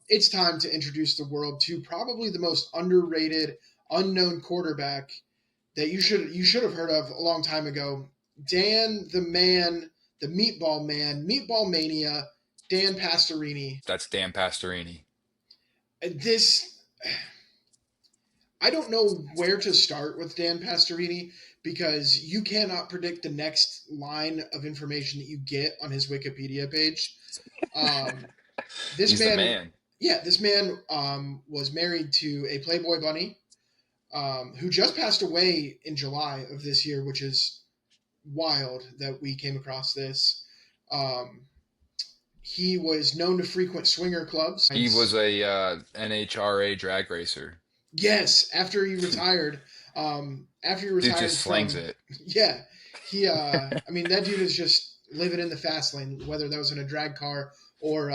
It's time to introduce the world to probably the most underrated, unknown quarterback that you should have heard of a long time ago. Dan the man, the Meatball Man, Meatball Mania, Dan Pastorini. That's Dan Pastorini. This I don't know where to start with Dan Pastorini because you cannot predict the next line of information that you get on his Wikipedia page. Um, this He's the man, man. yeah, this man was married to a Playboy bunny who just passed away in July of this year, which is wild that we came across this. Um, he was known to frequent swinger clubs. He was a NHRA drag racer. Yes, after he Dude just retired slings from, it. yeah, I mean, that dude is just living in the fast lane, whether that was in a drag car or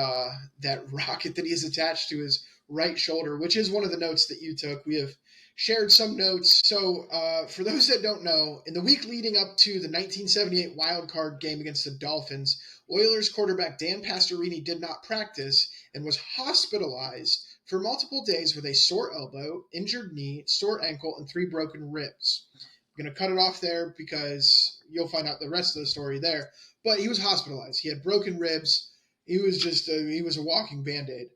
that rocket that he has attached to his right shoulder, which is one of the notes that you took. We have shared some notes. So, for those that don't know, in the week leading up to the 1978 wild card game against the Dolphins, Oilers quarterback Dan Pastorini did not practice and was hospitalized for multiple days with a sore elbow, injured knee, sore ankle, and 3 broken ribs. I'm going to cut it off there because you'll find out the rest of the story there. But he was hospitalized. He had broken ribs. He was a walking band-aid.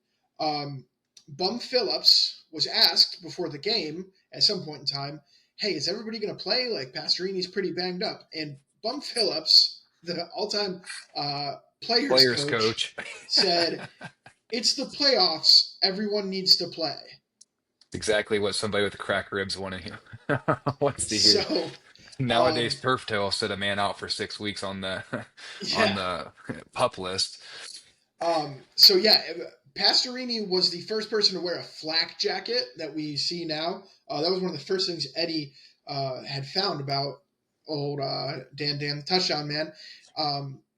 Bum Phillips was asked before the game at some point in time, hey, is everybody going to play? Like, Pastorini's pretty banged up. And Bum Phillips, the all-time players Players coach, coach. said, it's the playoffs. Everyone needs to play. Exactly what somebody with cracked ribs wants to hear. So, Nowadays, um, perf tail sit a man out for 6 weeks on the on yeah. the pup list. So yeah, Pastorini was the first person to wear a flak jacket that we see now. That was one of the first things Eddie had found about old Dan the touchdown man.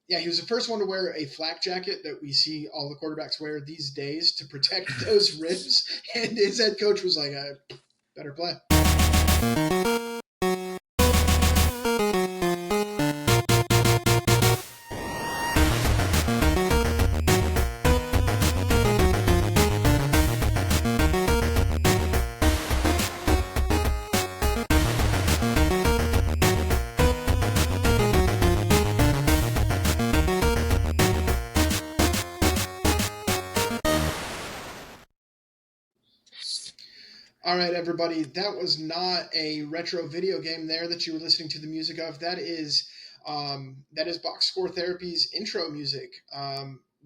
Yeah, he was the first one to wear a flak jacket that we see all the quarterbacks wear these days to protect those ribs. And his head coach was like, "Better play." All right, everybody. That was not a retro video game there that you were listening to the music of. That is Box Score Therapy's intro music.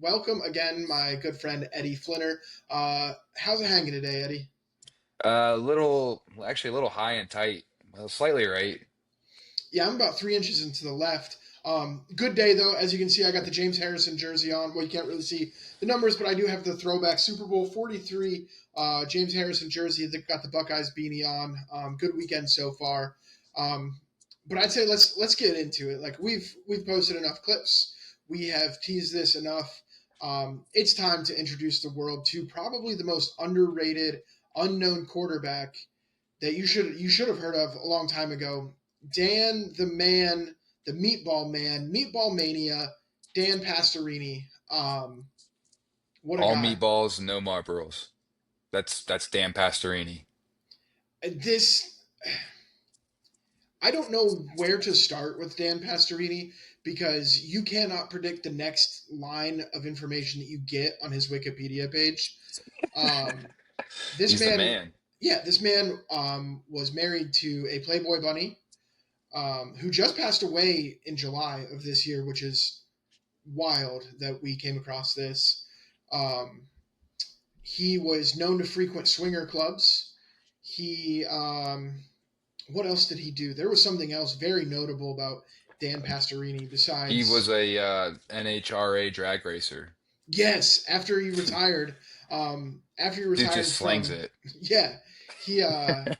Welcome again, my good friend Eddie Flinner. How's it hanging today, Eddie? Actually a little high and tight. Well, slightly right. Yeah, I'm about 3 inches into the left. Good day though. As you can see, I got the James Harrison jersey on. Well, you can't really see the numbers, but I do have the throwback Super Bowl 43 James Harrison jersey that got the Buckeyes beanie on. Good weekend so far. Um, but I'd say let's get into it. Like we've posted enough clips. We have teased this enough. It's time to introduce the world to probably the most underrated, unknown quarterback that you should have heard of a long time ago. Dan the man, the Meatball Man, Meatball Mania, Dan Pastorini. What a All guy! meatballs, no Marlboros. That's Dan Pastorini. This I don't know where to start with Dan Pastorini because you cannot predict the next line of information that you get on his Wikipedia page. Um, this He's the man, man. yeah, this man was married to a Playboy bunny who just passed away in July of this year, which is wild that we came across this. Um, he was known to frequent swinger clubs. He, what else did he do? There was something else very notable about Dan Pastorini He was besides, a NHRA drag racer. yes, after he Dude retired just slings from, it. yeah,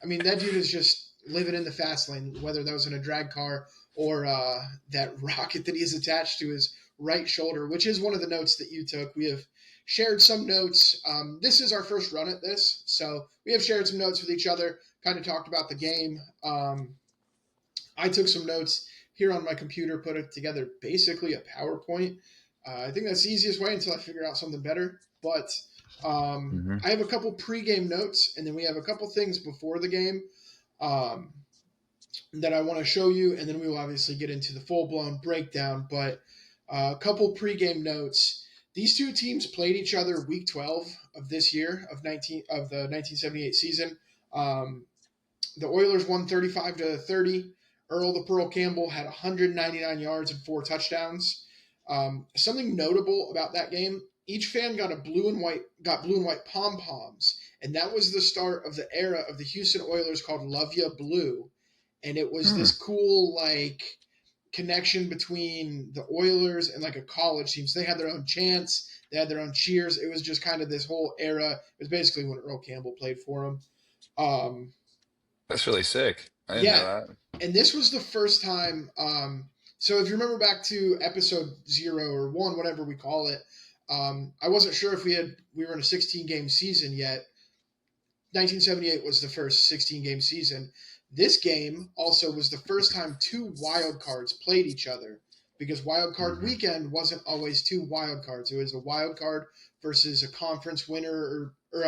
I mean, that dude is just living in the fast lane, whether that was in a drag car or that rocket that he has attached to his right shoulder, which is one of the notes that you took. We have shared some notes. This is our first run at this, so we have shared some notes with each other, kind of talked about the game. I took some notes here on my computer, put it together, basically a PowerPoint. I think that's the easiest way until I figure out something better. But Hmm. I have a couple pregame notes, and then we have a couple things before the game um, that I want to show you, and then we will obviously get into the full blown breakdown. But a couple pregame notes. These two teams played each other week 12 of this year of the 1978 season. Um, the Oilers won 35-30. Earl the Pearl Campbell had 199 yards and 4 touchdowns. Something notable about that game: each fan got blue and white pom poms, and that was the start of the era of the Houston Oilers called Love Ya Blue, and it was Hmm. this cool like connection between the Oilers and like a college team. So they had their own chants, they had their own cheers. It was just kind of this whole era. It was basically when Earl Campbell played for them. Um, That's really sick. I didn't know yeah, that. and this was the first time. So if you remember back to episode 0 or 1, whatever we call it, I wasn't sure if we were in a 16 game season yet. 1978 was the first 16 game season. This game also was the first time two wild cards played each other because wild card Hmm. weekend wasn't always two wild cards. It was a wild card versus a conference winner or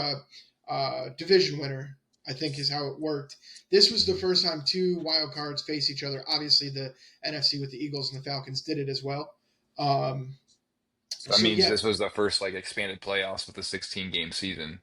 a division winner, I think is how it worked. This was the first time two wild cards face each other. Obviously, the NFC with the Eagles and the Falcons did it as well. Um, That so, means yeah, this was the first like expanded playoffs with a 16 game season,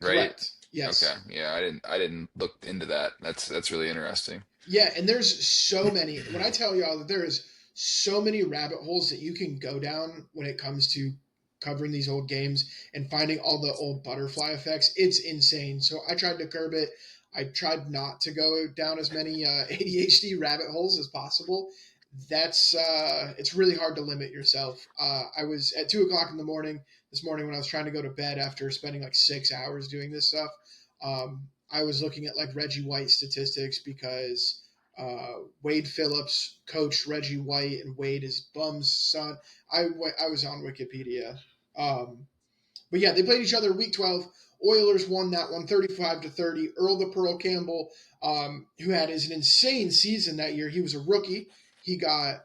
right? correct. Okay. Yes. Yeah, I didn't look into that. That's really interesting. Yeah, and there's so many. When I tell y'all that there is so many rabbit holes that you can go down when it comes to covering these old games and finding all the old butterfly effects, it's insane. So I tried to curb it. I tried not to go down as many ADHD rabbit holes as possible. It's really hard to limit yourself. I was at 2 o'clock in the morning this morning when I was trying to go to bed after spending like 6 hours doing this stuff. I was looking at like Reggie White statistics because Wade Phillips coached Reggie White, and Wade is Bum's son. I was on Wikipedia. Um, but yeah, they played each other week 12. Oilers won that one 35-30. Earl the Pearl Campbell, who had his an insane season that year. He was a rookie. He got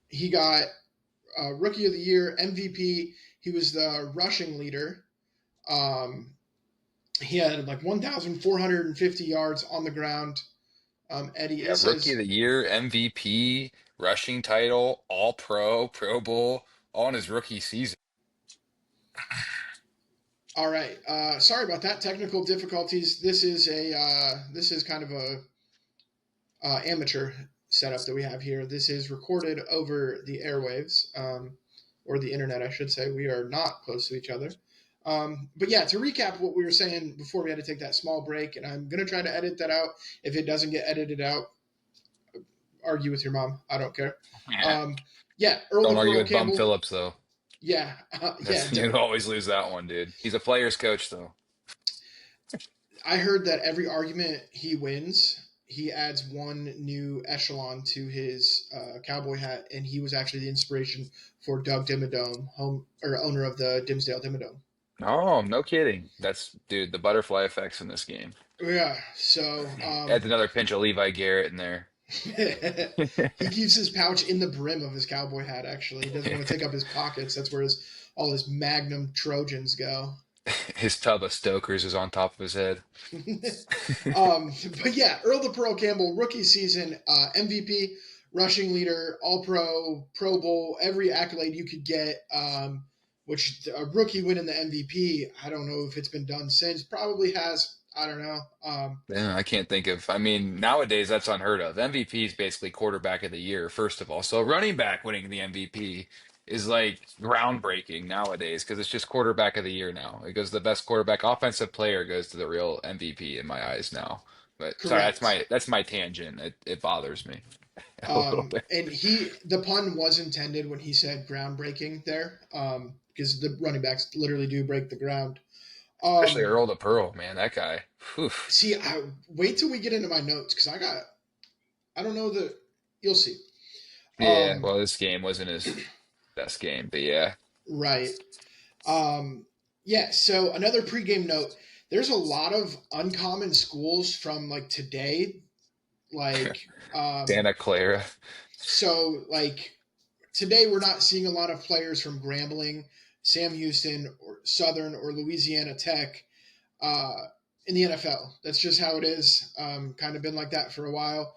he got rookie of the year, MVP. He was the rushing leader. Um, he had like 1,450 yards on the ground. Eddie, it Yeah, rookie of says, the year, MVP, rushing title, all pro, Pro Bowl, all in his rookie season. all right. Sorry about that. Technical difficulties. This is kind of a amateur setup that we have here. This is recorded over the airwaves, or the internet, I should say. We are not close to each other. But yeah, to recap what we were saying before we had to take that small break, and I'm going to try to edit that out. If it doesn't get edited out, argue with your mom. I don't care. Yeah. Um, yeah, Earl Don't the argue Pearl with Bum Campbell. Phillips though. Yeah, That's you always lose that one, dude. He's a player's coach though. I heard that every argument he wins, he adds one new echelon to his cowboy hat, and he was actually the inspiration for Doug Dimmadome, home or owner of the Dimsdale Dimmadome. Oh, no kidding. That's dude, the butterfly effects in this game. Yeah, so Adds another pinch of Levi Garrett in there. he keeps his pouch in the brim of his cowboy hat. Actually, he doesn't want to take up his pockets. That's where all his Magnum Trojans go. His tub of Stokers is on top of his head. um, but yeah, Earl the Pearl Campbell, rookie season, MVP, rushing leader, All Pro, Pro Bowl, every accolade you could get. Which a rookie winning the MVP, I don't know if it's been done since. Probably has. I don't know. Yeah, I can't think of. I mean, nowadays that's unheard of. MVP is basically quarterback of the year, first of all. So running back winning the MVP is like groundbreaking nowadays because it's just quarterback of the year now. It goes the best quarterback, offensive player goes to the real MVP in my eyes now. But sorry, Correct. that's my tangent. It bothers me a little bit. And the pun was intended when he said groundbreaking there, because the running backs literally do break the ground. Especially Um, Earl the Pearl, man, that guy. Whew. See, wait till we get into my notes because I don't know that you'll see. Yeah, Um, well, this game wasn't his best game, but yeah. right. Um, yeah. So another pregame note: there's a lot of uncommon schools from like today, like Santa Clara. so like today we're not seeing a lot of players from Grambling, Sam Houston or Southern or Louisiana Tech uh, in the NFL. That's just how it is. Kind of been like that for a while.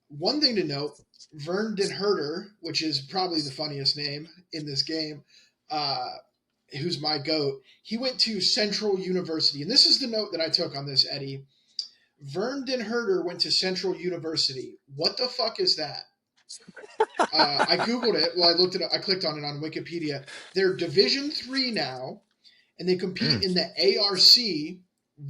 One thing to note, Vern Den Herder, which is probably the funniest name in this game, uh, who's my goat, he went to Central University. And this is the note that I took on this, Eddie. Vern Den Herder went to Central University. What the fuck is that? I googled it. Well, I looked it up. I clicked on it on Wikipedia. They're Division 3 now, and they compete Mm. in the ARC.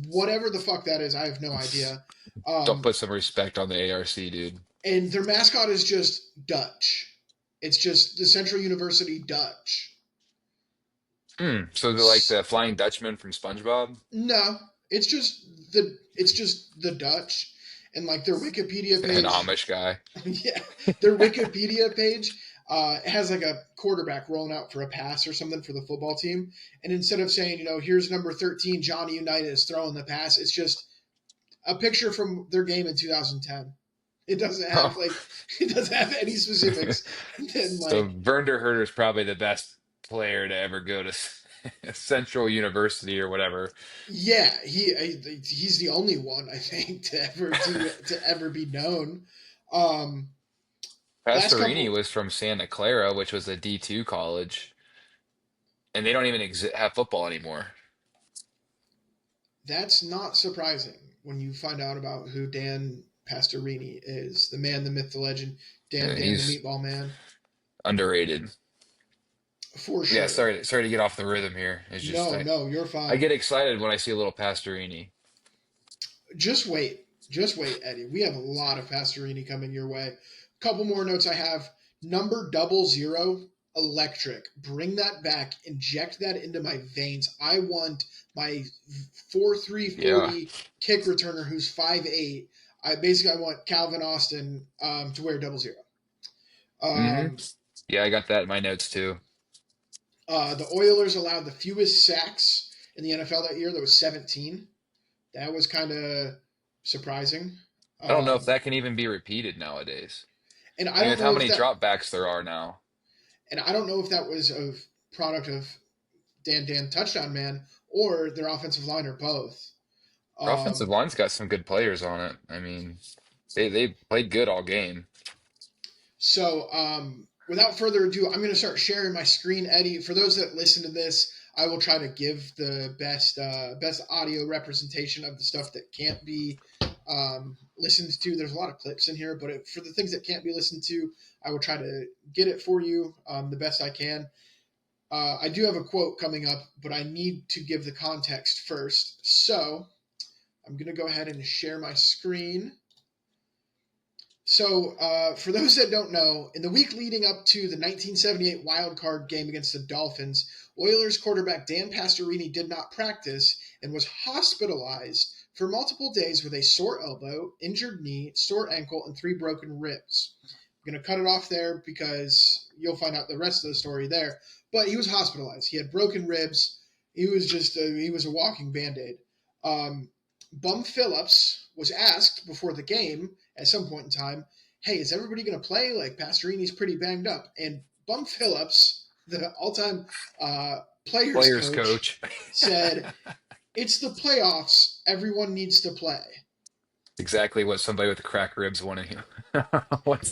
Whatever the fuck that is, I have no idea. Don't Um, put some respect on the ARC, dude. and their mascot is just Dutch. It's just the Central University Dutch. So they're like the Flying Dutchman from SpongeBob, No, it's just the Dutch, and like their Wikipedia an page. Amish guy. Yeah, their Wikipedia page has like a quarterback rolling out for a pass or something for the football team, and instead of saying, here's number 13 Johnny Unitas throwing the pass, it's just a picture from their game in 2010. It doesn't have Oh. like it doesn't have any specifics. And then So like Werner Herder is probably the best player to ever go to Central University or whatever. yeah, he's the only one I think to ever be known. Um, last Pastorini couple was from Santa Clara, which was a D2 college, and they don't even have football anymore. That's not surprising when you find out about who Dan Pastorini is, the man, the myth, the legend, Dan the He's Meatball Man, underrated. for Yeah, sure. sorry to get off the rhythm here. It's just No, no, you're I fine. get excited when I see a little Pastorini. Just wait, Eddie. We have a lot of Pastorini coming your way. Couple more notes I have. Number 00, electric. Bring that back. Inject that into my veins. I want my 4.3 Yeah. 40 kick returner who's 5'8". I want Calvin Austin to wear 00. hmm Um, Yeah, I got that in my notes too. the Oilers allowed the fewest sacks in the NFL that year. That was 17. That was kind of surprising. I don't know if Um, that can even be repeated nowadays. and I I mean, don't with how know if many that dropbacks there are now. And I don't know if that was a product of Dan Touchdown Man or their offensive line or both. Our offensive Um, line's got some good players on it. I mean, they played good all game. without further ado, I'm going to start sharing my screen, Eddie. For those that listen to this, I will try to give the best audio representation of the stuff that can't be listened to. There's a lot of clips in here, but for the things that can't be listened to, I will try to get it for you the best I can. I do have a quote coming up, but I need to give the context first. So I'm going to go ahead and share my screen. So, for those that don't know, in the week leading up to the 1978 wild card game against the Dolphins, Oilers quarterback Dan Pastorini did not practice and was hospitalized for multiple days with a sore elbow, injured knee, sore ankle, and 3 broken ribs. I'm going to cut it off there because you'll find out the rest of the story there. But he was hospitalized. He had broken ribs. He was a walking band aid. Um, Bum Phillips was asked before the game at some point in time, hey, is everybody going to play? Like, Pastorini's pretty banged up. And Bum Phillips, the all time players Players coach, coach. said, it's the playoffs. Everyone needs to play. Exactly what somebody with cracked ribs wants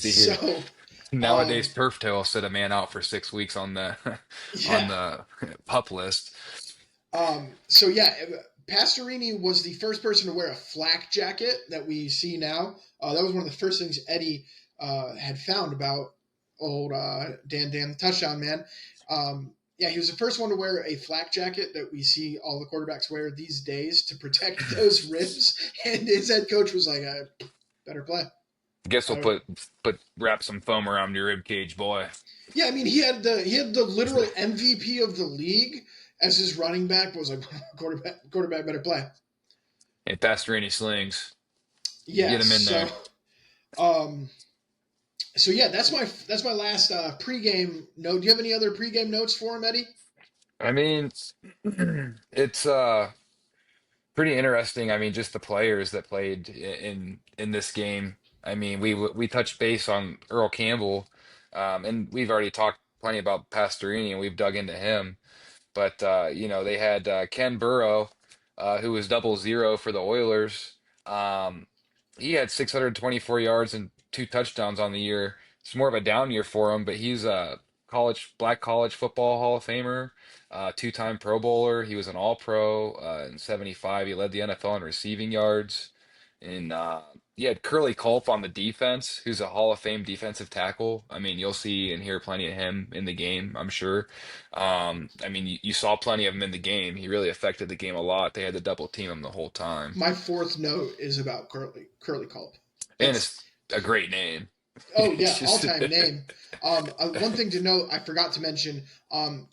to hear. So, Nowadays, um, Turf Toe will sit a man out for 6 weeks on the on yeah. the pup list. So yeah, Pastorini was the first person to wear a flak jacket that we see now. That was one of the first things Eddie had found about old Dan the Touchdown Man. Yeah, he was the first one to wear a flak jacket that we see all the quarterbacks wear these days to protect those ribs. And his head coach was like, "Better play." Guess we'll Uh, put wrap some foam around your rib cage, boy. yeah, I mean he had the literal MVP of the league as his running back, but was like, quarterback better play. Hey, Pastorini slings. Get Yes. him in there. Um, so yeah, that's my last pregame note. Do you have any other pregame notes for him, Eddie? I mean, it's pretty interesting. I mean, just the players that played in this game. I mean, we touched base on Earl Campbell, and we've already talked plenty about Pastorini, and we've dug into him. But they had Ken Burrow, who was 00 for the Oilers. Um, he had 624 yards and 2 touchdowns on the year. It's more of a down year for him, but he's a black college football Hall of Famer, two-time Pro Bowler. He was an All-Pro in '75. He led the NFL in receiving yards. And he had Curly Culp on the defense, who's a Hall of Fame defensive tackle. I mean, you'll see and hear plenty of him in the game, I'm sure. I mean, you saw plenty of him in the game. He really affected the game a lot. They had to double team him the whole time. My fourth note is about Curly Culp. And That's it's a great name. Oh It's yeah, all just time name. One thing to note, I forgot to mention,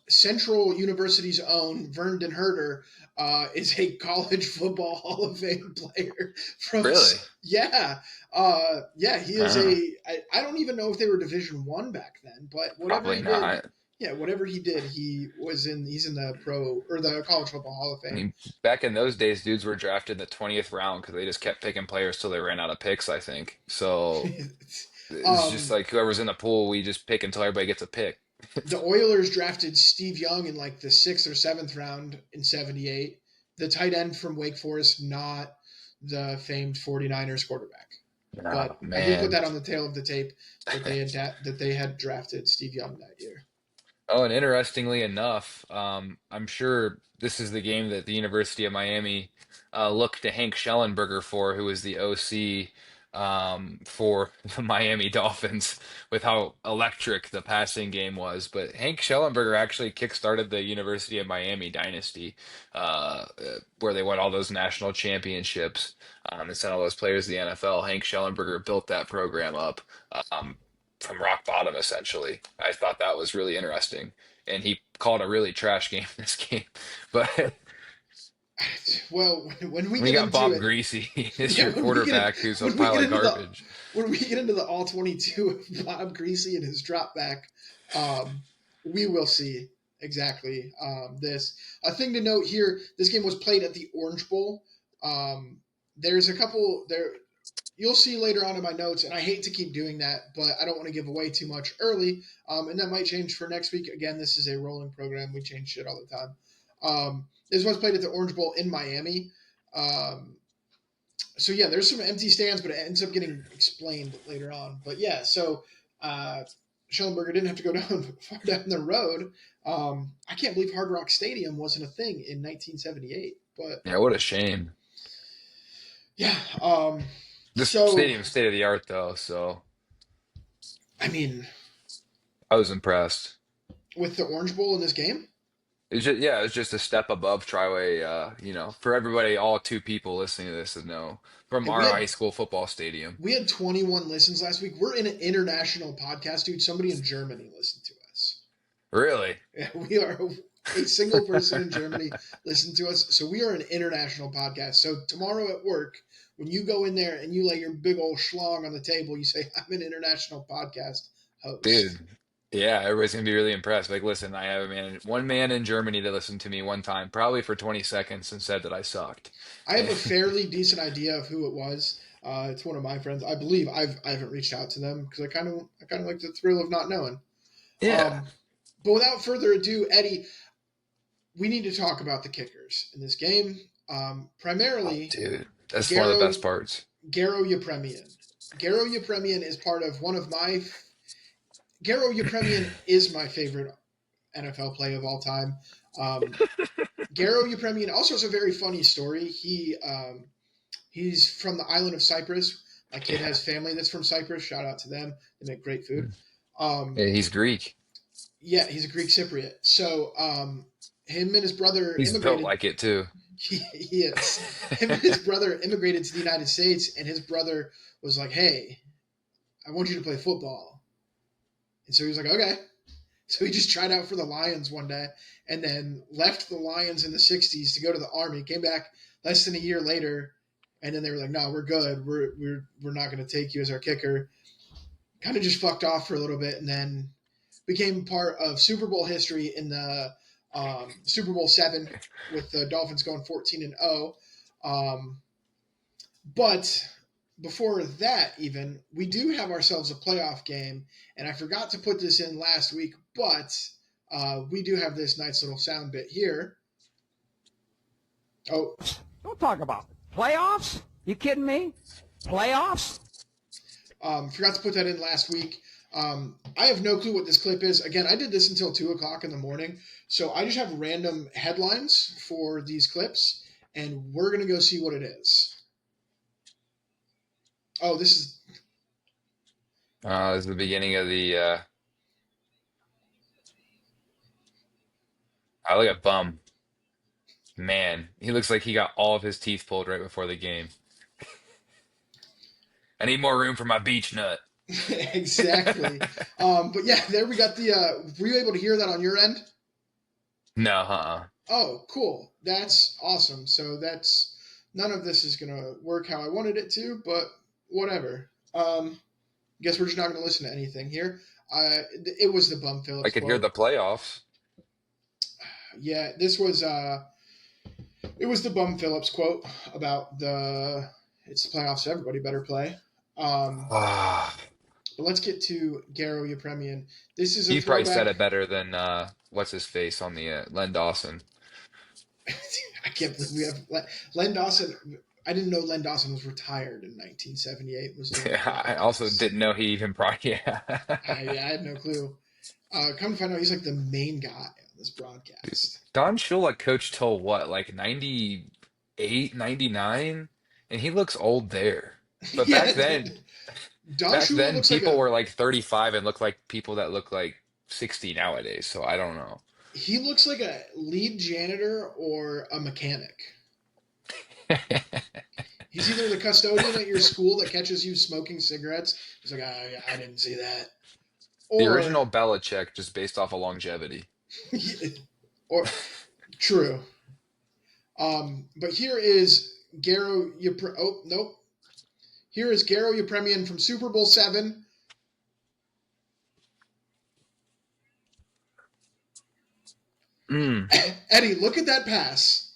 Central University's own Vernon Herder is a college football Hall of Fame player from. really. Yeah, he is Uh, I don't even know if they were Division One back then, but whatever Probably he did, not. yeah, whatever he did, he's in the pro or the College Football Hall of I Fame. mean, back in those days, dudes were drafted in the 20th round because they just kept picking players till they ran out of picks, I think. So it's just um, like whoever's in the pool, we just pick until everybody gets a pick. the Oilers drafted Steve Young in like the sixth or seventh round in '78. The tight end from Wake Forest, not the famed 49ers quarterback. Oh, But I did put man. that on the tail of the tape that they had drafted Steve Young that year. Oh, and interestingly enough, I'm sure this is the game that the University of Miami looked to Hank Schellenberger for, who was the OC for the Miami Dolphins, with how electric the passing game was. But Hank Schellenberger actually kickstarted the University of Miami dynasty, where they won all those national championships and sent all those players to the NFL. Hank Schellenberger built that program up. Um, from rock bottom, essentially. I thought that was really interesting. And he called a really trash game this game. But Well, when we when you get got into Bob it, Greasy as yeah, your quarterback who's a when we pile get of into the garbage. when we get into the all 22 of Bob Greasy and his drop back, um, we will see exactly this. A thing to note here: this game was played at the Orange Bowl. Um, there's a couple there. You'll see later on in my notes, and I hate to keep doing that, but I don't want to give away too much early. And that might change for next week. Again, this is a rolling program; we change shit all the time. This was played at the Orange Bowl in Miami. Um, so yeah, there's some empty stands, but it ends up getting explained later on. But yeah, so uh, Schellenberger didn't have to go down far down the road. I can't believe Hard Rock Stadium wasn't a thing in 1978. But Yeah, what a shame. yeah, This so stadium's state of the art, though, so I mean, I was impressed. with the Orange Bowl in this game, It's just, yeah, it's just a step above Triway, for everybody, all two people listening to this to know from and we our had high school football stadium. 21 listens last week. We're in an international podcast, dude. Somebody in Germany listened to us. Really? Yeah, we are a single person in Germany listened to us. So we are an international podcast. So tomorrow at work, when you go in there and you lay your big old schlong on the table, you say, I'm an international podcast host. Dude, yeah, everybody's gonna be really impressed. Like, listen, I have one man in Germany that listened to me one time, probably for 20 seconds, and said that I sucked. I have a fairly decent idea of who it was. It's one of my friends. I believe I haven't reached out to them because I kind of like the thrill of not knowing. Yeah. Um, but without further ado, Eddie, we need to talk about the kickers in this game. Oh, Primarily, dude, that's one of the Garo best parts. Garo Yepremian. Garo Yepremian is part of one of my. Garo Yepremian is my favorite NFL play of all time. Um, Garo Yepremian also has a very funny story. He's from the island of Cyprus. My kid Yeah. has family that's from Cyprus. Shout out to them. They make great food. Um, Yeah, he's Greek. yeah, he's a Greek Cypriot. So him and his brother He's built immigrated. like it too. He is. Him and his brother immigrated to the United States, and his brother was like, "Hey, I want you to play football." And so he was like, "Okay." So he just tried out for the Lions one day, and then left the Lions in the '60s to go to the Army. Came back less than a year later, and then they were like, "No, we're good. We're not going to take you as our kicker." Kind of just fucked off for a little bit, and then became part of Super Bowl history in the Super Bowl seven with the Dolphins going 14-0. But before that, even we do have ourselves a playoff game, and I forgot to put this in last week, but we do have this nice little sound bit here. Oh, Don't talk about playoffs. You kidding me? Playoffs? forgot to put that in last week. I have no clue what this clip is. Again, I did this until 2 o'clock in the morning, so I just have random headlines for these clips, and we're gonna go see what it is. Oh, this is This is the beginning of the. I look at Bum. Man, he looks like he got all of his teeth pulled right before the game. I need more room for my beach nut. exactly. But yeah, there we got the. Were you able to hear that on your end? No, uh-uh. Oh, cool. That's awesome. So that's none of this is gonna work how I wanted it to, but whatever. Guess we're just not gonna listen to anything here. It was the Bum I Phillips could hear quote. the playoffs. Yeah, this was it was the Bum Phillips quote about the it's the playoffs, so everybody better play. Um, Ah, but let's get to Garo Yepremian. This is a he probably said throwback. it better than what's his face on the Len Dawson. I can't believe we have Len Dawson. I didn't know Len Dawson was retired in 1978. Was doing the I also broadcast. didn't know he even probably. Yeah. I had no clue. Come to find out, he's like the main guy on this Dude, broadcast. Don Shula coached till what, like 98, 99, and he looks old there. But Yeah, Don back Shula then looks like people a were like 35 and look like people that look like 60 nowadays. So I don't know. he looks like a lead janitor or a mechanic. He's either the custodian at your school that catches you smoking cigarettes. He's like, I didn't see that, The or original Belichick just based off of longevity. or true. But here is Garo. Oh nope. Here is Garo Yepremian from Super Bowl 7. Mm. Eddie, look at that pass.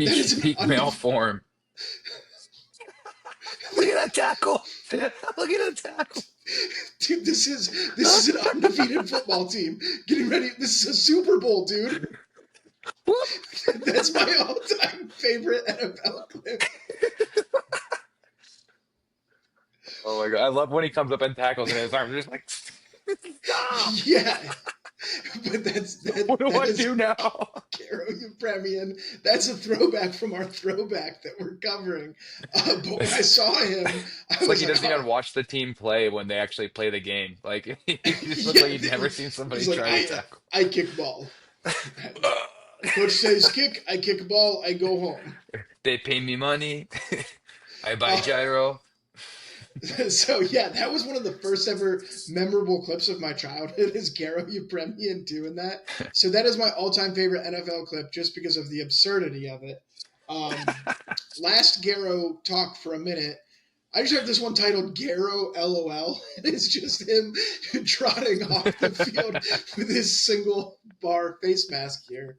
That is an Peak male undefeated. form. Look at that tackle. Look at that tackle. Dude, this is an undefeated football team getting ready. This is a Super Bowl, dude. That's my all-time favorite NFL clip. Oh my God. I love when he comes up and tackles and his arms are just like, stop. Yeah, but What do that I is do now? Caro Yepremian. That's a throwback from our throwback that we're covering. But when I saw him, I It's like was he like, doesn't oh, even watch the team play when they actually play the game. Like he just looks yeah. like he'd never seen somebody He's like, try to tackle. I kick ball. Coach says kick, I kick ball, I go home. They pay me money. I buy Uh, gyro. so yeah, that was one of the first ever memorable clips of my childhood is Garo Yepremian doing that. So that is my all-time favorite NFL clip just because of the absurdity of it. Um, last Garo talk for a minute. I just have this one titled Garo LOL. And it's just him trotting off the field with his single bar face mask here.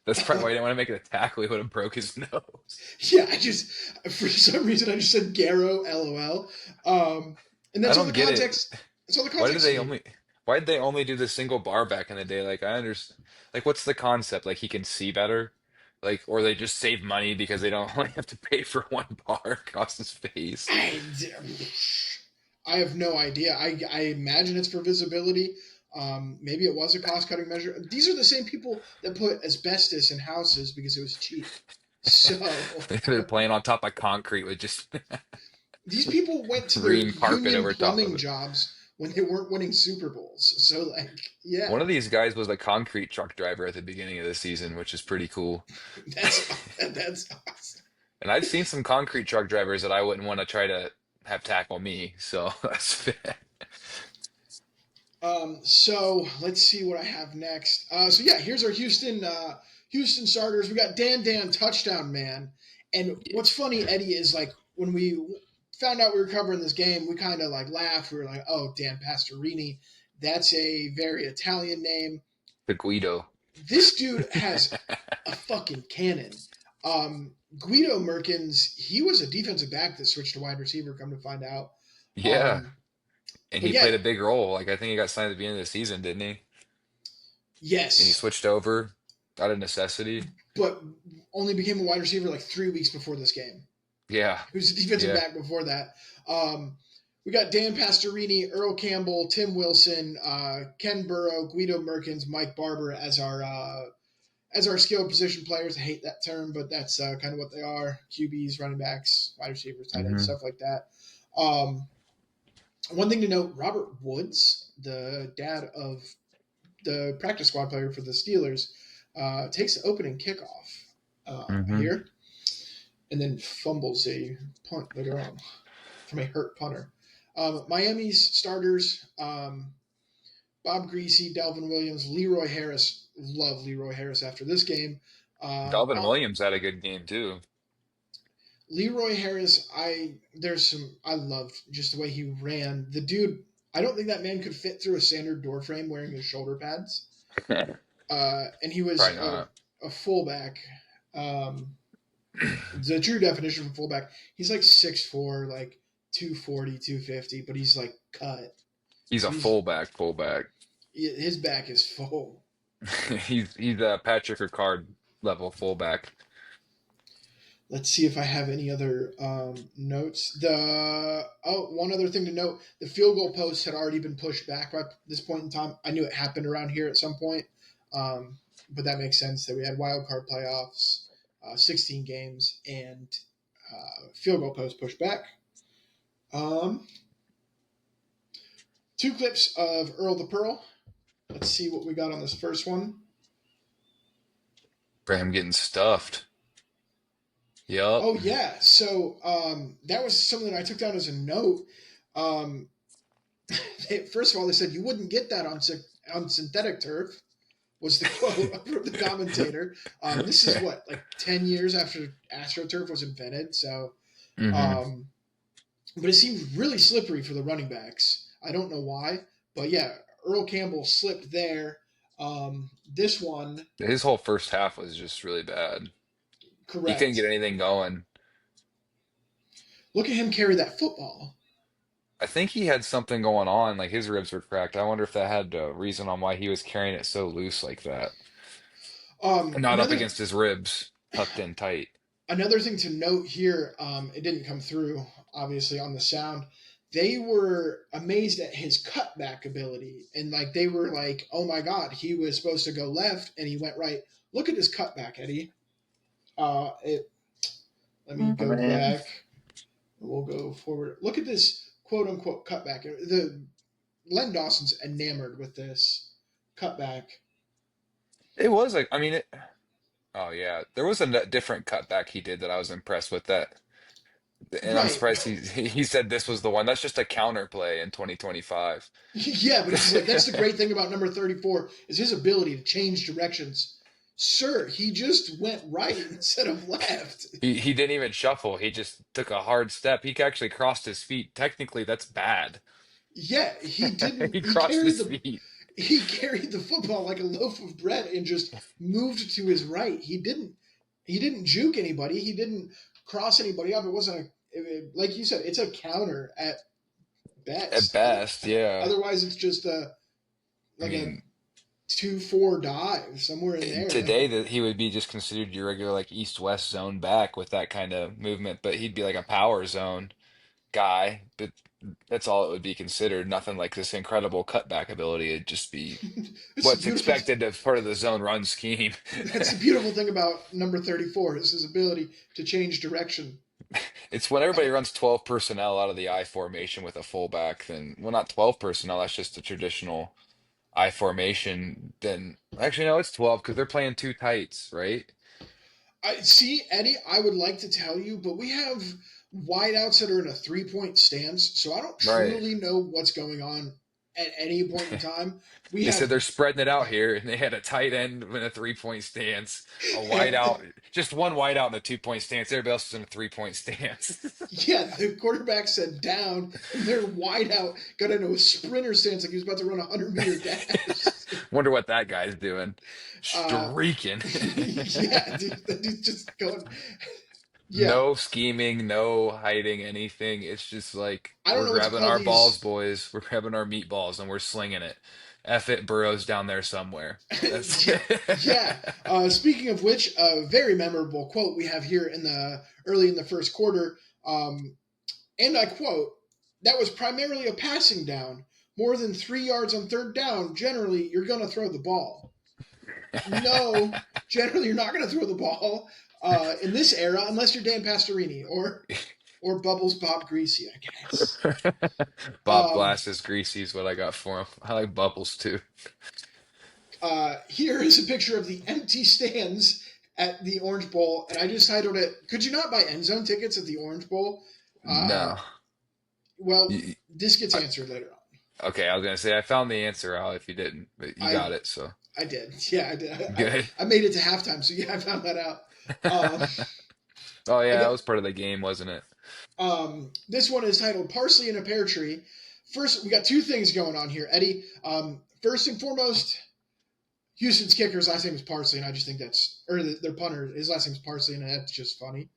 That's probably why he didn't want to make it a tackle. He would have broke his nose. Yeah, for some reason, I just said Garo LOL. And I that's all don't the get it. context. That's all the Why did context you they need. only? Why did they only do the single bar back in the day? Like I understand. Like what's the concept? Like he can see better. Like or they just save money because they don't only have to pay for one bar across his face. I, I have no idea. I imagine it's for visibility. Maybe it was a cost cutting measure. These are the same people that put asbestos in houses because it was cheap. So They're playing on top of concrete with just these people went to their green carpet union over top of plumbing it. jobs when they weren't winning Super Bowls. So like, yeah, One of these guys was a concrete truck driver at the beginning of the season, which is pretty cool. that's that's awesome. And I've seen some concrete truck drivers that I wouldn't want to try to have tackle me. So that's fair. So let's see what I have next. So yeah, here's our Houston starters. We got Dan touchdown man. And what's funny, Eddie, is like when we found out we were covering this game, we kind of like laughed. We were like, "Oh, Dan Pastorini, that's a very Italian name." The Guido. This dude has a fucking cannon. Guido Merkins, he was a defensive back that switched to wide receiver. Come to find out. Yeah. Um, And but he yeah, played a big role. Like I think he got signed at the beginning of the season, didn't he? and he Yes, switched over out of necessity. but only became a wide receiver like 3 weeks before this game. Yeah, He was a defensive yeah. back before that. We got Dan Pastorini, Earl Campbell, Tim Wilson, Ken Burrow, Guido Merkins, Mike Barber as our skill position players. I hate that term, but that's kind of what they are: QBs, running backs, wide receivers, tight ends, Hmm. stuff like that. Um, One thing to note: Robert Woods, the dad of the practice squad player for the Steelers, takes the opening kickoff Hmm. here, and then fumbles a punt later on from a hurt punter. Miami's starters: Bob Greasy, Delvin Williams, Leroy Harris. Love Leroy Harris after this game. Dalvin Williams had a good game too. Leroy Harris, I loved just the way he ran. The dude, I don't think that man could fit through a standard door frame wearing his shoulder pads. And he was Probably not. a fullback. Um, the true definition of a fullback. He's like 6'4", like 240, 250, but he's like cut. He's So a fullback. his back is full. He's a Patrick Ricard level fullback. Let's see if I have any other notes. One other thing to note: the field goal post had already been pushed back by this point in time. I knew it happened around here at some point, but that makes sense that we had wild card playoffs, 16 games, and field goal post pushed back. Um, Two clips of Earl the Pearl. Let's see what we got on this first one. For him getting stuffed. Yup. Oh yeah, so that was something that I took down as a note. Um, First of all, they said you wouldn't get that on synthetic turf. Was the quote from the commentator? This is what, like 10 years after AstroTurf was invented. So, Hmm. um, but it seemed really slippery for the running backs. I don't know why, but yeah, Earl Campbell slipped there. This one, His whole first half was just really bad. He couldn't get correct. anything going. Look at him carry that football. I think he had something going on, like his ribs were cracked. I wonder if that had a reason on why he was carrying it so loose like that. Not up Another against his ribs, tucked in tight. Another thing to note here, it didn't come through obviously on the sound. They were amazed at his cutback ability, and like they were like, "Oh my God, he was supposed to go left and he went right." Look at his cutback, Eddie. It. Let me Oh go man. back. We'll go forward. Look at this quote unquote cutback. The Len Dawson's enamored with this cutback. It was like, I mean, oh yeah, there was a different cutback he did that I was impressed with that, and I'm Right. surprised he said this was the one. That's just a counterplay in 2025. Yeah, but he's like, that's the great thing about number 34 is his ability to change directions. Sir, he just went right instead of left. He didn't even shuffle. He just took a hard step. He actually crossed his feet. Technically, that's bad. Yeah, he didn't. He crossed his feet. He carried the football like a loaf of bread and just moved to his right. He didn't juke anybody. He didn't cross anybody up. It wasn't like you said. It's a counter at At best. best, yeah. Otherwise, it's just I like a mean, 2-4 dive somewhere in there. today that he would be just considered your regular like east-west zone back with that kind of movement, but he'd be like a power zone guy. But that's all it would be considered. Nothing like this incredible cutback ability. It'd just be It's a what's beautiful. expected as part of the zone run scheme. That's the beautiful thing about number 34 is his ability to change direction. It's when everybody runs 12 personnel out of the I formation with a fullback, then, well, not 12 personnel, that's just the traditional I formation. Then, actually, no, it's 12 because they're playing two tights, right? I see, Eddie. I would like to tell you, but we have wideouts that are in a 3-point stance, so I don't Right. truly know what's going on at any point in time. We They said have, they're spreading it out here, and they had a tight end in a 3-point stance, a wide out, just one wide out in a 2-point stance. Everybody else is in a 3-point stance. yeah, the quarterback said down, and their wideout got into a sprinter stance like he was about to run a 100-meter dash. Wonder what that guy's doing. Uh, Streaking. yeah, dude, that dude's just going. Yeah, No scheming, no hiding anything. It's just like I don't we're know what to grabbing call our balls, these. boys. We're grabbing our meatballs and we're slinging it. F it, Burrow's down there somewhere. That's Yeah, yeah. Speaking of which, a very memorable quote we have here in the early in the first quarter, and I quote: "That was primarily a passing down. More than 3 yards on third down. Generally, you're going to throw the ball. No, generally, you're not going to throw the ball in this era unless you're Dan Pastorini or Bubbles Bob Greasy, I guess." Bob Um, Glass's greasy is what I got for him. I like Bubbles too. Here is a picture of the empty stands at the Orange Bowl, and I just titled it, "Could you not buy end zone tickets at the Orange Bowl?" Uh, No. well, You- this gets I- answered later on. okay, I was gonna say I found the answer out if you didn't, but you I got it, so I did. Yeah, I did. good. I made it to halftime, so yeah, I found that out. Um, Oh yeah, that again, was part of the game, wasn't it? this one is titled "Parsley in a Pear Tree." First, we got two things going on here, Eddie. First and foremost, Houston's kicker's last name is Parsley, and I just think that's, or their punter, his last name is Parsley, and that's just funny.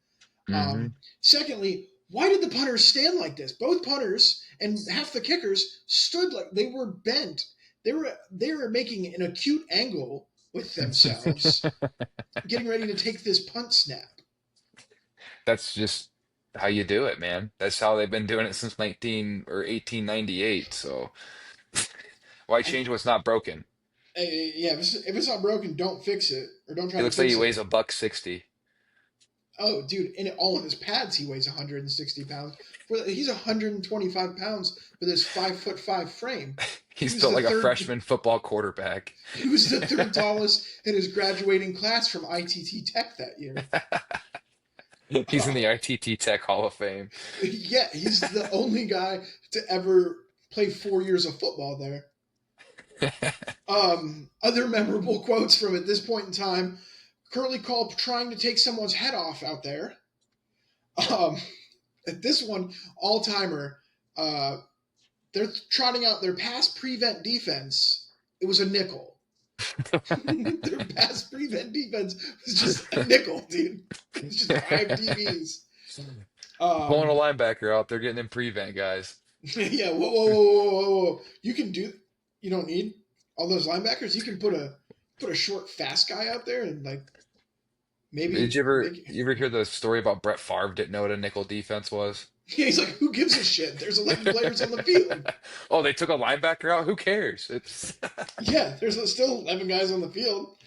Hmm. Secondly, why did the punters stand like this? Both punters and half the kickers stood like they were bent. They were making an acute angle with themselves, getting ready to take this punt snap. That's just how you do it, man. That's how they've been doing it since 19 or 1898. So why I, change what's not broken? yeah, if it's not broken, don't fix it or don't He try to looks like he fix it. weighs a buck 60. Oh, dude, in all of his pads, he weighs 160 pounds. He's 125 pounds with his 5'5" frame. He He's was built the like a third. freshman football quarterback. He was the third tallest in his graduating class from ITT Tech that year. He's in the ITT Tech Hall of Fame. Yeah, he's the only guy to ever play 4 years of football there. Other memorable quotes from at this point in time: Curly Culp trying to take someone's head off out there. Um, this one, all timer. Uh, they're trotting out their pass prevent defense. It was a nickel. Their pass prevent defense was just a nickel, dude. It was just five DBs. Pulling a Um, linebacker out, they're getting in prevent, guys. yeah, whoa, whoa, whoa, whoa, whoa, whoa. You can do. You don't need all those linebackers. You can put a short, fast guy out there and like Did maybe you ever make. you ever hear the story about Brett Favre didn't know what a nickel defense was? Yeah, he's like, who gives a shit? There's 11 players on the field. Oh, they took a linebacker out? Who cares? It's Yeah, there's still 11 guys on the field.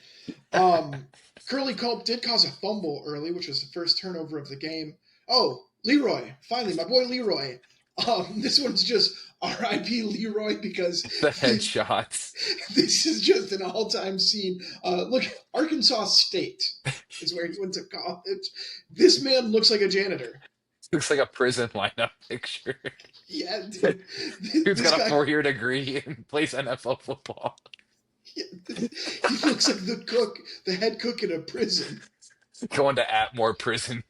Um, Curly Culp did cause a fumble early, which was the first turnover of the game. Oh, Leroy, finally, my boy Leroy. This one's just R.I.P. Leroy because the headshots. this is just an all-time scene. Look, Arkansas State is where he went to college. This man looks like a janitor. Looks like a prison lineup picture. Yeah, dude. Dude's This got a guy, 4-year degree and plays NFL football. he looks like the cook, the head cook in a prison. Going to Atmore prison.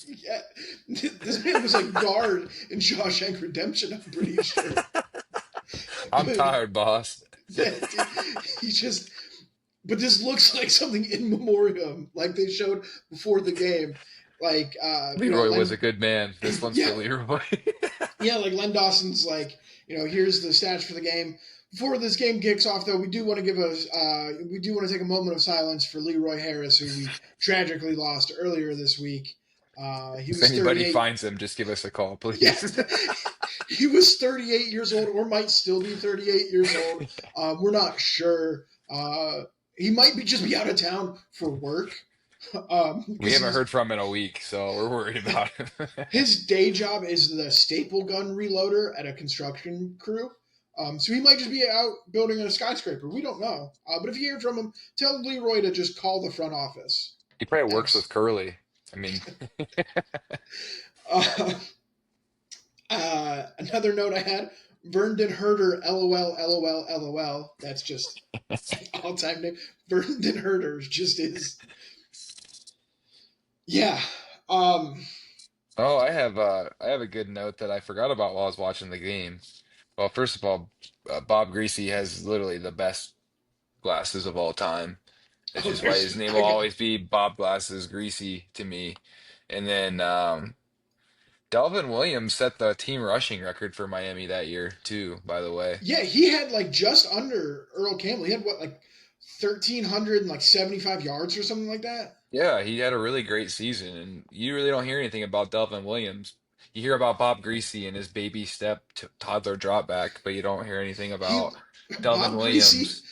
Yeah, this man was like guard in Shawshank Redemption. I'm pretty sure. I'm But tired, boss. yeah, dude, he just. But this looks like something in memoriam, like they showed before the game. Like Leroy was a Len. good man. This one's for Yeah, Leroy. yeah, like Len Dawson's like, here's the stats for the game. Before this game kicks off, though, we do want to take a moment of silence for Leroy Harris, who we tragically lost earlier this week. He If was anybody 38. finds him, just give us a call, Yeah, please. he was 38 years old, or might still be 38 years old. We're not sure. He might just be out of town for work We because haven't heard from him in a week, so we're worried about him. his day job is the staple gun reloader at a construction crew. So he might just be out building a skyscraper. We don't know. But if you hear from him, tell Leroy to just call the front office. He probably works with Thanks. Curly. I mean, Uh, another note I had: Verndon Herder, LOL, LOL, LOL. That's just all time name. Verndon Herder just is. Yeah. Um, oh, I have a good note that I forgot about while I was watching the game. Well, first of all, Bob Greasy has literally the best glasses of all time. That's oh, just why there's. his name will I got. always be Bob Glasses Greasy to me. And then Delvin Williams set the team rushing record for Miami that year too, by the way. Yeah, he had like just under Earl Campbell. He had what, like 1,375 yards or something like that. Yeah, he had a really great season, and you really don't hear anything about Delvin Williams. You hear about Bob Greasy and his baby step toddler drop back, but you don't hear anything He about Delvin Bob Greasy Williams.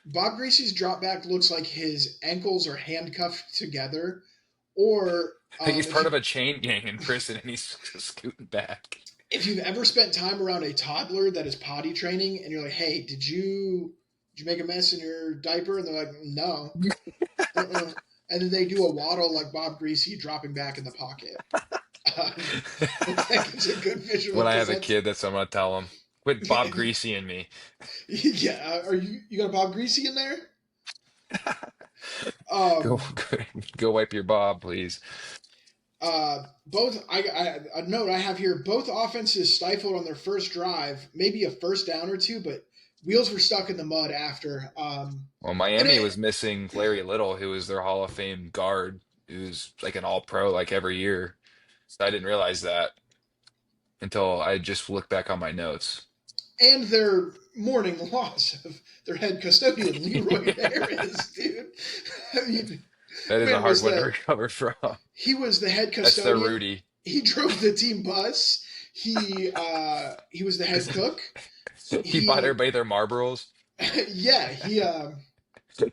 Bob Greasy's drop back looks like his ankles are handcuffed together, or Like he's if part you of a chain gang in prison and he's scooting back. if you've ever spent time around a toddler that is potty training and you're like, hey, did you make a mess in your diaper? And they're like, no. Uh-uh. And then they do a waddle like Bob Greasy dropping back in the pocket. Um, I think it's a good visual When I because have a that's kid, that's what I'm gonna tell him. Quit Bob Greasy and me. yeah. Are you got a Bob Greasy in there? Go, Um, go wipe your Bob, please. both a note I have here. Both offenses stifled on their first drive, maybe a first down or two, but wheels were stuck in the mud after. Well, And Miami it was missing Larry Little, who was their Hall of Fame guard, who's like an all-pro like every year. So I didn't realize that until I just looked back on my notes. and their mourning loss of their head custodian Leroy Harris, dude. I mean, That is a man hard was one to the recover from. he was the head That's the custodian. Rudy. He drove the team bus. He was the head cook. He bought He everybody their Marlboros, yeah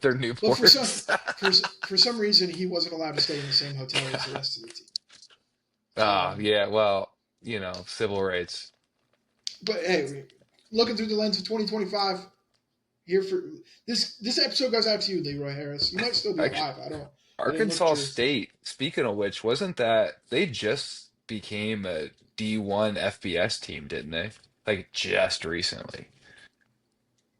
their but for some Newports. for for some reason he wasn't allowed to stay in the same hotel as the rest of the team. Ah, Um, yeah, well, civil rights. but hey, looking through the lens of 2025, here for this episode goes out to you, Leroy Harris. You might still be Actually, alive. I didn't look at Arkansas your. State, speaking of which, wasn't that they just became a D1 FBS team, didn't they? Like just recently.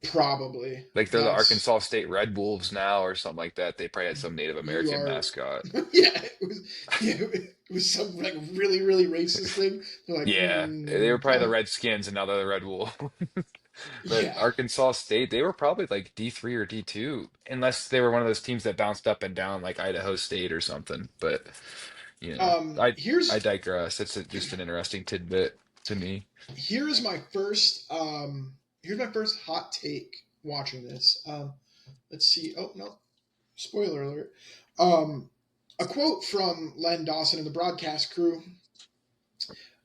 Probably. Like they're the That's Arkansas State Red Wolves now or something like that. They probably had some Native you American are. mascot. It was some like really really racist thing. They're like, Yeah, they were probably the no, Redskins and now they're the Red Wolves. But yeah. Arkansas State, they were probably like D3 or D2, unless they were one of those teams that bounced up and down like Idaho State or something. But you know, I I Here's digress. It's just an interesting tidbit to me. here's my first here's my first hot take watching this. Let's see. Oh no, spoiler alert. Um, a quote from Len Dawson and the broadcast crew.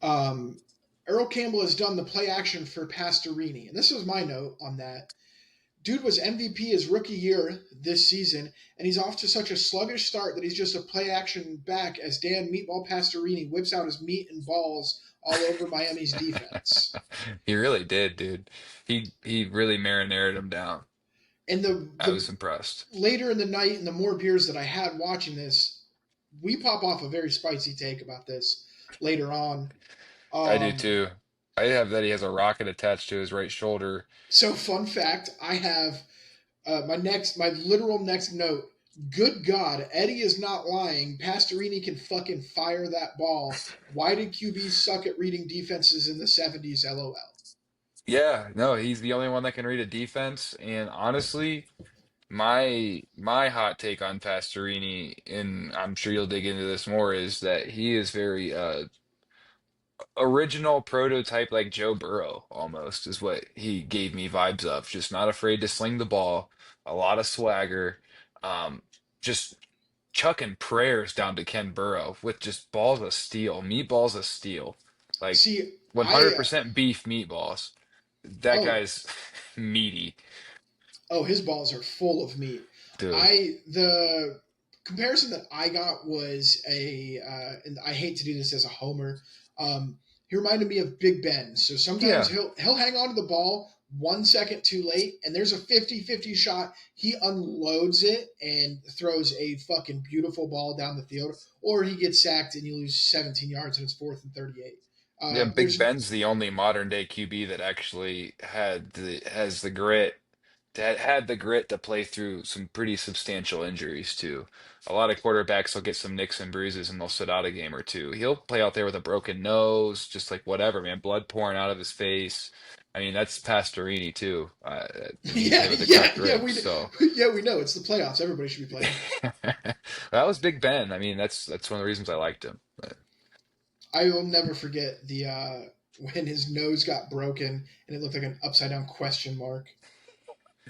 Um, Earl Campbell has done the play action for Pastorini, and this was my note on that. Dude was MVP his rookie year this season, and he's off to such a sluggish start that he's just a play action back as Dan Meatball Pastorini whips out his meat and balls all over Miami's defense. He really did, dude. He really marinated him down. And I the was impressed. later in the night and the more beers that I had watching this, we pop off a very spicy take about this later on. I do Um, too. I have that he has a rocket attached to his right shoulder. so fun fact, I have my literal next note. Good God, Eddie is not lying. Pastorini can fucking fire that ball. Why did QBs suck at reading defenses in the '70s? LOL. Yeah, no, he's the only one that can read a defense. And honestly, my hot take on Pastorini, and I'm sure you'll dig into this more, is that he is very original prototype like Joe Burrow almost is what he gave me vibes of. Just not afraid to sling the ball, a lot of swagger, um, just chucking prayers down to Ken Burrow with just balls of steel, meatballs of steel, like See, I 100% beef meatballs. That oh guy's meaty, Oh, his balls are full of meat. dude. The comparison that I got was and I hate to do this as a homer. He reminded me of Big Ben. So sometimes Yeah, he'll hang on to the ball 1 second too late, and there's a 50-50 shot. He unloads it and throws a fucking beautiful ball down the field, or he gets sacked and you lose 17 yards and it's 4th and 38. yeah. Big There's Ben's the only modern day QB that actually has the grit that had the grit to play through some pretty substantial injuries too. A lot of quarterbacks will get some nicks and bruises and they'll sit out a game or two. He'll play out there with a broken nose, just like whatever, man, blood pouring out of his face. I mean, that's Pastorini too, and he yeah, played with the yeah, cracked yeah. ribs. So We know it's the playoffs. Everybody should be playing. that was Big Ben. I mean, that's one of the reasons I liked him. But I will never forget the when his nose got broken and it looked like an upside down question mark.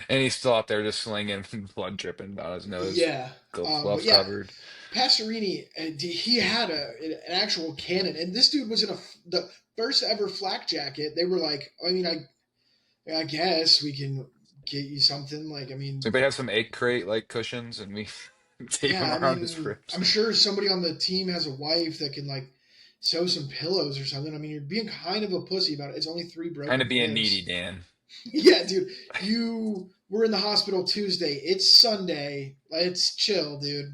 And he's still out there just slinging blood dripping down his nose, Yeah, but gloves yeah, covered. Pastorini, he had an actual cannon, and this dude was in the first ever flak jacket. They were like, I mean, I guess we can get you something. Like, I So mean, anybody have some egg crate like cushions and we tape yeah, them I around his mean, ribs? I'm sure somebody on the team has a wife that can like sew some pillows or something. I mean, you're being kind of a pussy about it. It's only three Kind of broken being needy, ribs. Dan. Yeah, dude, you were in the hospital Tuesday. It's Sunday. Let's chill, dude.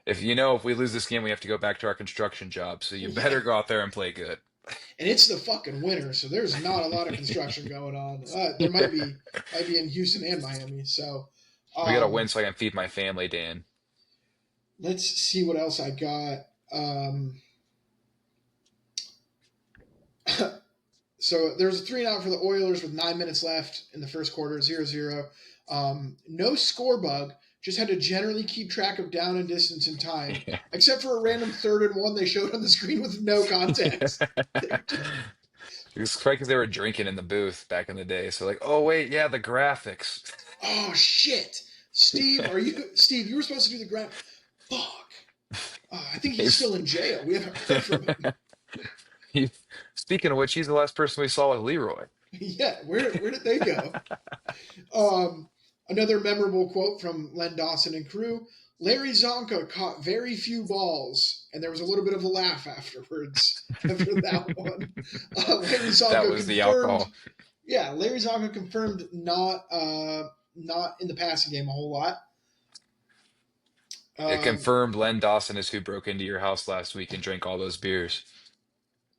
If we lose this game, we have to go back to our construction job. So you Yeah, better go out there and play good. and it's the fucking winter, so there's not a lot of construction going on. There might be in Houston and Miami. So, We got to um, win so I can feed my family, Dan. let's see what else I got. So there was a 3-and-out for the Oilers with 9 minutes left in the first quarter, 0-0. No score bug, just had to generally keep track of down and distance and time, Yeah. except for a random 3rd and 1 they showed on the screen with no context. It's probably because they were drinking in the booth back in the day. So like, oh wait, yeah, the graphics. Oh shit, Steve? You were supposed to do the grab. Fuck. I think he's still in jail. We haven't heard from him. He- Speaking of which, he's the last person we saw with Leroy. Yeah, where did they go? Um, Another memorable quote from Len Dawson and crew. Larry Zonka caught very few balls, and there was a little bit of a laugh afterwards after that one. Larry That Zonka was the confirmed. alcohol. Yeah, Larry Zonka confirmed not in the passing game a whole lot. It Um, confirmed Len Dawson is who broke into your house last week and drank all those beers.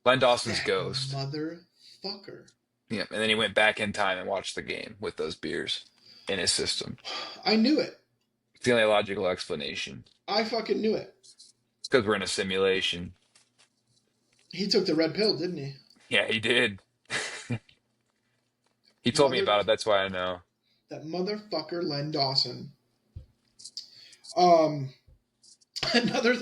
Len Dawson's that ghost. motherfucker. Yeah, and then he went back in time and watched the game with those beers in his system. I knew it. It's the only logical explanation. I fucking knew it. It's because we're in a simulation. He took the red pill, didn't he? Yeah, he did. He told me Mother about it. That's why I know. that motherfucker Len Dawson. Um, another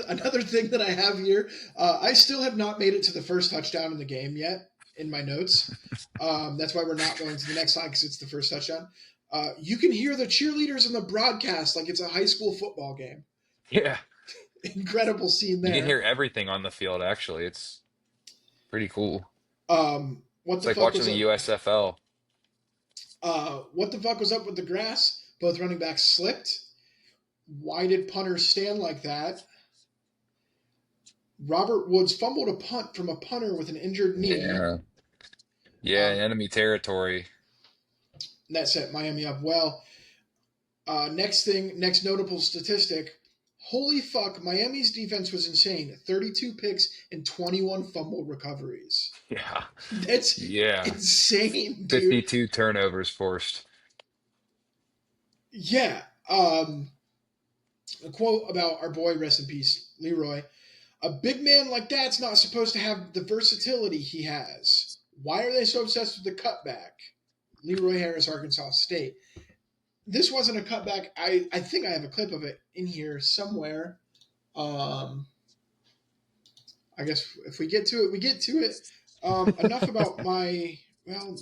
thing that I have here, I still have not made it to the first touchdown in the game yet in my notes. That's why we're not going to the next slide because it's the first touchdown. You can hear the cheerleaders in the broadcast like it's a high school football game. Yeah, Incredible scene you can there. hear everything on the field, actually. It's pretty cool. What It's the like fuck watching was the up? USFL. What the fuck was up with the grass? Both running backs slipped. Why did punters stand like that? Robert Woods fumbled a punt from a punter with an injured knee. Yeah. Yeah, Um, enemy territory. that set Miami up well. Next notable statistic. Holy fuck, Miami's defense was insane. 32 picks and 21 fumble recoveries. Yeah. That's Yeah. insane, dude. 52 turnovers forced. Yeah. A quote about our boy, rest in peace, Leroy. A big man like that's not supposed to have the versatility he has. Why are they so obsessed with the cutback? Leroy Harris, Arkansas State. This wasn't a cutback. I think I have a clip of it in here somewhere. Um, I guess if we get to it, we get to it. Enough about my well.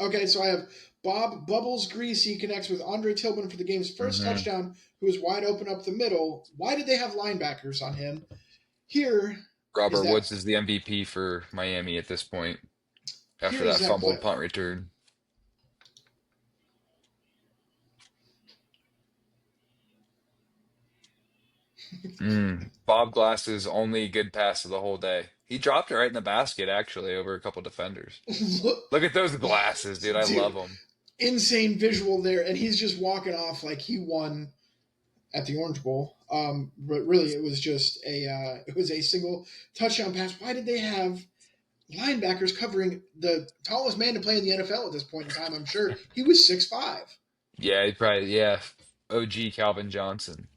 Okay, so I have Bob Bubbles Greasy connects with Andre Tillman for the game's first Hmm. touchdown, who is wide open up the middle. Why did they have linebackers on him? Here is Robert that. Woods is the MVP for Miami at this point Here after is that that fumbled clip. punt return. Bob Glass's only good pass of the whole day. He dropped it right in the basket, actually, over a couple defenders. Look, Look at those glasses, dude. I love dude, them. insane visual there, and he's just walking off like he won at the Orange Bowl. But really, it was a single touchdown pass. Why did they have linebackers covering the tallest man to play in the NFL at this point in time? I'm sure he was 6'5". Yeah, yeah. OG Calvin Johnson.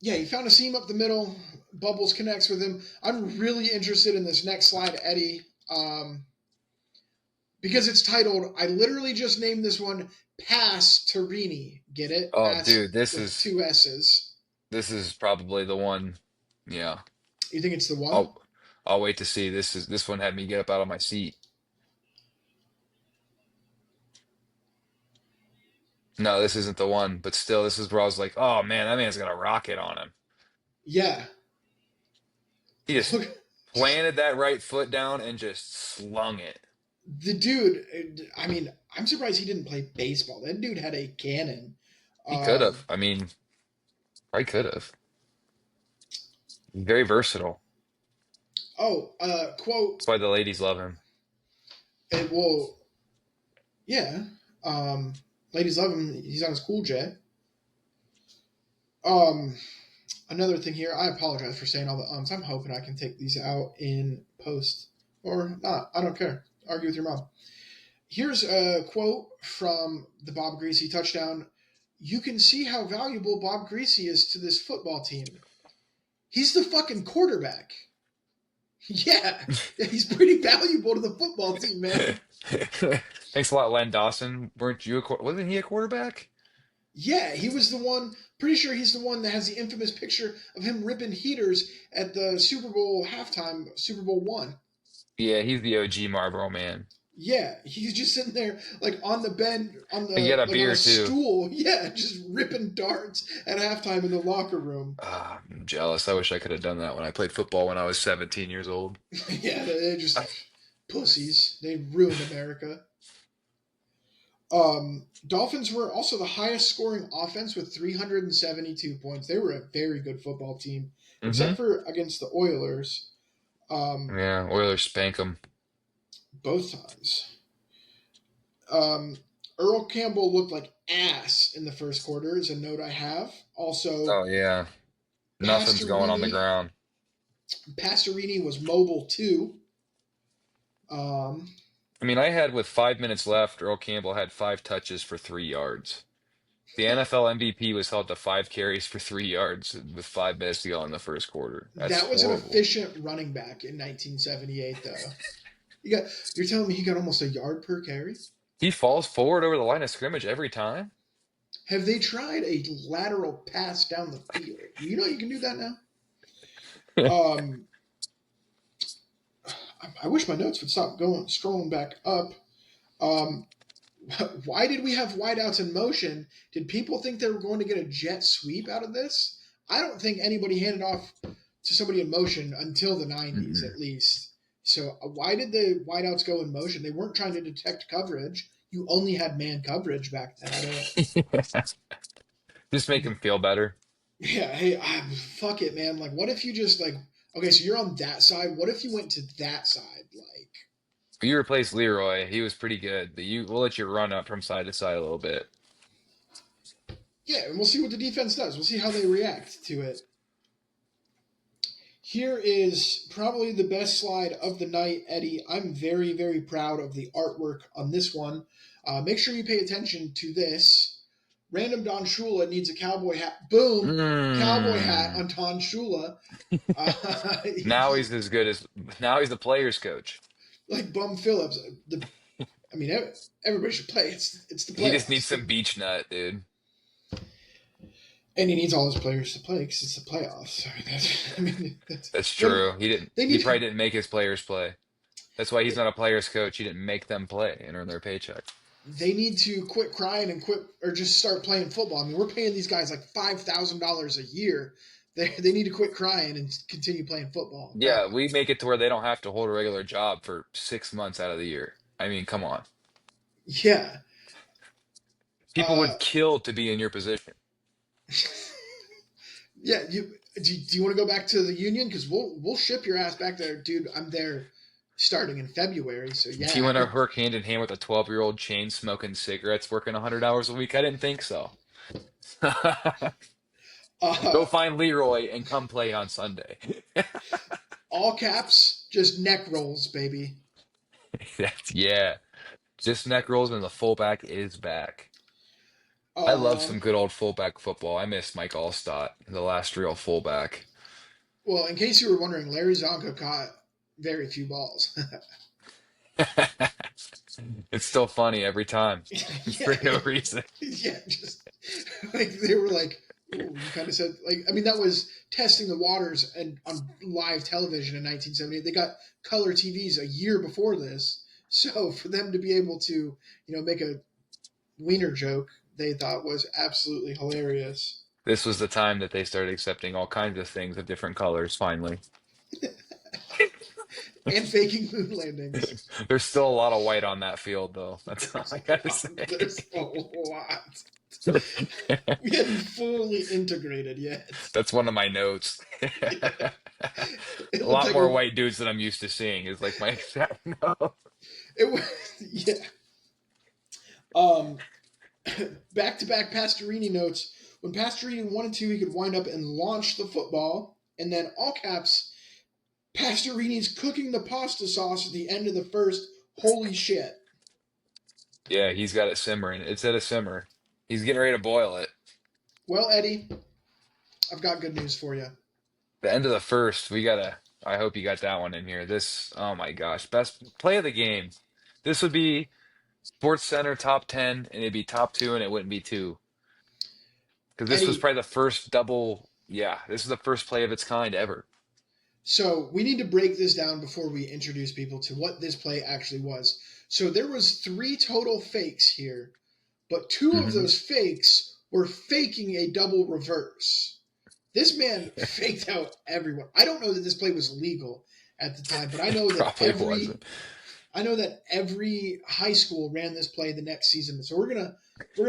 Yeah, he found a seam up the middle. Bubbles connects with him. I'm really interested in this next slide, Eddie, because it's titled. I literally just named this one Pastorini. Get it? Oh, Pass dude, this with is two S's. this is probably the one. Yeah. You think it's the one? I'll I'll wait to see. This one had me get up out of my seat. No, this isn't the one, but still, this is where I was like, oh man, that man's got a rocket on him. Yeah. He just Look, planted that right foot down and just slung it. the dude. I mean, I'm surprised he didn't play baseball. That dude had a cannon. He could Um, have. I mean, I could have. Very versatile. quote. That's why the ladies love him. It will. Yeah. Um, ladies love him. He's on his cool jet. Um, Another thing here. I apologize for saying all the ums. I'm hoping I can take these out in post or not. I don't care. Argue with your mom. Here's a quote from the Bob Greasy touchdown. You can see how valuable Bob Greasy is to this football team. He's the fucking quarterback. Yeah, he's pretty valuable to the football team, man. Thanks a lot, Len Dawson. Weren't you wasn't he a quarterback? Yeah, he was the one. Pretty sure he's the one that has the infamous picture of him ripping heaters at the Super Bowl halftime, Super Bowl one. Yeah, he's the OG Marlboro man. Yeah, he's just sitting there like on the bed, on He the got a like on a beer too. stool. Yeah, just ripping darts at halftime in the locker room. Ah, I'm jealous. I wish I could have done that when I played football when I was 17 years old. Yeah, they're just I, pussies. They ruined America. Dolphins were also the highest scoring offense with 372 points. They were a very good football team, hmm except for against the Oilers, um, Yeah, Oilers spank him. both times. Um, Earl Campbell looked like ass in the first quarter, is a note I have. Also, Oh yeah, nothing's going on the Pastorini, ground. Pastorini was mobile too. Um, I mean, I had with 5 minutes left, Earl Campbell had 5 touches for 3 yards. The NFL MVP was held to 5 carries for 3 yards with 5 minutes to go in the first quarter. That's that was an horrible. efficient running back in 1978, though. You're telling me he got almost a yard per carry? He falls forward over the line of scrimmage every time. Have they tried a lateral pass down the field? You know you can do that now. Um, I wish my notes would stop going scrolling back up. Um, why did we have wideouts in motion? Did people think they were going to get a jet sweep out of this? I don't think anybody handed off to somebody in motion until the 90s, Mm-mm. at least. So why did the wideouts go in motion? They weren't trying to detect coverage. You only had man coverage back then. I don't. Just make him feel better. Yeah, hey, fuck it, man. Like, what if you just like, okay, so you're on that side. What if you went to that side? Like, You replaced Leroy. He was pretty good, but we'll let you run up from side to side a little bit. yeah, and we'll see what the defense does. We'll see how they react to it. Here is probably the best slide of the night, Eddie. I'm very, very proud of the artwork on this one. Make sure you pay attention to this. Random Don Shula needs a cowboy hat. Boom! Cowboy hat Mm. on Don Shula. Now he's as good as now he's the players coach. Like Bum Phillips. I mean, everybody should play. It's the He just needs playoffs. some beach nut, dude. And he needs all his players to play because it's the playoffs. I mean, That's true. they He need probably didn't make his players play. That's why he's not a players coach. He didn't make them play and earn their paycheck. they need to quit crying and quit or just start playing football. I mean, we're paying these guys like $5,000 a year. They need to quit crying and continue playing football. Yeah, we make it to where they don't have to hold a regular job for 6 months out of the year. I mean, come on. Yeah. People Uh, would kill to be in your position. yeah. Do you want to go back to the union? Because we'll ship your ass back there, dude. I'm there starting in February. So Do you yeah. want to work hand in hand with a 12-year-old chain smoking cigarettes working 100 hours a week? I didn't think so. Go Uh, find Leroy and come play on Sunday. all caps, just neck rolls, baby. Yeah, just neck rolls and the fullback is back. I love Um, some good old fullback football. I miss Mike Allstott, the last real fullback. well, in case you were wondering, Larry Zonka caught very few balls. It's still funny every time Yeah, for no reason. yeah, just like they were like, Ooh, you kind of said like I mean that was testing the waters and on live television in 1978. They got color TVs a year before this, so for them to be able to make a wiener joke, they thought was absolutely hilarious. This was the time that they started accepting all kinds of things of different colors, finally. And faking moon landings. There's still a lot of white on that field, though. That's all I gotta say. There's a lot. We hadn't fully integrated yet. That's one of my notes. It A looked lot like more a white dudes than I'm used to seeing is like my exact note. it was yeah. Um, back to back Pastorini notes. When Pastorini wanted to, he could wind up and launch the football, and then all caps. Pastorini's cooking the pasta sauce at the end of the first. Holy shit! Yeah, he's got it simmering. It's at a simmer. He's getting ready to boil it. Well, Eddie, I've got good news for you. The end of the first, we gotta. I hope you got that one in here. This, oh my gosh, best play of the game. This would be Sports Center top 10, and it'd be top two, and it wouldn't be two. Because this was Eddie, probably the first double. Yeah, this is the first play of its kind ever. so we need to break this down before we introduce people to what this play actually was. So there was three total fakes here, but two of Hmm. those fakes were faking a double reverse. This man faked out everyone. I don't know that this play was legal at the time, but Probably wasn't. I know that every high school ran this play the next season. So we're gonna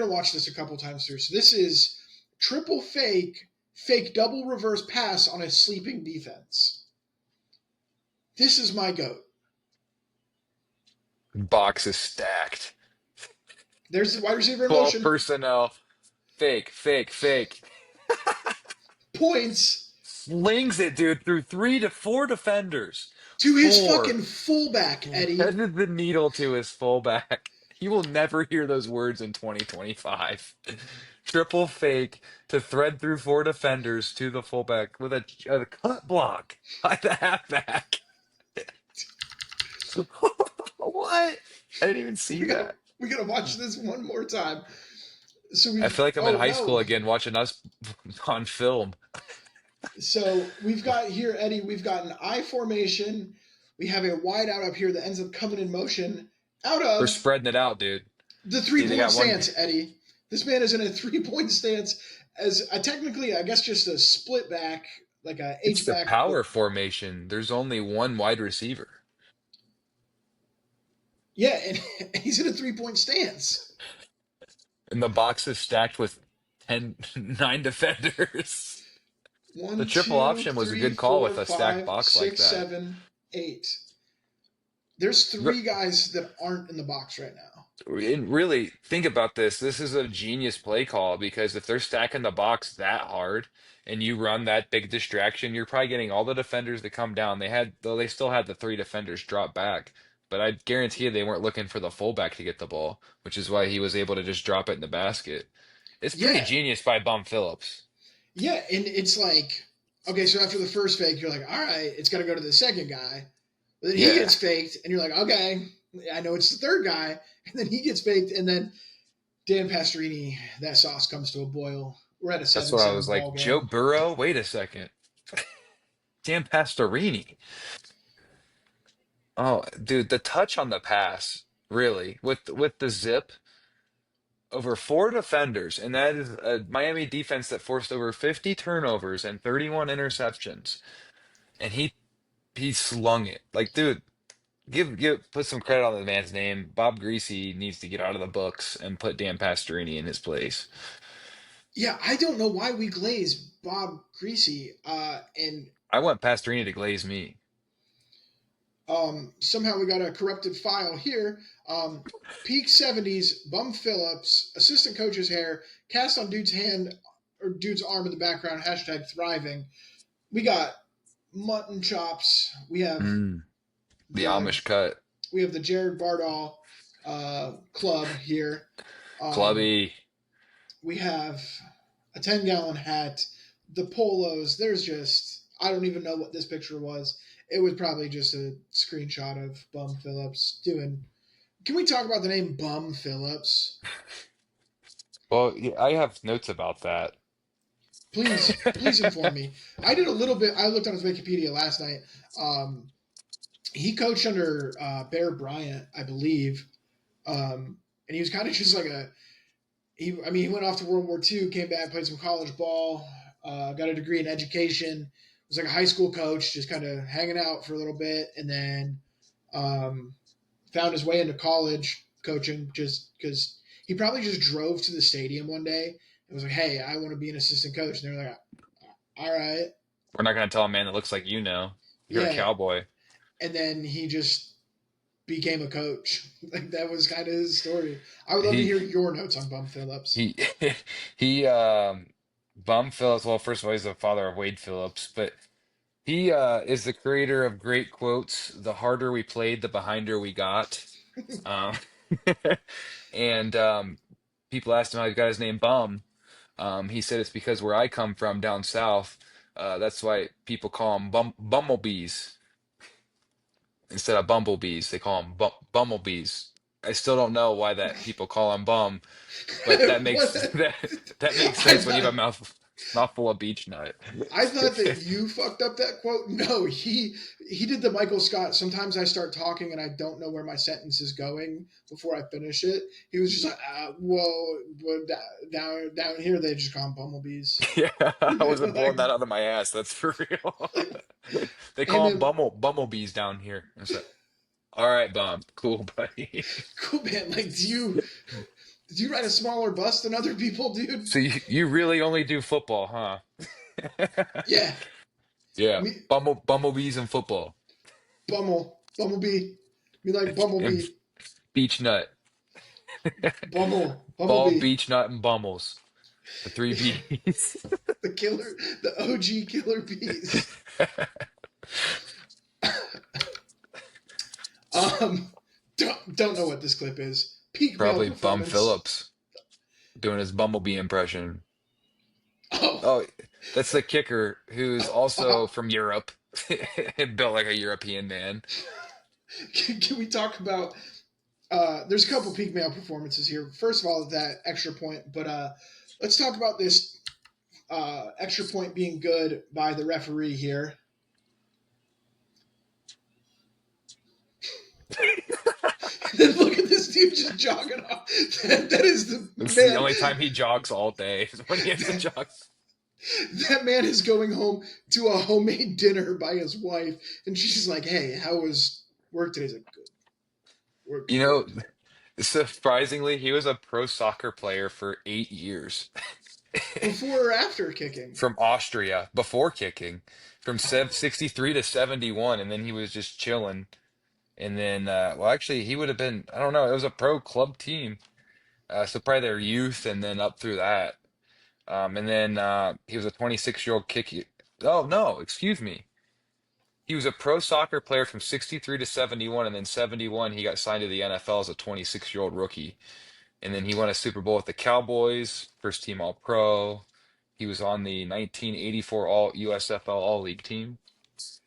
watch this a couple times through. So this is triple fake double reverse pass on a sleeping defense. This is my goat. Box is stacked. There's the wide receiver in 12 motion. personnel. Fake, fake, fake. Points Slings it, dude, through 3 to 4 defenders. to his Four. fucking fullback, Eddie. Headed the needle to his fullback. You will never hear those words in 2025. Triple fake to thread through 4 defenders to the fullback with a cut block by the halfback. What? I didn't even see We gotta that. we gotta watch this one more time. So I we've feel like I'm in oh high school no. again watching us on film. So we've got here, Eddie, we've got an I formation. We have a wide out up here that ends up coming in motion out We're of spreading it out, dude. the See, they 3 point got one. stance, Eddie. This man is in a 3 point stance as a, technically, I guess, just a split back, like a It's H the back. But power formation. There's only one wide receiver. yeah, and he's in a 3 point stance. And the box is stacked with 9 defenders. The One, triple two, option was a three, good call four, with a stacked five, box like six, that. 7, 8. There's Re- three guys that aren't in the box right now. And really, think about this. This is a genius play call because if they're stacking the box that hard and you run that big distraction, you're probably getting all the defenders that come down. Though they still had the 3 defenders drop back, but I guarantee you they weren't looking for the fullback to get the ball, which is why he was able to just drop it in the basket. It's pretty Yeah, genius by Bum Phillips. yeah, and it's like, okay, so after the first fake, you're like, all right, it's got to go to the second guy. But then he Yeah, gets faked, and you're like, okay, I know it's the third guy. And then he gets faked, and then Dan Pastorini, that sauce comes to a boil. We're at a that's 7 what I 7 was ball like. Joe game. Burrow, wait a second. Dan Pastorini. Oh, dude, the touch on the pass, really, with the zip over 4 defenders, and that is a Miami defense that forced over 50 turnovers and 31 interceptions, and he slung it. Like, dude, put some credit on the man's name. Bob Greasy needs to get out of the books and put Dan Pastorini in his place. Yeah, I don't know why we glaze Bob Greasy, and I want Pastorini to glaze me. somehow we got a corrupted file here. Peak 70s, Bum Phillips, assistant coach's hair, cast on dude's hand or dude's arm in the background, hashtag thriving. We got mutton chops. We have Mm, the the Amish cut. Jared Bardahl club here. Um, Clubby. we have a 10-gallon hat, the polos. There's just I don't even know what this picture was. It was probably just a screenshot of Bum Phillips doing. Can we talk about the name Bum Phillips? Well, yeah, I have notes about that. Please inform me. I did a little bit. I looked on his Wikipedia last night. Um, he coached under Bear Bryant, I believe, and he was kind of just like a. I mean, he went off to World War II, came back, played some college ball, got a degree in education. Was like a high school coach, just kind of hanging out for a little bit, and then um, found his way into college coaching just because he probably just drove to the stadium one day and was like, "Hey, I want to be an assistant coach." And they're like, "All right, We're not going to tell a man that looks like you know. You're a yeah." cowboy. And then he just became a coach. Like that was kind of his story. I would love to He hear your notes on Bum Phillips. he he Bum Phillips, well, first of all, he's the father of Wade Phillips, but he is the creator of great quotes. The harder we played, the behinder we got. Um, and people asked him how he got his name Bum. He said it's because where I come from down south, that's why people call them bumblebees instead of bumblebees. They call them bumblebees. I still don't know why that people call them bum, but that makes What? that makes I sense when you thought have a mouthful of beech nut. I thought that you fucked up that quote. No, he did the Michael Scott. Sometimes I start talking and I don't know where my sentence is going before I finish it. He was just like, whoa, down here they just call them bumblebees. Yeah, I wasn't blowing Like, that out of my ass. That's for real. like, They hey call them man, bumblebees down here. I said, all right, bum, cool, buddy. cool man. Like, do you ride a smaller bus than other people, dude? So you really only do football, huh? Yeah, Yeah, me bumblebees and football bumblebee, me like and bumblebee, beech nut, ball, bumblebee, beech nut, and bummels. The three B's. the killer, the OG killer bees. Um, don't know what this clip is. Peak male Probably Bum performance. Phillips doing his bumblebee impression. Oh, Oh, that's the kicker who's uh, also from Europe, built like a European man. can we talk about? There's a couple peak male performances here. First of all, that extra point, but let's talk about this extra point being good by the referee here. And then look at this dude just jogging off. That is the It's the man. only time he jogs all day is when he has to That, jog. that man is going home to a homemade dinner by his wife, and she's like, "Hey, how was work today?" He's like, "Good, work You know, good." surprisingly, he was a pro soccer player for 8 years Before or after kicking? from Austria before kicking, from Oh, 63 to 71, and then he was just chilling. And then, well, actually, he would have been, I don't know, it was a pro club team. So probably their youth and then up through that. And then he was a 26-year-old kick. Oh, no, excuse me. He was a pro soccer player from 63 to 71, and then 71, he got signed to the NFL as a 26-year-old rookie. And then he won a Super Bowl with the Cowboys, first team All Pro. He was on the 1984 All USFL All League team.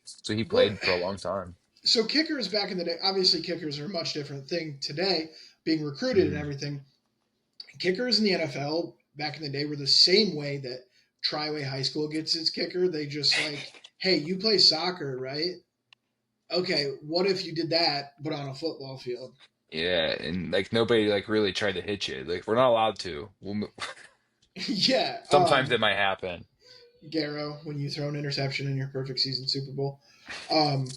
So he what? played for a long time. So kickers back in the day, obviously kickers are a much different thing today, being recruited and Mhm. everything. Kickers in the NFL back in the day were the same way that Triway High School gets its kicker. They just like, hey, you play soccer, right? Okay, what if you did that but on a football field? Yeah, and like nobody like really tried to hit you. Like we're not allowed to. Yeah, Sometimes it might happen. Garrow when you throw an interception in your perfect season Super Bowl. Um,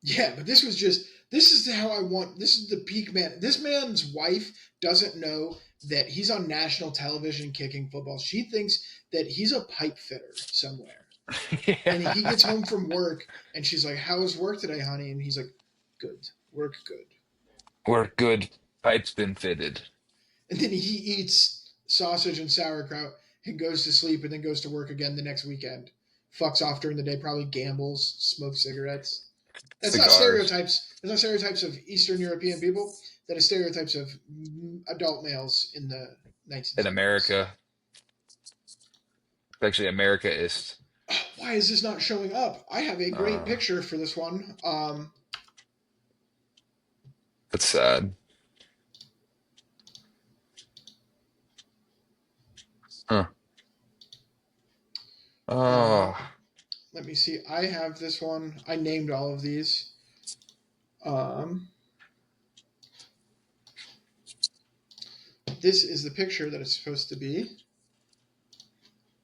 yeah, but this is how I want. This is the peak man. This man's wife doesn't know that he's on national television kicking football. She thinks that he's a pipe fitter somewhere. And he gets Yeah. home from work and she's like, "How was work today, honey?" And he's like, "Good, work good." We're good. Pipe's been fitted. And then he eats sausage and sauerkraut and goes to sleep and then goes to work again the next weekend. Fucks off during the day, probably gambles, smokes cigarettes. That's not Cigars stereotypes. That's not stereotypes of Eastern European people. That is stereotypes of adult males in the in 1970s. America. Actually, America is. Why is this not showing up? I have a great Uh, picture for this one. that's sad. Huh. Oh. Let me see. I have this one. I named all of these. Um, this is the picture that it's supposed to be.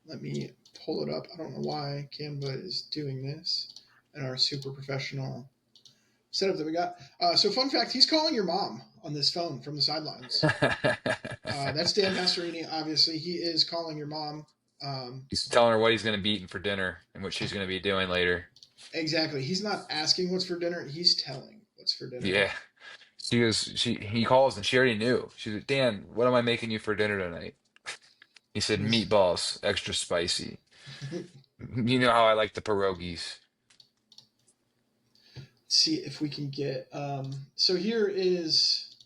Let me pull it up. I don't know why Canva is doing this and our super professional setup that we got. So, fun fact: he's calling your mom on this phone from the sidelines. That's Dan Pastorini. Obviously, he is calling your mom. He's telling her what he's going to be eating for dinner and what she's going to be doing later. Exactly. He's not asking what's for dinner. He's telling what's for dinner. Yeah. He calls and she already knew. She's like, Dan, what am I making you for dinner tonight? He said, meatballs, extra spicy. You know how I like the pierogies. See if we can get. So here is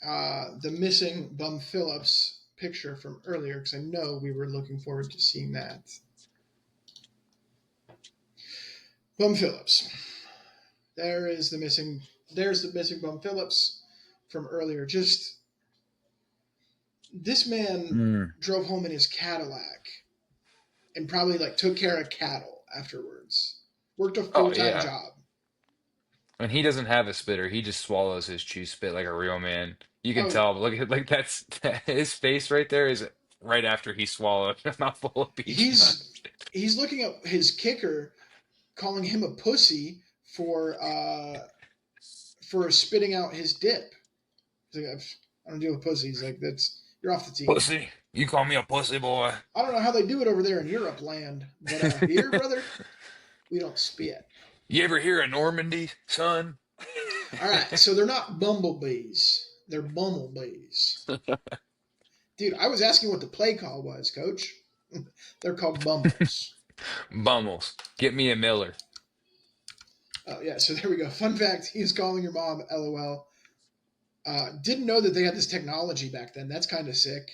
the missing Bum Phillips picture from earlier because I know we were looking forward to seeing that. Bum Phillips. There is the missing. There's the missing Bum Phillips from earlier. Just this man Mm. drove home in his Cadillac and probably like took care of cattle afterwards. Worked a Oh, full-time yeah. job. And he doesn't have a spitter. He just swallows his chew spit like a real man. You can Oh, tell. Look at like that's his face right there is right after he swallowed a mouthful of peach nut. he's looking at his kicker, calling him a pussy for spitting out his dip. He's like, I don't deal with pussies. Like that's you're off the team. Pussy. You call me a pussy boy. I don't know how they do it over there in Europe land, but here, brother, we don't spit. You ever hear of Normandy, son? All right, so they're not bumblebees; they're bumblebees. Dude, I was asking what the play call was, Coach. They're called bumbles. Bummels. Get me a Miller. Oh yeah, so there we go. Fun fact: he's calling your mom. LOL. Didn't know that they had this technology back then. That's kind of sick.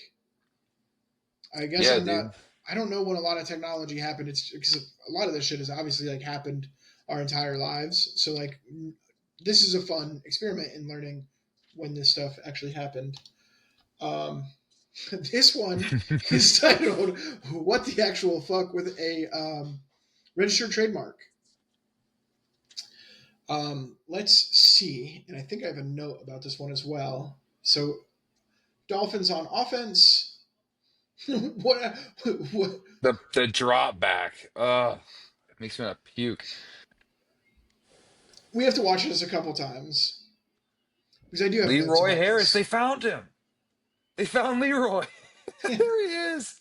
I guess Yeah, I'm not. dude. I don't know when a lot of technology happened. It's because a lot of this shit has obviously like happened our entire lives. So like, this is a fun experiment in learning when this stuff actually happened. Um, this one is titled "What the actual fuck" with a registered trademark. Let's see, and I think I have a note about this one as well. So, Dolphins on offense. what? What? The drop back. It makes me want to puke. We have to watch this a couple times because I do have notes Leroy about Harris, they this. found him. They found Leroy. There he is.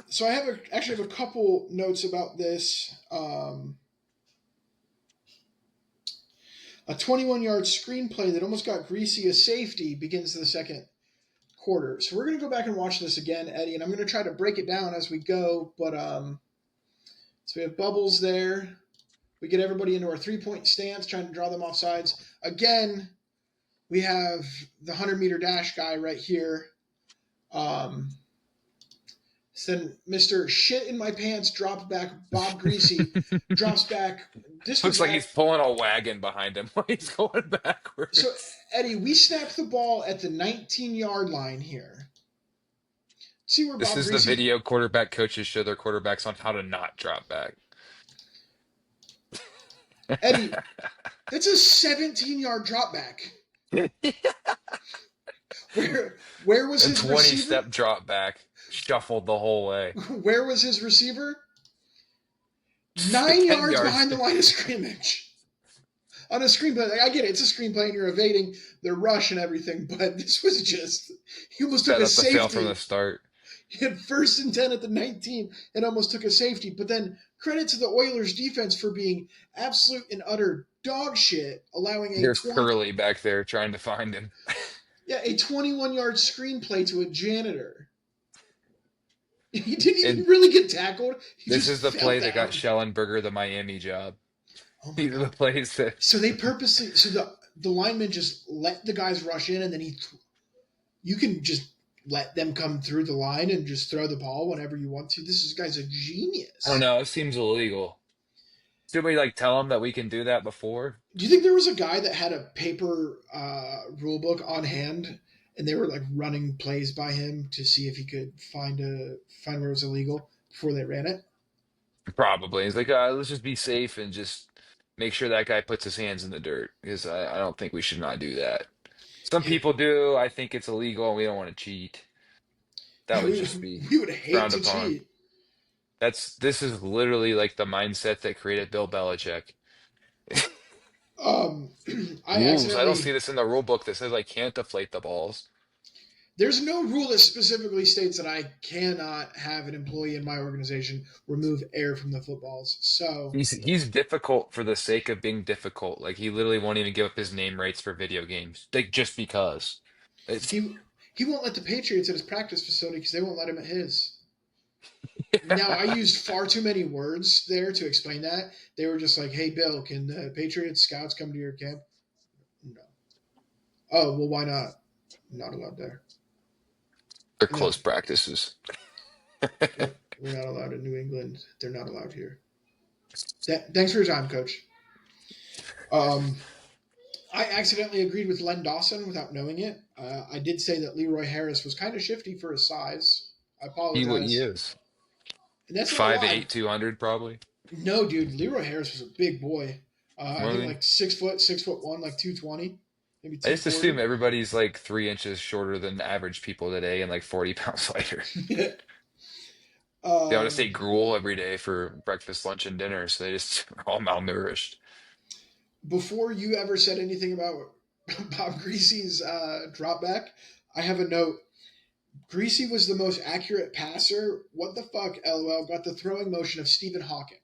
So I have actually have a couple notes about this. A 21-yard screenplay that almost got greasy as safety begins the second quarter. So we're going to go back and watch this again, Eddie, and I'm going to try to break it down as we go. But so we have Bubbles there. We get everybody into our 3-point stance, trying to draw them off sides. Again, we have the 100-meter dash guy right here. Then Mr. Shit in My Pants drop back Bob Greasy drops back. This Looks was like he's pulling a wagon behind him when he's going so backwards. Eddie. We snapped the ball at the 19-yard line here. See where This Bob is the Greasy. video quarterback coaches show their quarterbacks on how to not drop back. Eddie, that's a 17-yard drop back. Where was A his 20 receiver? step drop back, shuffled the whole way. Where was his receiver? 10 9 yards yards behind the line of scrimmage. On a screenplay, like, I get it, it's a screenplay and you're evading their rush and everything, but this was just he almost took set a up the fail from the safety. start. He had 1st and 10 at the 19 and almost took a safety. But then credit to the Oilers defense for being absolute and utter dog shit, allowing There's Curly back there trying to find him. a 21-yard screenplay to a janitor. He didn't even And really get tackled. He this just is the fell play that got down. Schellenberger the Miami job. Oh my These are the god. plays that So they purposely the lineman just let the guys rush in and then you can just let them come through the line and just throw the ball whenever you want to. Guy's a I don't genius. know. It seems illegal. Should we like tell them that we can do that before? Do you think there was a guy that had a paper rule book on hand and they were like running plays by him to see if he could find where it was illegal? before they ran it. Probably. It's like, let's just be safe and just make sure that guy puts his hands in the dirt because I don't think we should not do that. Some Yeah, people do. I think it's illegal and we don't want to cheat. That yeah, would just be we would hate frowned to upon. cheat. This is literally like the mindset that created Bill Belichick. Um, I Rules. I don't see accidentally. this in the rule book that says I can't deflate the balls. There's no rule that specifically states that I cannot have an employee in my organization remove air from the footballs. So He's difficult for the sake of being difficult. Like he literally won't even give up his name rights for video games. Like just because. It's he won't let the Patriots at his practice facility because they won't let him at his. Now I used far too many words there to explain that. They were just like, "Hey Bill, can the Patriots scouts come to your camp?" No. Oh well, why not? Not allowed there. they're No, close practices. we're not allowed in New England. They're not allowed here. Thanks for your time, Coach. Um, I accidentally agreed with Len Dawson without knowing it. I did say that Leroy Harris was kind of shifty for his size. I He apologize. is And that's not a 5'8", lie. 200 probably. No, dude, Leroy Harris was a big boy. I think Really? like 6 foot, 6'1", like 220, maybe I just assume 240. everybody's like 3 inches shorter than average people today and like 40 pounds lighter. They want to say um, gruel every day for breakfast, lunch, and dinner, so they just are all malnourished. Before you ever said anything about Bob Greasy's drop back, I have a note. Greasy was the most accurate passer. What the fuck, LOL, got the throwing motion of Stephen Hawking.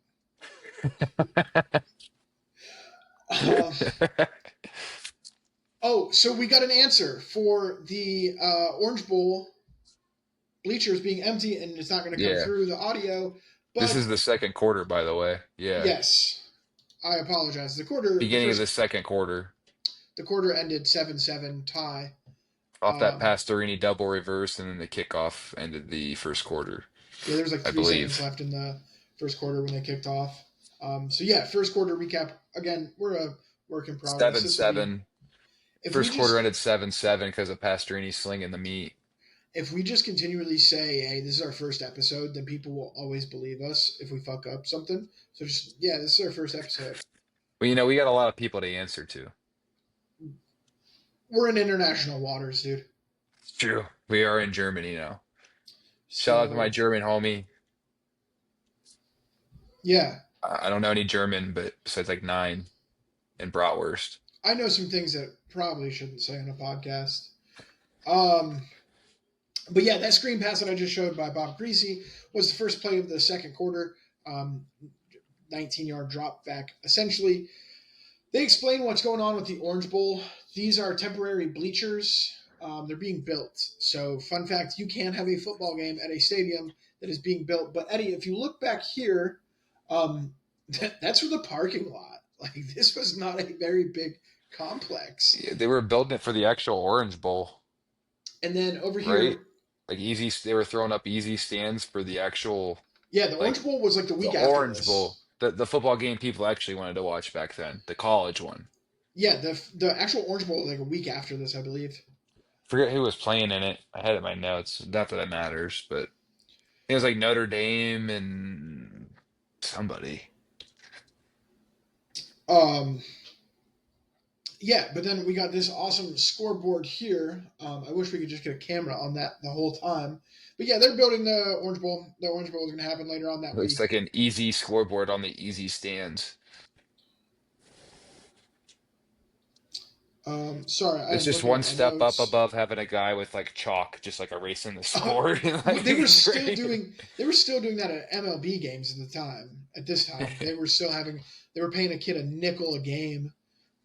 Um, oh, so we got an answer for the Orange Bowl bleachers being empty and it's not going to come Yeah. through the audio. This But is the second quarter, by the way. Yeah. yes, I apologize. Beginning of the second quarter. The quarter ended 7-7 tie. Off that Um, Pastorini double reverse, and then the kickoff ended the first quarter, yeah, there was like I 3 seconds believe. left in the first quarter when they kicked off. So yeah, first quarter recap. Again, we're a work in progress. Seven This will be seven. if we First quarter just ended 7-7 because of Pastorini slinging the meat. if we just continually say, "Hey, this is our first episode," then people will always believe us if we fuck up something. So just yeah, this is our first episode. Well, we got a lot of people to answer to. We're in international waters, dude. It's true. We are in Germany now. Shout out to my So German homie. yeah, I don't know any German, but besides like nine and bratwurst. I know some things that probably shouldn't say on a podcast. Um, but yeah, that screen pass that I just showed by Bob Greasy was the first play of the second quarter. 19-yard drop back. Essentially, they explain what's going on with the Orange Bowl. These are temporary bleachers. They're being built. So, fun fact: you can have a football game at a stadium that is being built. But Eddie, if you look back here, um, that's for the parking lot. Like this was not a very big complex. Yeah, they were building it for the actual Orange Bowl, And then over right? here, Like they were throwing up easy stands for the actual yeah, the like Orange Bowl was like the the week after Orange this. Bowl, the football game people actually wanted to watch back then, the college one. Yeah, the actual Orange Bowl was like a week after this, I believe. Forget who was playing in it. I had it in my notes. Not that it matters, but it was like Notre Dame and somebody. Um, yeah, but then we got this awesome scoreboard here. I wish we could just get a camera on that the whole time. But yeah, they're building the Orange Bowl. The Orange Bowl is going to happen later on that Looks week. like an easy scoreboard on the easy stands. Sorry, It's I'm just looking one at my step up notes. above having a guy with like chalk, just like erasing the score. Like They were it's still great. doing they were still doing that at MLB games at the time. At this time, they were still having they were paying a kid a nickel a game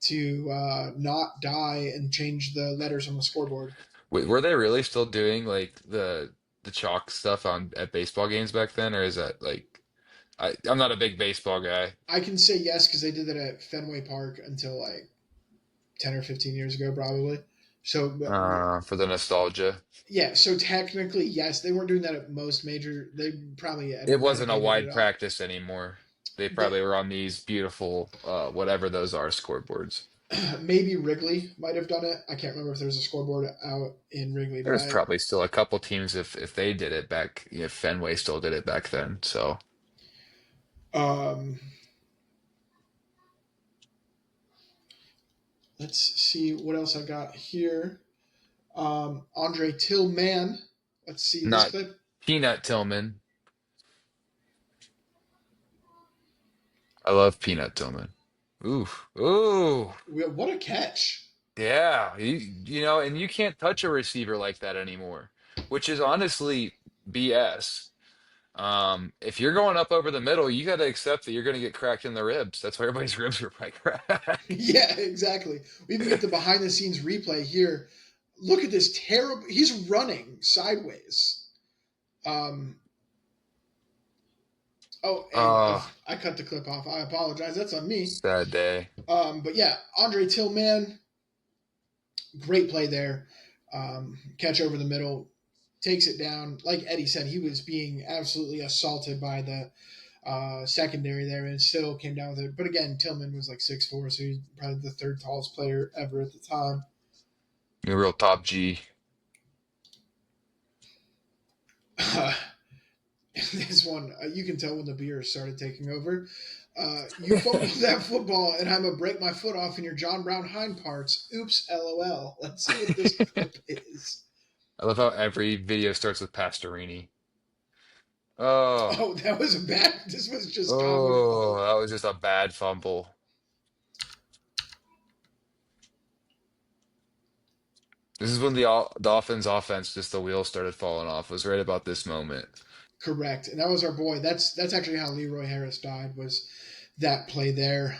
to not die and change the letters on the scoreboard. Wait, were they really still doing like the chalk stuff on at baseball games back then, or is that like I'm not a big baseball guy. I can say yes because they did that at Fenway Park until like 10 or 15 years ago, probably. So For the nostalgia. yeah, so technically yes, they weren't doing that at most major. They probably It wasn't a eradicated it wide all. practice anymore. They They, probably were on these beautiful whatever those are scoreboards. Maybe Wrigley might have done it. I can't remember if there's a scoreboard out in Wrigley, but There's probably still a couple teams if they did it back, if Fenway still did it back then. So um, let's see what else I got here. Andre Tillman. Let's see this not clip. Peanut Tillman. I love Peanut Tillman. Ooh, ooh, What a catch! yeah. And you can't touch a receiver like that anymore, which is honestly BS. If you're going up over the middle, you got to accept that you're going to get cracked in the ribs. That's why everybody's ribs are probably cracked. Yeah, exactly. We even get the behind the scenes replay here. Look at this terrible. He's running sideways. Um, oh, and Oh, I cut the clip off. I apologize. That's on me. sad day. But yeah, Andre Tillman, great play there. Catch over the middle, takes it down. Like Eddie said, he was being absolutely assaulted by the secondary there and still came down with it. But again, Tillman was like 6'4", so he's probably the third tallest player ever at the time. A real top G. This one, you can tell when the beer started taking over. You fumbled that football, and I'm gonna break my foot off in your John Brown hind parts. Oops, LOL. Let's see what this clip is. I love how every video starts with Pastorini. Oh, Oh, that was a bad. This was just oh, comical. that was just a bad fumble. This is when the Dolphins offense, just the wheels started falling off. It was right about this moment. Correct, and that was our boy. That's actually how Leroy Harris died. Was that play there?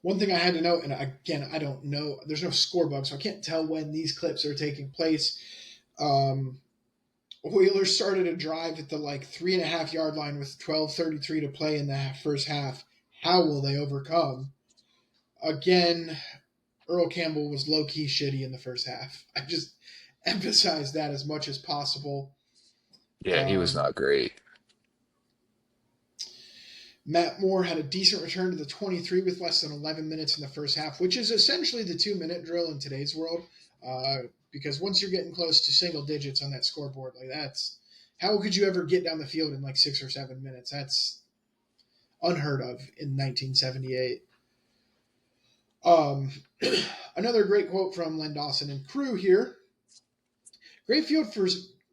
One thing I had to note, and again, I don't know. There's no score bug, so I can't tell when these clips are taking place. Um, Oilers started a drive at the like 3.5 yard line with 12:33 to play in the first half. How will they overcome? Again, Earl Campbell was low key shitty in the first half. I just emphasize that as much as possible. Yeah, he was Um, not great. Matt Moore had a decent return to the 23 with less than 11 minutes in the first half, which is essentially the 2 minute drill in today's world. Because once you're getting close to single digits on that scoreboard, like that's how could you ever get down the field in like 6 or 7 minutes? That's unheard of in 1978. Um, Another great quote from Len Dawson and crew here. Great field for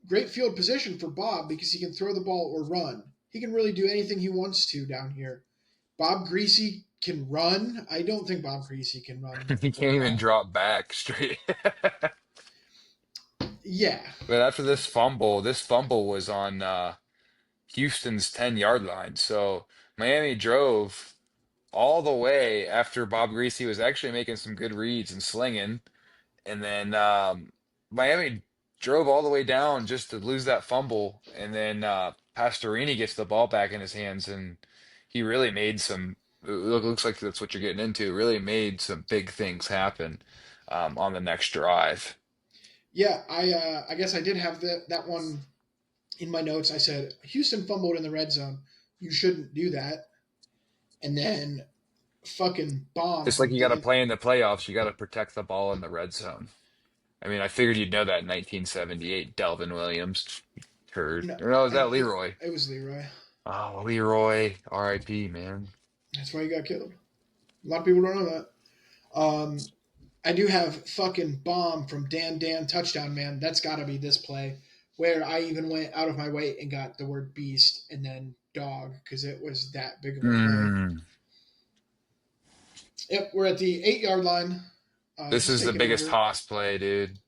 great field position for Bob because he can throw the ball or run. He can really do anything he wants to down here. Bob Greasy can run. I don't think Bob Greasy can run He very can't even well. drop back straight. Yeah, But after this fumble was on Houston's 10-yard line. So Miami drove all the way after Bob Greasy was actually making some good reads and slinging. And then Miami drove all the way down just to lose that fumble. And then Pastorini gets the ball back in his hands, and he really made some. It looks like that's what you're getting into. Really made some big things happen on the next drive. yeah. I guess I did have that one in my notes. I said Houston fumbled in the red zone. You shouldn't do that. And then fucking bomb Just like from you got to Dan. play in the playoffs, you got to protect the ball in the red zone. I mean, I figured you'd know that in 1978, Delvin Williams, turd. No, Or no, is that it, Leroy? it was Leroy. Oh, Leroy, R.I.P. Man. That's why he got killed. A lot of people don't know that. I do have fucking bomb from Dan touchdown man. That's got to be this play where I even went out of my way and got the word beast and then dog because it was that big of a play. Mm. Yep, we're at the 8 yard line. This He's is the taking biggest over. Haas play, dude.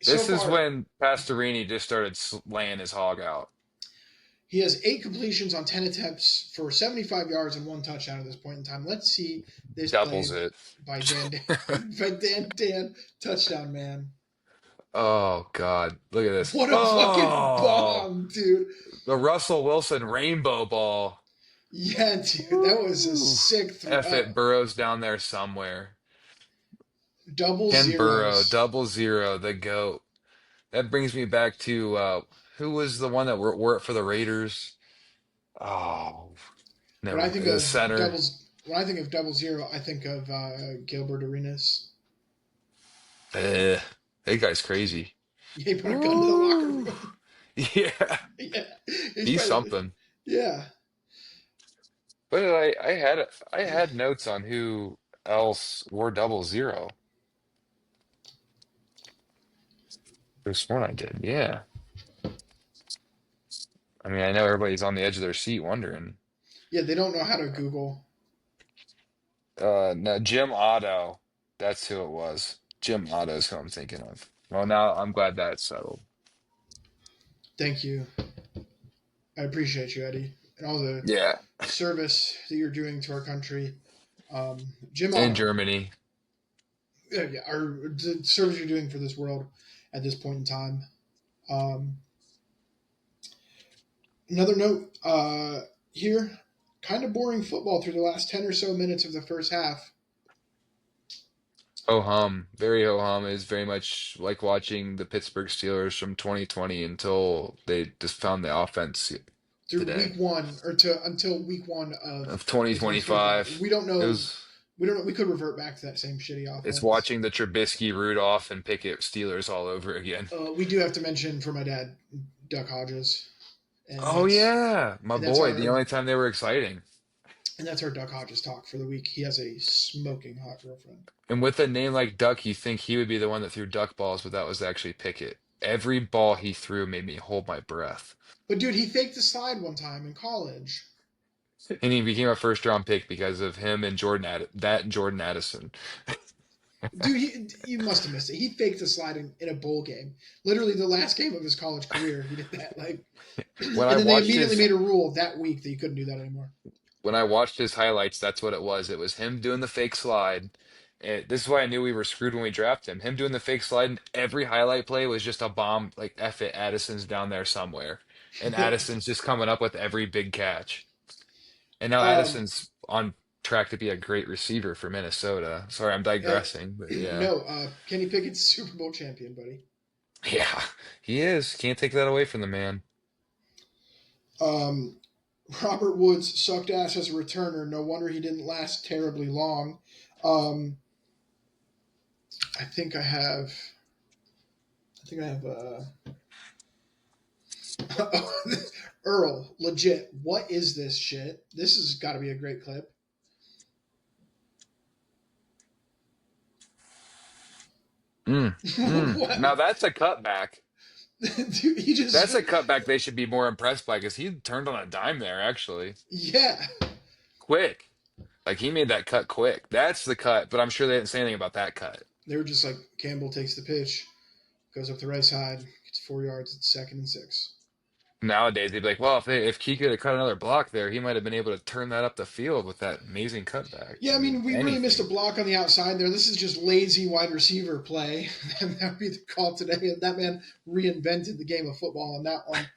So This is far, when Pastorini just started laying his hog out. he has 8 completions on 10 attempts for 75 yards and 1 touchdown at this point in time. Let's see this Doubles play it. by Dan touchdown man. Oh, God. Look at this. What a fucking Oh, bomb, dude. the Russell Wilson rainbow ball. Yeah, dude, that was a Woo. sick F it, Burrow's down there somewhere. double Ken Burrow, zeros. 0-0, the GOAT. That brings me back to who was the one that wore it for the Raiders? Oh, When I never. think The of center. when I think of 00, I think of Gilbert Arenas. Uh, that guy's crazy. Yeah, he brought a gun to the locker Ooh. room. Yeah, Yeah, he's he's probably something. yeah. But I had notes on who else wore 00. There's one I did. Yeah. I mean, I know everybody's on the edge of their seat wondering. Yeah, they don't know how to Google. No, Jim Otto. That's who it was. Jim Otto's who I'm thinking of. Well, now I'm glad that's settled. Thank you. I appreciate you, Eddie, and all the Yeah. service that you're doing to our country. Jim In Otto, Germany. yeah, the service you're doing for this world at this point in time. Um, Another note here, kind of boring football through the last 10 or so minutes of the first half. Ho hum. Very ho hum. Is very much like watching the Pittsburgh Steelers from 2020 until they just found the offense Through week today one or to until week one of of the 2025. 2025. We don't It know. was We don't know. We could revert back to that same shitty it's offense. watching the Trubisky, Rudolph, and Pickett Steelers all over again. We do have to mention for my dad, Duck Hodges, and Oh yeah, my that's boy. our The only time they were exciting. Duck Hodges talk for the week. He has a smoking hot girlfriend. And with a name like Duck, you think he would be the one that threw duck balls, but that was actually Pickett. Every ball he threw made me hold my breath. But dude, he faked the slide one time in college. And he became a first round pick because of him and Jordan Addison. Dude, you must have missed it. He faked the slide in a bowl game. Literally, the last game of his college career, he did that. Like, When and I then they watched immediately his made a rule that week that you couldn't do that anymore. when I watched his highlights, that's what it was. It was him doing the fake slide. And this is why I knew we were screwed when we drafted him. Him doing the fake slide, and every highlight play was just a bomb, like F it, Addison's down there somewhere. And Addison's just coming up with every big catch. And now um, Addison's on track to be a great receiver for Minnesota. Sorry, I'm uh, digressing, but yeah. no, Kenny Pickett's Super Bowl champion, buddy. Yeah, he is. Can't take that away from the man. Um, Robert Woods sucked ass as a returner. No wonder he didn't last terribly long. Um, I think I have. I think I have. Earl, legit. What is this shit? This has got to be a great clip. Now What? that's a cutback. Dude, he just. That's a cutback they should be more impressed by because he turned on a dime there, actually. Yeah. Quick. Like he made that cut quick. That's the cut, but I'm sure they didn't say anything about that cut. They were just like, Campbell takes the pitch, goes up the right side, gets 4 yards, it's 2nd and 6. Nowadays, they'd be like, well, if Key could have cut another block there, he might have been able to turn that up the field with that amazing cutback. Yeah, I I mean, mean, we really missed a anything. block on the outside there. This is just lazy wide receiver play. And that would be the call today. And that man reinvented the game of football on that one.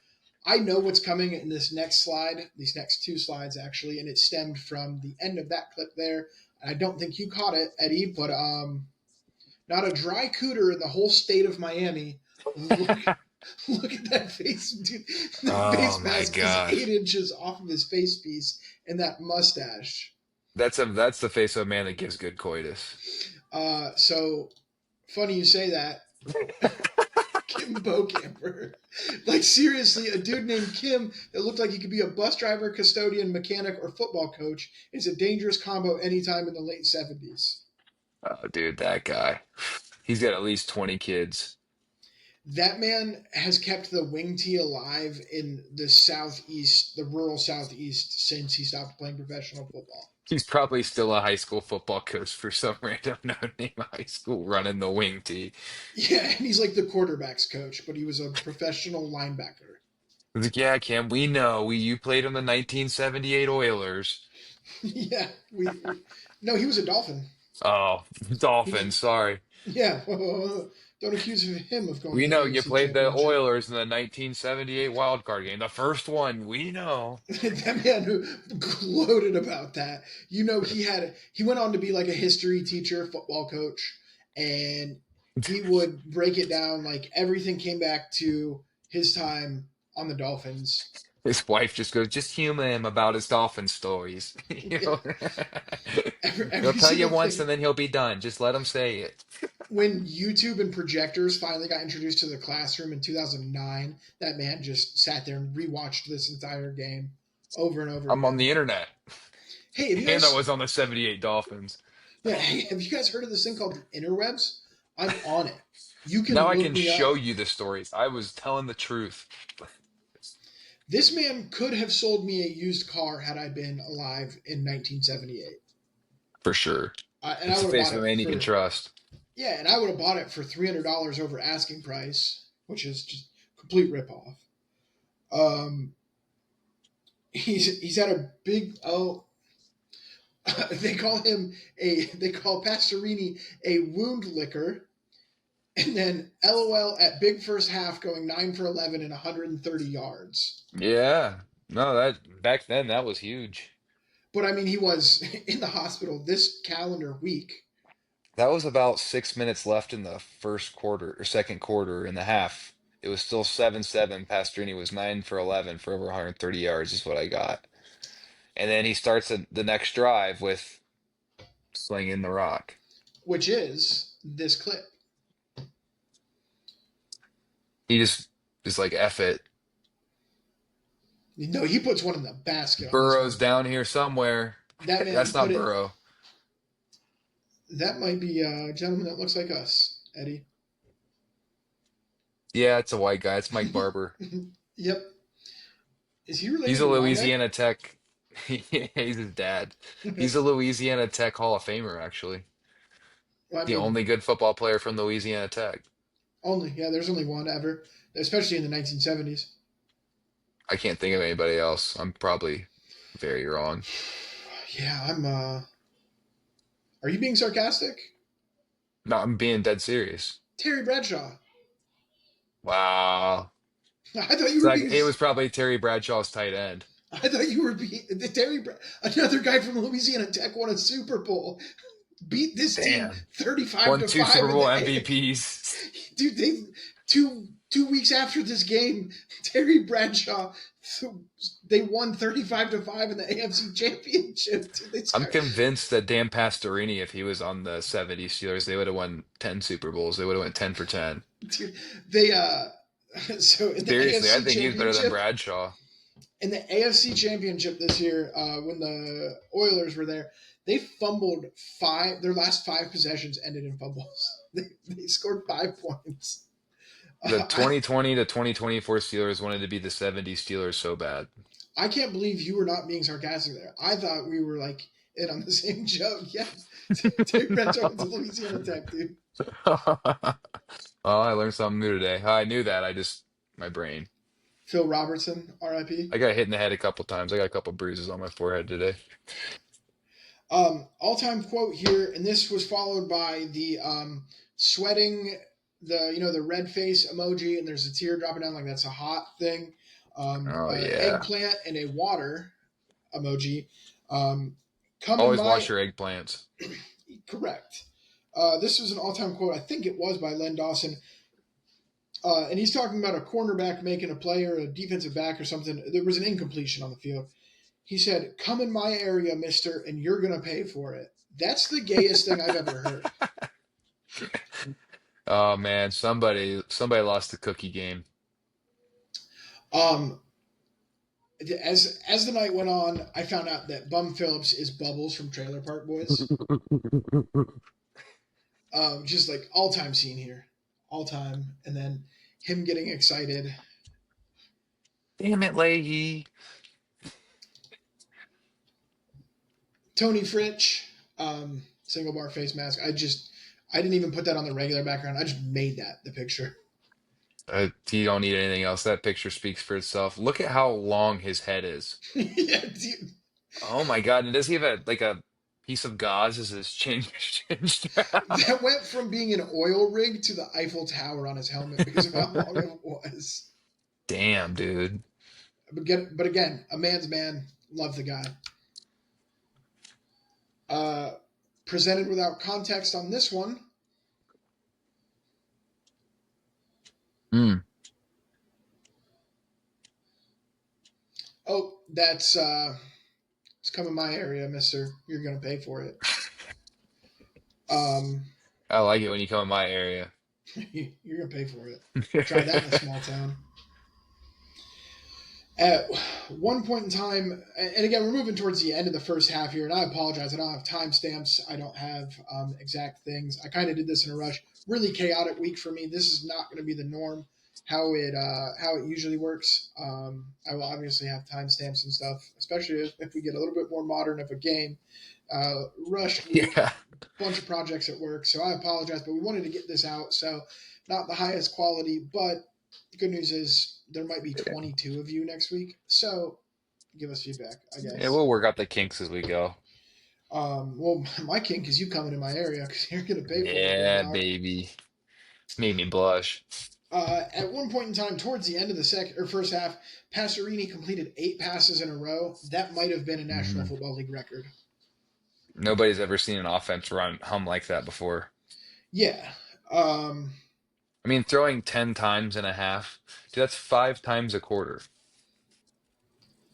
I know what's coming in this next slide, these next two slides actually, and it stemmed from the end of that clip there. I don't think you caught it, Eddie, but not a dry cooter in the whole state of Miami. Look, look at that face, dude. That Oh face my mask is gosh. 8 inches off of his face piece, and that mustache. That's the face of a man that gives good coitus. So funny you say that. Kim Bocamper. Like seriously, a dude named Kim that looked like he could be a bus driver, custodian, mechanic, or football coach is a dangerous combo anytime in the late 70s. Oh, dude, that guy. He's got at least 20 kids. That man has kept the wing tee alive in the southeast, the rural southeast, since he stopped playing professional football. He's probably still a high school football coach for some random no-name high school running the wing tee. Yeah, and he's like the quarterback's coach, but he was a professional linebacker. He's like, yeah, Cam, we know. You played on the 1978 Oilers. Yeah, we no, he was a Dolphin. Oh, He was Dolphins, sorry. yeah. Don't accuse him of going We to the know you AFC played the Championship. Oilers in the 1978 wild card game. The first one, we know. That man who gloated about that. You know, he went on to be like a history teacher, football coach, and he would break it down like everything came back to his time on the Dolphins. His wife just goes, just humor him about his dolphin stories. You Yeah, know? He'll every tell you single once thing. and then he'll be done. Just let him say it. When YouTube and projectors finally got introduced to the classroom in 2009, that man just sat there and rewatched this entire game over and over I'm on again. the internet. Hey, have you And I guys? was on the 78 Dolphins. Yeah, hey, have you guys heard of this thing called the interwebs? I'm on it. You Now can I look can me show up. you the stories. I was telling the truth. This man could have sold me a used car had I been alive in 1978. For sure. And I It's the would have face bought of a it man you can for trust. yeah, and I would have bought it for $300 over asking price, which is just complete ripoff. Um, he's had a big they call Pastorini a wound licker, and then LOL at big first half going 9 for 11 and 130 yards. Yeah. No, that back then that was huge. But I mean, he was in the hospital this calendar week. That was about 6 minutes left in the first quarter or second quarter in the half. It was still 7-7. Pastorini was 9 for 11 for over 130 yards, is what I got. And then he starts the next drive with slinging the rock. Which is this clip. He just is like, F it. No, he puts one in the basket on this Burrow's one. down here somewhere. That man That's put not it. Burrow. That might be a gentleman that looks like us, Eddie. Yeah, it's a white guy. It's Mike Barber. Yep. Is he He's related a to Wanda? Louisiana Tech. He's his dad. He's a Louisiana Tech Hall of Famer, actually. Well, I The mean, only good football player from Louisiana Tech. only yeah. There's only one ever, especially in the 1970s. I can't think of anybody else. I'm probably very wrong. Yeah, I'm. Are you being sarcastic? No, I'm being dead serious. Terry Bradshaw. Wow. I thought you It's were like being. it was probably Terry Bradshaw's tight end. I thought you were being. Another guy from Louisiana Tech won a Super Bowl. Beat this team Damn. 35 Won to two 5 Super in Bowl the MVPs. dude. They two weeks after this game, Terry Bradshaw. They won 35 to 5 in the AFC Championship. Dude, they I'm start, convinced that Dan Pastorini, if he was on the 70 Steelers, they would have won 10 Super Bowls. They would have went 10 for 10. dude, they so Seriously, I think he's better than Bradshaw. In the AFC Championship this year, when the Oilers were there, they fumbled five. Their last five possessions ended in fumbles. They scored 5 points. The I 2020 to 2024 Steelers wanted to be the 70 Steelers so bad. I can't believe you were not being sarcastic there. I thought we were like in on the same joke. Yeah, Terry Bradshaw went to Louisiana Tech, dude. Oh, I learned something new today. I knew that. My brain. Phil Robertson, R.I.P. I got hit in the head a couple times. I got a couple bruises on my forehead today. All-time quote here, and this was followed by the sweating, the red face emoji, and there's a tear dropping down like that's a hot thing. Oh, yeah. Eggplant and a water emoji. Um, come in Always my wash your eggplants. correct. This was an all-time quote. I think it was by Len Dawson, and he's talking about a cornerback making a play or a defensive back or something. There was an incompletion on the field. He said, "Come in my area, mister, and you're going to pay for it." That's the gayest thing I've ever heard. Oh man, somebody lost the cookie game. Um, as the night went on, I found out that Bum Phillips is Bubbles from Trailer Park Boys. Just like all time scene here, all time, and then him getting excited. Damn it, Leahy. Tony Fritch, single bar face mask. I didn't even put that on the regular background. I just made that the picture. You don't need anything else. That picture speaks for itself. Look at how long his head is. Yeah, dude. Oh my God. And does he have a piece of gauze as his chin strap? That went from being an oil rig to the Eiffel Tower on his helmet because of how long it was. Damn, dude. But again, a man's man. Love the guy. Uh, Presented without context on this one. Mm. Oh, that's it's coming my area, Mister. You're gonna pay for it. Um, I like it when you come in my area. you're gonna pay for it. Try that in a small town. At one point in time, and again, we're moving towards the end of the first half here, and I apologize. I don't have timestamps. I don't have exact things. I kind of did this in a rush. Really chaotic week for me. This is not going to be the norm. How it usually works. I will obviously have timestamps and stuff, especially if we get a little bit more modern of a game. Rushed week, Yeah. bunch of projects at work, so I apologize. But we wanted to get this out, so not the highest quality, but the good news is there might be 22 of you next week, so give us feedback, I Yeah, guess. we'll work out the kinks as we go. Well, my kink is you coming in my area because you're going to pay for it, big Yeah, dog. baby. Made me blush. At one point in time, towards the end of the second or first half, Pastorini completed 8 passes in a row. That might have been a National Mhm. Football League record. Nobody's ever seen an offense run hum like that before. Yeah. Um, I mean, throwing 10 times and a half, dude, that's 5 times a quarter.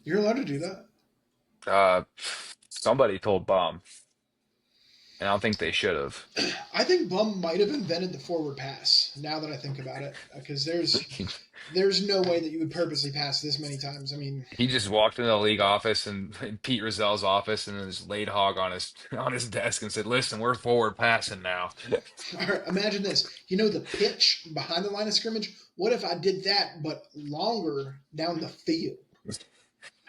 you're allowed to do that. Uh, somebody told Bomb, and I don't think they should have. I think Bum might have invented the forward pass. Now that I think about it, because there's no way that you would purposely pass this many times. I mean, He just walked into the league office and Pete Rozelle's office and then just laid hog on his desk and said, "Listen, we're forward passing now." all right, imagine this. You know the pitch behind the line of scrimmage? What if I did that but longer down the field?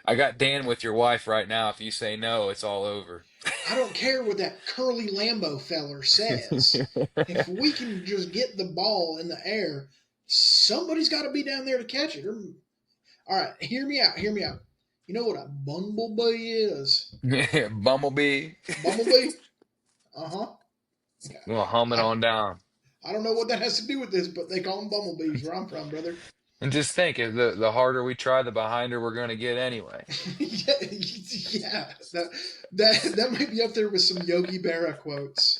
I got Dan with your wife right now. If you say no, it's all over. I don't care what that curly Lambo feller says. If we can just get the ball in the air, somebody's got to be down there to catch it. All right, hear me out. Hear me out. You know what a bumblebee is? Bumblebee. Bumblebee? Uh huh. Well, hum it I, on down. I don't know what that has to do with this, but they call them bumblebees where I'm from, brother. And just think, if the harder we try, the behinder we're going to get anyway. Yeah, yeah, that might be up there with some Yogi Berra quotes.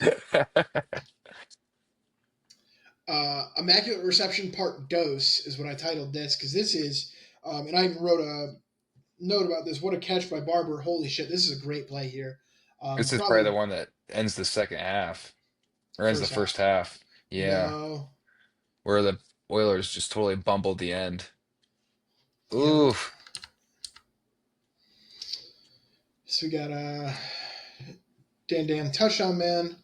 Immaculate Reception Part Dose is what I titled this because this is, and I even wrote a note about this. What a catch by Barber! Holy shit, this is a great play here. This is probably the Probably one that ends the second half, or ends the first first half. half. Yeah, No, where the Oilers just totally bumbled the end. yeah. Ooh, So we got Dan touchdown man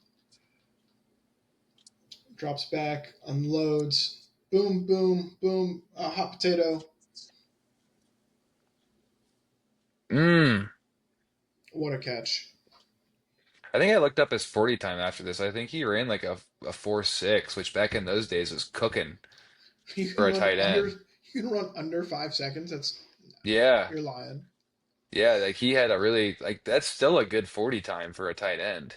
drops back, unloads, boom, boom, boom, hot potato. mmm. What a catch! I think I looked up his 40 time after this. I think he ran like a 4.6, which back in those days was cooking You for can a run tight under. end. You can run under 5 seconds. That's Yeah. you're lying. Yeah, like he had a really like that's still a good 40 time for a tight end.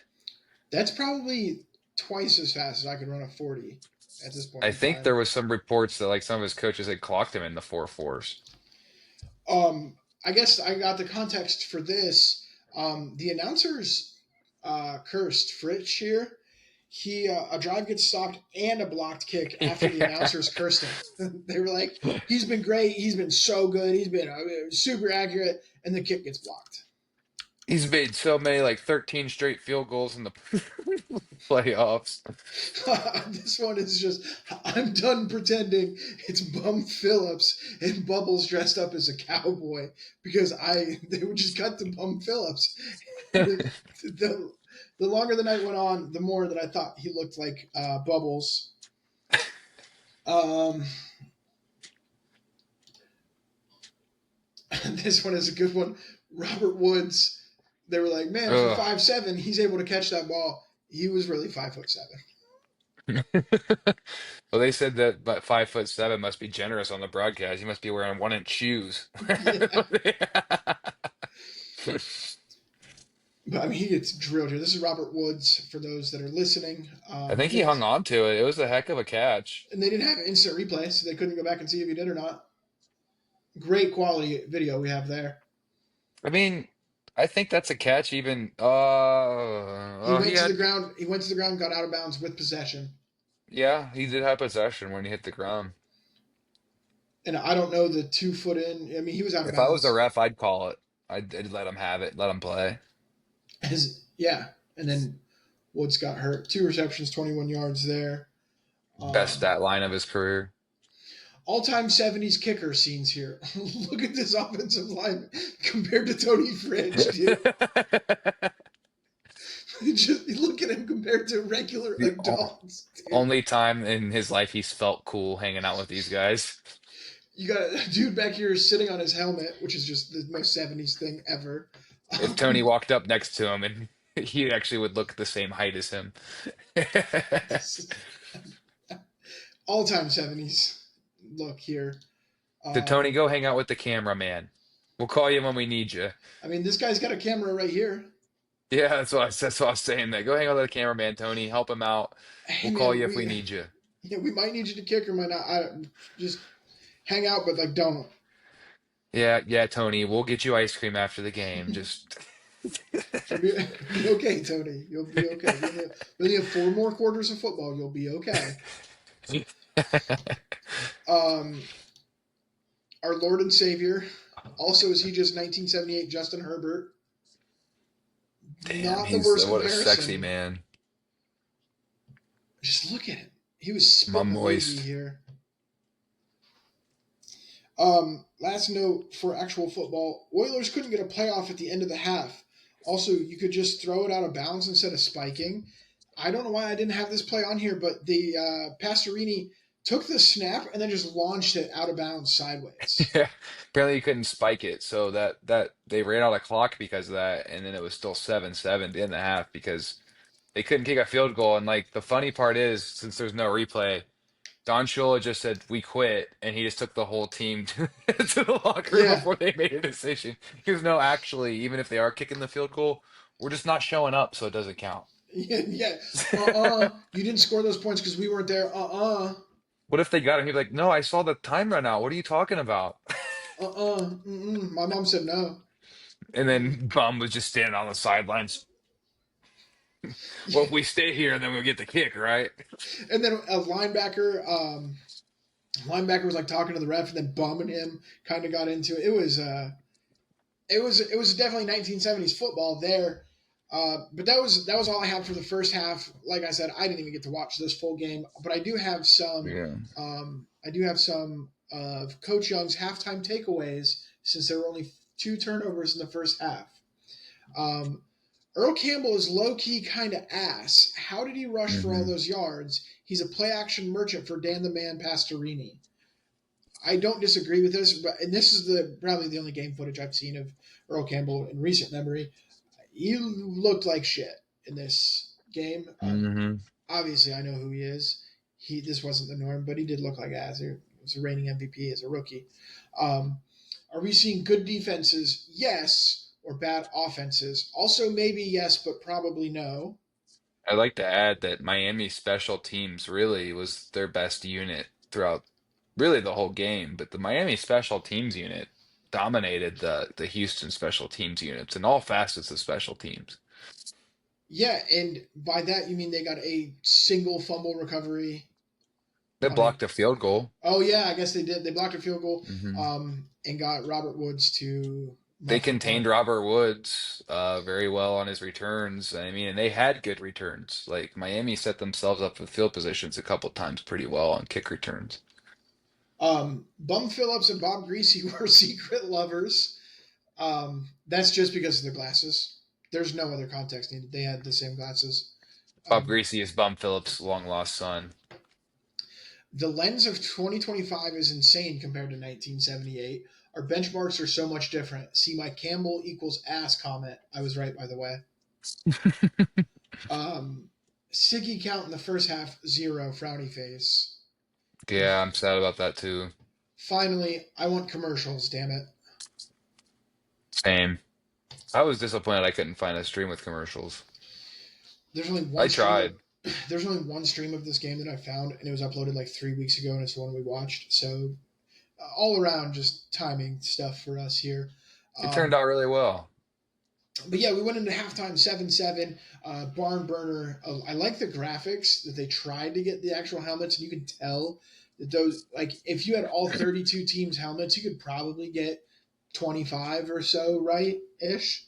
That's probably twice as fast as I could run a 40 at this point I in think there time. was some reports that like some of his coaches had clocked him in the 4.4s. Um, I guess I got the context for this. The announcers cursed Fritz here. He a drive gets stopped and a blocked kick after the announcers cursed him. They were like, "He's been great. He's been so good. He's been super accurate," and the kick gets blocked. He's made so many like 13 straight field goals in the playoffs. This one is just, I'm done pretending it's Bum Phillips and Bubbles dressed up as a cowboy because they would just cut to Bum Phillips. The, the longer the night went on, the more that I thought he looked like Bubbles. Um, this one is a good one. Robert Woods, they were like, man, for Ugh. 5'7", he's able to catch that ball. He was really 5'7". Well, they said that but 5'7" must be generous on the broadcast. He must be wearing 1 inch shoes. Yeah. But I mean, he gets drilled here. This is Robert Woods for those that are listening. I think he hung on to it. It was a heck of a catch. And they didn't have instant replay, so they couldn't go back and see if he did or not. Great quality video we have there. I mean, I think that's a catch even He he went to the had ground. He went to the ground, got out of bounds with possession. yeah, he did have possession when he hit the ground. And I don't know the 2 foot in. I mean, he was out of If I was a bounds. ref, I'd call it. I'd let him have it, let him play. Yeah, and then Woods got hurt. 2 receptions, 21 yards there. Best Um, stat line of his career. All-time '70s kicker scenes here. Look at this offensive line compared to Tony Fridge, dude. Just look at him compared to regular The adults, dude. only time in his life he's felt cool hanging out with these guys. You got a dude back here sitting on his helmet, which is just the most '70s thing ever. If Tony walked up next to him and he actually would look the same height as him. All-time '70s look here. So Tony, Um, go hang out with the cameraman. We'll call you when we need you. I mean, this guy's got a camera right here. Yeah, that's what I was saying. That go hang out with the cameraman, Tony. Help him out. Hey, We'll call man, you if we need you. we might need you to kick or might not. Just hang out, but like don't. Yeah, yeah, Tony. We'll get you ice cream after the game. Just You'll be okay, Tony. You'll be okay. We only have 4 more quarters of football. You'll be okay. Um, our Lord and Savior. Also, is he just 1978 Justin Herbert? damn, Not the he's worst what a sexy comparison. man. Just look at him. He was My spitting a loogie moist. here. Last note for actual football: Oilers couldn't get a playoff at the end of the half. Also, you could just throw it out of bounds instead of spiking. I don't know why I didn't have this play on here, but the Pastorini took the snap and then just launched it out of bounds sideways. Yeah, apparently you couldn't spike it, so that they ran out of clock because of that, and then it was still 7-7 at the end of the half because they couldn't kick a field goal. And like the funny part is, since there's no replay, Don Shula just said we quit, and he just took the whole team to the locker room Yeah, before they made a decision. Because no, actually, even if they are kicking the field goal, we're just not showing up, so it doesn't count. yeah, yeah. You didn't score those points because we weren't there. What if they got him? He'd be like, "No, I saw the time run out. What are you talking about?" My mom said no. And then Bum was just standing on the sidelines. Well, if we stay here, then we'll get the kick, right? And then a linebacker was like talking to the ref and then bumming him. Kind of got into it. It was definitely 1970s football there. But that was all I had for the first half. Like I said, I didn't even get to watch this full game, but Yeah. I do have some of Coach Young's halftime takeaways since there were only 2 turnovers in the first half. Um, Earl Campbell is low key kind of ass. How did he rush for all Hmm. those yards? He's a play action merchant for Dan the Man Pastorini. I don't disagree with this, but and this is the probably the only game footage I've seen of Earl Campbell in recent memory. He looked like shit in this game. Hmm. Obviously, I know who he is. This wasn't the norm, but he did look like ass. He was a reigning MVP as a rookie. Um, are we seeing good defenses? Yes, or bad offenses? Also, maybe yes, but probably no. I'd like to add that Miami special teams really was their best unit throughout really the whole game, but the Miami special teams unit dominated the Houston special teams units in all facets of special teams. Yeah, and by that you mean they got a single fumble recovery They on a. blocked a field goal. Oh yeah, I guess they did. They blocked a field goal, Hmm. and got Robert Woods to They muff the contained punt. Robert Woods very well on his returns. I mean, and they had good returns. Like Miami set themselves up for field positions a couple times pretty well on kick returns. Bum Phillips and Bob Greasy were secret lovers. That's just because of the glasses. There's no other context needed. They had the same glasses. Bob Um, Greasy is Bum Phillips' long lost son. the lens of 2025 is insane compared to 1978. Our benchmarks are so much different. See my Campbell equals ass comment. I was right, by the way. Um, Siggy count in the first half, 0, frowny face. And Yeah, I'm sad about that too. finally, I want commercials, damn it. Same. I was disappointed I couldn't find a stream with commercials. There's only I one stream of tried. there's only one stream of this game that I found, and it was uploaded like 3 weeks ago, and it's the one we watched. So all around, just timing stuff for us here. It turned Um, out really well. but yeah, we went into halftime 7-7. Barn burner. I like the graphics that they tried to get the actual helmets, and you can tell Those like if you had all 32 teams helmets, you could probably get 25 or so right ish.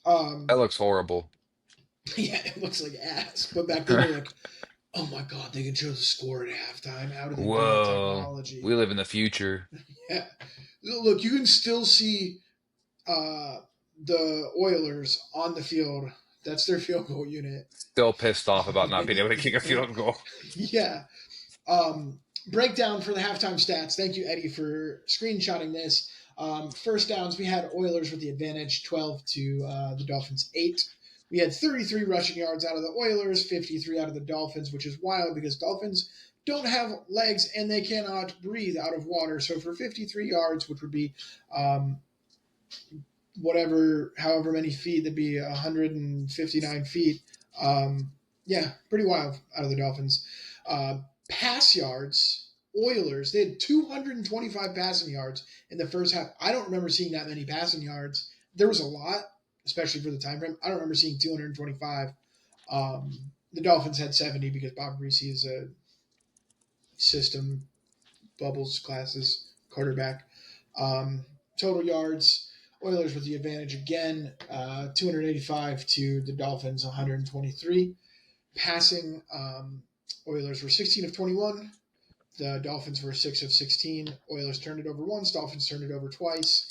That Um, looks horrible. yeah, it looks like ass. But back then they're like, oh my god, they can show the score at halftime. How do they do that Whoa, we technology? live in the future. Yeah, look, you can still see uh, the Oilers on the field. That's their field goal unit. Still pissed off about not being able to kick a field goal. Yeah. Breakdown for the halftime stats. Thank you, Eddie, for screenshotting this. First downs, we had Oilers with the advantage, 12 to the Dolphins 8. We had 33 rushing yards out of the Oilers, 53 out of the Dolphins, which is wild because Dolphins don't have legs and they cannot breathe out of water. So for 53 yards, which would be um, whatever, however many feet, that'd be 159 feet. Yeah, pretty wild out of the Dolphins. Pass yards, Oilers, they had 225 passing yards in the first half. I don't remember seeing that many passing yards. There was a lot, especially for the time frame. I don't remember seeing 225. The Dolphins had 70 because Bob Greasy is a system bubbles classes quarterback. Um, Total yards, Oilers with the advantage again, 285 to the Dolphins 123. Passing, Oilers were 16 of 21. The Dolphins were 6 of 16. Oilers turned it over once. Dolphins turned it over twice.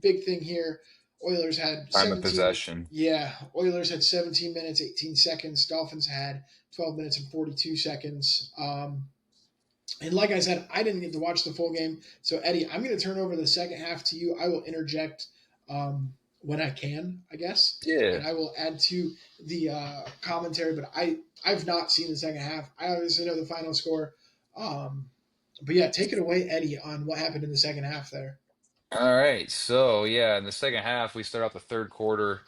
Big thing here. Oilers had Time of 17. possession. Yeah, Oilers had 17 minutes 18 seconds. Dolphins had 12 minutes and 42 seconds. And like I said, I didn't get to watch the full game. So, Eddie, I'm going to turn over the second half to you. I will interject when I can, I guess, Yeah. and I will add to the commentary. But I've not seen the second half. I obviously know the final score. Um, but yeah, take it away, Eddie, on what happened in the second half there. All right. So yeah, in the second half, we start out the third quarter.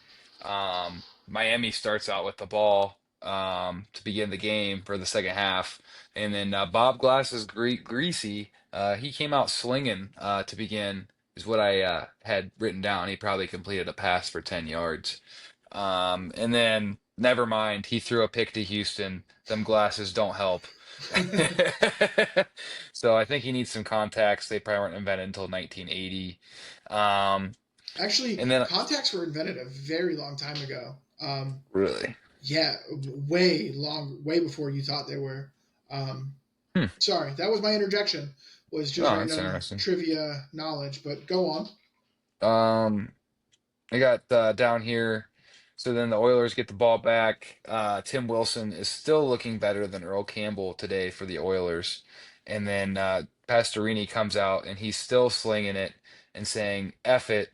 Miami starts out with the ball to begin the game for the second half, and then Bob Glass's greasy. He came out slinging to begin. Is what I had written down. He probably completed a pass for 10 yards. And then never mind. He threw a pick to Houston. Them glasses don't help. So I think he needs some contacts. They probably weren't invented until 1980. Um, Actually, and then contacts were invented a very long time ago. really, Yeah, way long, way before you thought they were. Um, hmm. Sorry, that was my interjection. Was just Oh, that's random interesting. trivia knowledge, but go on. Um, I got down here. So then the Oilers get the ball back. Tim Wilson is still looking better than Earl Campbell today for the Oilers. And then Pastorini comes out and he's still slinging it and saying, F it.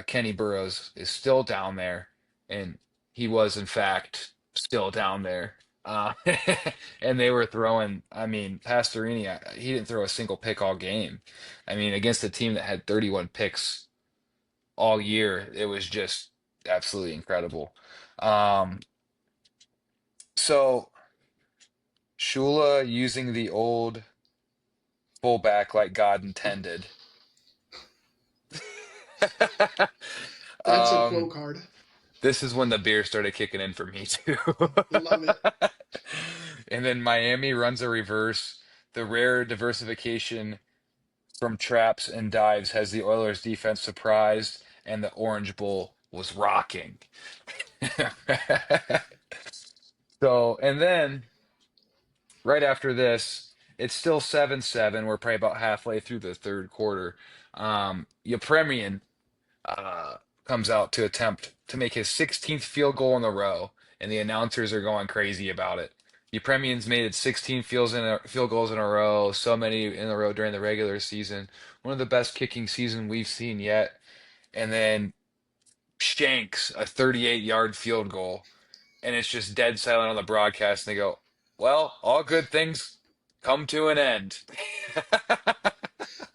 Kenny Burroughs is still down there. And he was, in fact, still down there. Uh, and they were throwing, I mean, Pastorini, he didn't throw a single pick all game. I mean, against a team that had 31 picks all year. It was just absolutely incredible. Um, so Shula using the old fullback like God intended. That's a um, quote card. this is when the beer started kicking in for me too. Love it. And then Miami runs a reverse. The rare diversification from traps and dives has the Oilers defense surprised, and the Orange Bowl was rocking. So, and then right after this, it's still 7-7. We're probably about halfway through the third quarter. Yepremian uh, comes out to attempt to make his 16th field goal in a row, and the announcers are going crazy about it. Yepremian's made it 16 field goals in a row, so many in a row during the regular season. One of the best kicking season we've seen yet. And then shanks a 38-yard field goal, and it's just dead silent on the broadcast, and they go, "Well, all good things come to an end."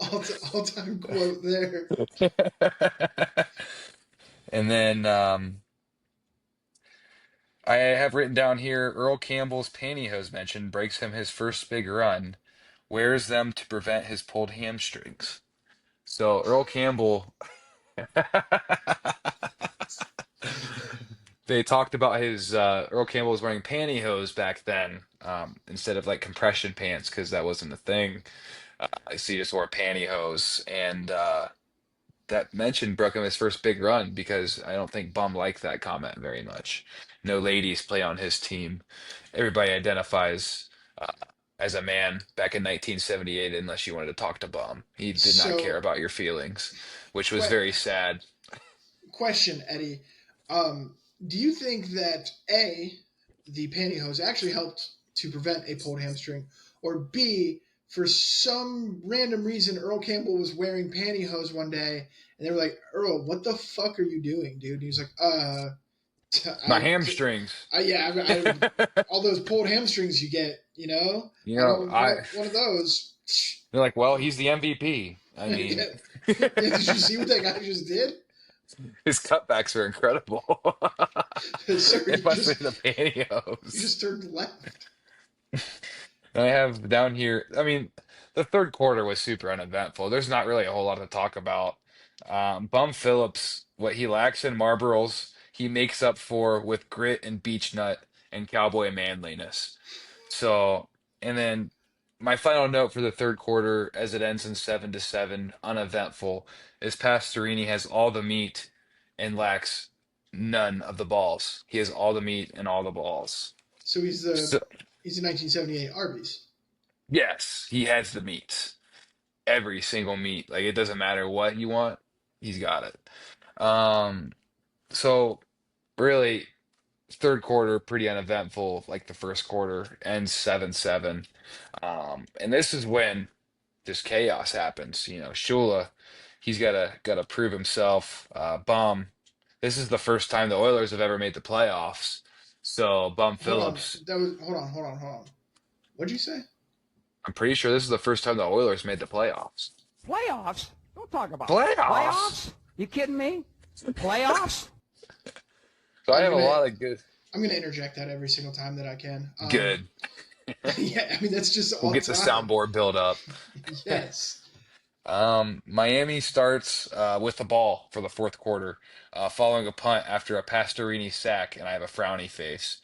All time quote there. And then I have written down here Earl Campbell's pantyhose mention breaks him his first big run, wears them to prevent his pulled hamstrings. So Earl Campbell, they talked about his Earl Campbell was wearing pantyhose back then, instead of like compression pants because that wasn't a thing. So he just wore pantyhose, and that mention broke him his first big run because I don't think Bum liked that comment very much. No ladies play on his team. Everybody identifies uh, as a man back in 1978 unless you wanted to talk to Bum. He did not care So, about your feelings, which was que- very sad. question, Eddie. Um, do you think that A, the pantyhose actually helped to prevent a pulled hamstring, or B, for some random reason, Earl Campbell was wearing pantyhose one day, and they were like, "Earl, what the fuck are you doing, dude?" And he was like, My hamstrings. yeah, all those pulled hamstrings you get, You I know, don't I want one of those." they're like, well, he's the MVP. I mean, Yeah, yeah. Did you see what that guy just did? his cutbacks are incredible. Sir, It must be the you pantyhose. just turned left. I have down here, I mean, the third quarter was super uneventful. There's not really a whole lot to talk about. Bum Phillips, what he lacks in Marlboros, he makes up for with grit and beach nut and cowboy manliness. So, and then my final note for the third quarter, as it ends in 7-7, uneventful, is Pastorini has all the meat and lacks none of the balls. He has all the meat and all the balls. So So, he's the 1978 Arby's. yes, he has the meat. Every single meat. Like it doesn't matter what you want, he's got it. So really, third quarter pretty uneventful, like the first quarter ends 7-7. And this is when just chaos happens. Shula, he's gotta prove himself. Bum, this is the first time the Oilers have ever made the playoffs. So Bum Hold on, Phillips, hold on. What'd you say? I'm pretty sure this is the first time the Oilers made the playoffs. Playoffs? Don't talk about Playoffs? playoffs. You kidding me? Playoffs? So I I'm have a gonna lot of good. I'm gonna interject that every single time that I can. Good. Yeah, I mean that's just We'll on get the time. soundboard build up. Yes. Miami starts with the ball for the fourth quarter, following a punt after a Pastorini sack, and I have a frowny face.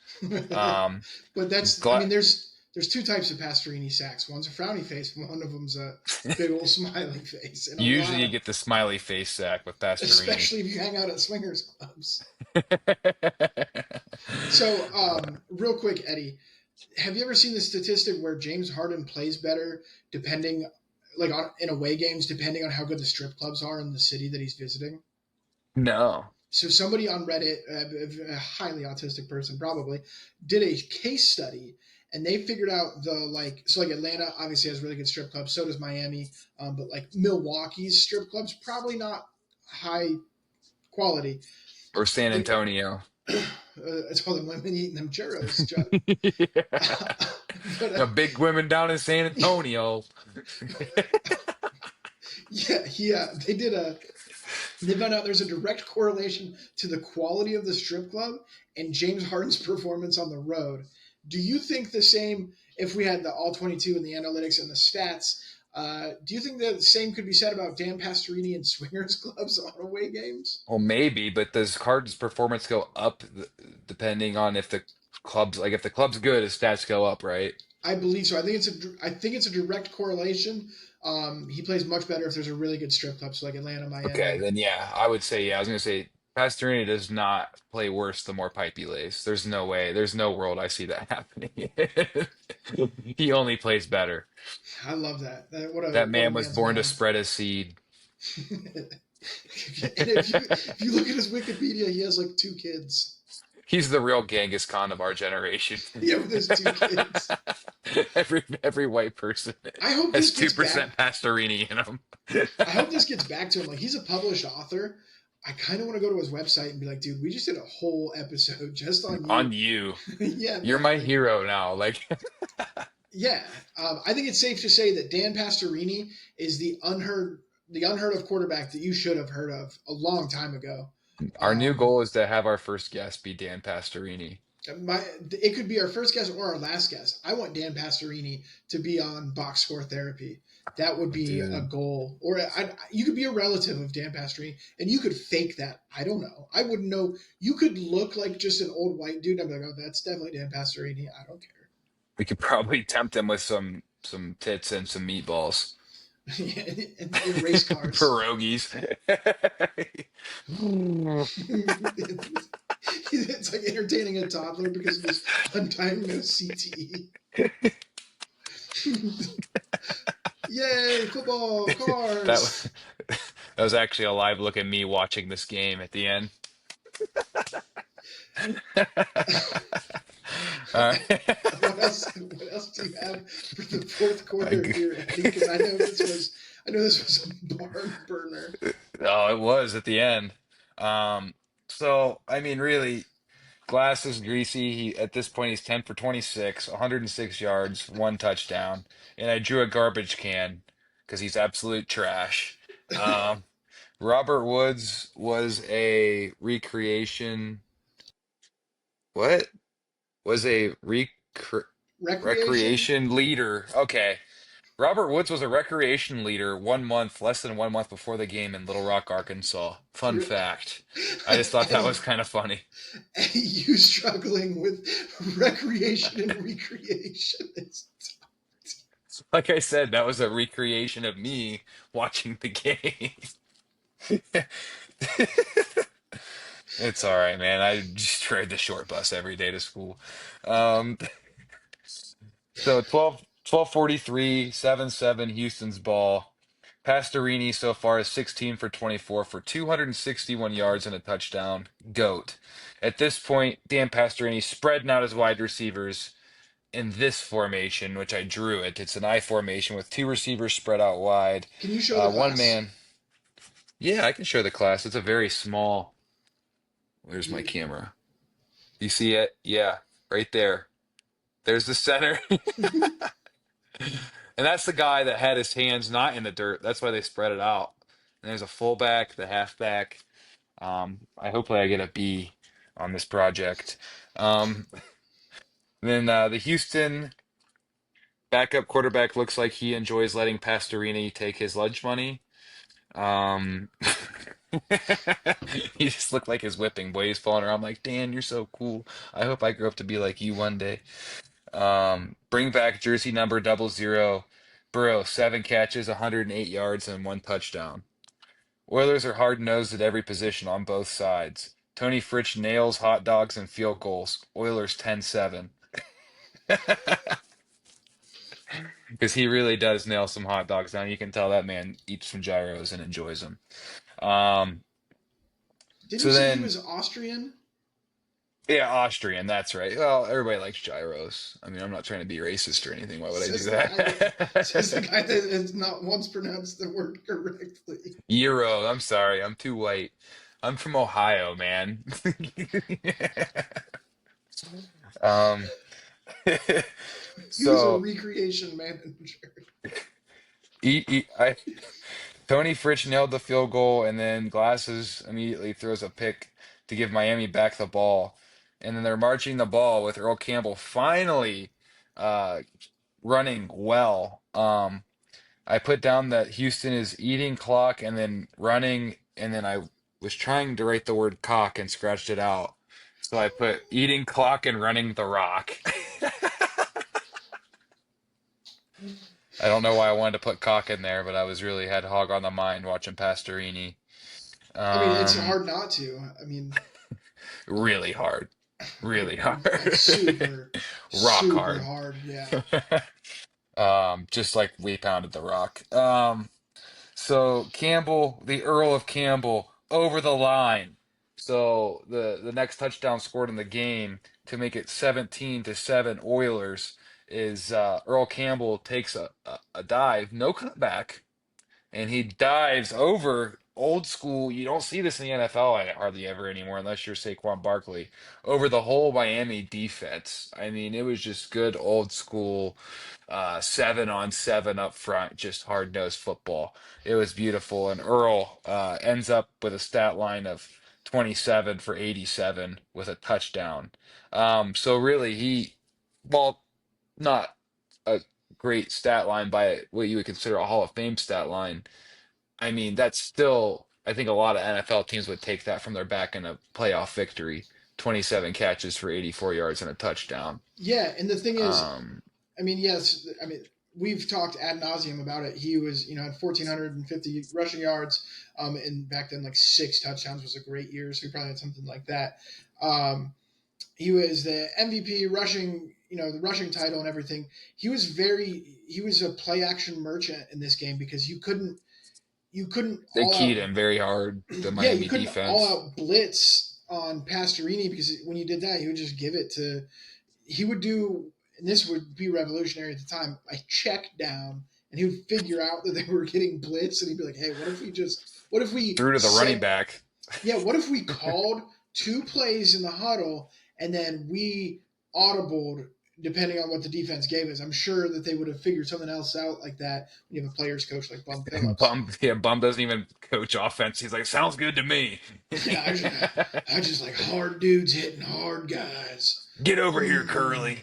Um, But I gla mean, there's two types of Pastorini sacks. One's a frowny face, one of them's a big old smiley face, and a Usually lot you of, get the smiley face sack with Pastorini. especially if you hang out at swingers clubs. So, real quick, Eddie, have you ever seen the statistic where James Harden plays better depending, like in away games, depending on how good the strip clubs are in the city that he's visiting? No. So somebody on Reddit, a highly autistic person probably, did a case study, and they figured out like Atlanta obviously has really good strip clubs. So does Miami, but like Milwaukee's strip clubs probably not high quality. Or San The Antonio. It's all the women eating them churros, Chuck. Yeah. But The big women down in San Antonio. yeah, they did a they found out there's a direct correlation to the quality of the strip club and James Harden's performance on the road. Do you think the same if we had the all 22 and the analytics and the stats? Do you think the same could be said about Dan Pastorini and swingers clubs on away games? Well, maybe, but does Harden's performance go up depending on if the club's like if the club's good, his stats go up, right? I believe so. I think it's a direct correlation. He plays much better if there's a really good strip club, so like Atlanta, Okay, Miami. then yeah, I would say yeah. I was gonna say Pastorini does not play worse the more pipe he lays. There's no way. There's no world I see that happening. He only plays better. I love that. That What a man was man's born to man. spread his seed. And if you look at his Wikipedia, he has like two kids. He's the real Genghis Khan of our generation. Yeah, with his two kids. Every white person I hope has this two gets back. percent Pastorini in them. I hope this gets back to him. Like he's a published author. I kind of want to go to his website and be like, dude, we just did a whole episode just on you. On you. Yeah, You're man. my Like, hero now. Like yeah. I think it's safe to say that Dan Pastorini is the unheard of quarterback that you should have heard of a long time ago. our new Um, goal is to have our first guest be Dan Pastorini. it could be our first guest or our last guest. I want Dan Pastorini to be on Box Score Therapy. That would be a Dude. goal. Or you could be a relative of Dan Pastorini, and you could fake that. I don't know. I wouldn't know. You could look like just an old white dude. I'm like, oh, that's definitely Dan Pastorini. I don't care. We could probably tempt him with some tits and some meatballs. in race cars. Pierogies. It's like entertaining a toddler because of his undiagnosed CTE. Yay, football, That cars. was that was actually a live look at me watching this game at the end. All right. What else do you have for the fourth quarter here, Eddie? Because I know this was a barn burner. Oh, it was at the end. So I mean, really, Glass is greasy. He at this point he's 10 for 26, 106 yards, one touchdown, and I drew a garbage can because he's absolute trash. Um, Robert Woods was a recreation. What? Was a Recreation. recreation leader. Okay. Robert Woods was a recreation leader 1 month, less than 1 month before the game in Little Rock, Arkansas. Fun You're fact. I just thought that was Eddie, kind of funny. Eddie, you struggling with recreation and recreation. Like I said, that was a recreation of me watching the game. It's all right, man. I just ride the short bus every day to school. Um, so 12:43, 7-7 Houston's ball. Pastorini so far is 16 for 24 for 261 yards and a touchdown. GOAT. At this point, Dan Pastorini spreading out his wide receivers in this formation, which I drew it. It's an I formation with two receivers spread out wide. Can you show the One class? man. Yeah, I can show the class. It's a very small. Where's my You, camera? You see it? Yeah, right there. There's the center. And that's the guy that had his hands not in the dirt. That's why they spread it out. And there's a fullback, the halfback. Hopefully I get a B on this project. Um, then the Houston backup quarterback looks like he enjoys letting Pastorini take his lunch money. Um, he just looked like his whipping boy. He's falling around. I'm like, Dan, you're so cool. I hope I grow up to be like you one day. Bring back jersey number 00. Burrow, 7 catches, 108 yards, and one touchdown. Oilers are hard-nosed at every position on both sides. Tony Fritsch nails hot dogs and field goals. Oilers 10-7. Because he really does nail some hot dogs down. You can tell that man eats some gyros and enjoys them. Um, didn't you so say he then, was Austrian? yeah, Austrian, that's right. Well, everybody likes gyros. I mean, I'm not trying to be racist or anything. Why would I do Says the guy that says the that? guy that has not once pronounced the word correctly. Euro, I'm sorry, I'm too white. I'm from Ohio, man. Um, He was a so recreation manager. I Tony Fritsch nailed the field goal, and then Glasses immediately throws a pick to give Miami back the ball, and then they're marching the ball with Earl Campbell finally uh, running well. I put down that Houston is eating clock and then running, and then I was trying to write the word cock and scratched it out. So I put eating clock and running the rock. I don't know why I wanted to put cock in there, but I was really had hog on the mind watching Pastorini. I mean, it's Um, hard not to. I mean, really hard, really like hard, super, rock super hard. hard. Yeah. Just like we pounded the rock. So Campbell, the Earl of Campbell, over the line. So the next touchdown scored in the game to make it 17-7 Oilers is Earl Campbell takes a dive, no cutback, and he dives over old school. You don't see this in the NFL hardly ever anymore, unless you're Saquon Barkley, over the whole Miami defense. I mean, it was just good old school 7-on-7 up front, just hard nosed football. It was beautiful, and Earl ends up with a stat line of 27 for 87 with a touchdown. So really, well, not a great stat line by what you would consider a Hall of Fame stat line. I mean, that's still, I think a lot of NFL teams would take that from their back in a playoff victory. 27 catches for 84 yards and a touchdown. Yeah, and the thing is, Um, I mean, yes, I mean, we've talked ad nauseum about it. He was, had 1,450 rushing yards, and back then, like 6 touchdowns was a great year, so he probably had something like that. Um, he was the MVP rushing, the rushing title and everything. He was a play action merchant in this game because you couldn't they all keyed out, him very hard, the yeah, you Miami couldn't all defense. out blitz on Pastorini because when you did that, he would just give it to he would do, and this would be revolutionary at the time, a check down, and he would figure out that they were getting blitz, and he'd be like, "Hey, what if we Threw to the running set, back. yeah, what if we called 2 plays in the huddle, and then we audibled depending on what the defense gave us? I'm sure that they would have figured something else out like that when you have a players coach like Bum Phillips. Bum doesn't even coach offense. He's like, sounds good to me. Yeah, I just like hard dudes hitting hard guys. Get over here, Curly.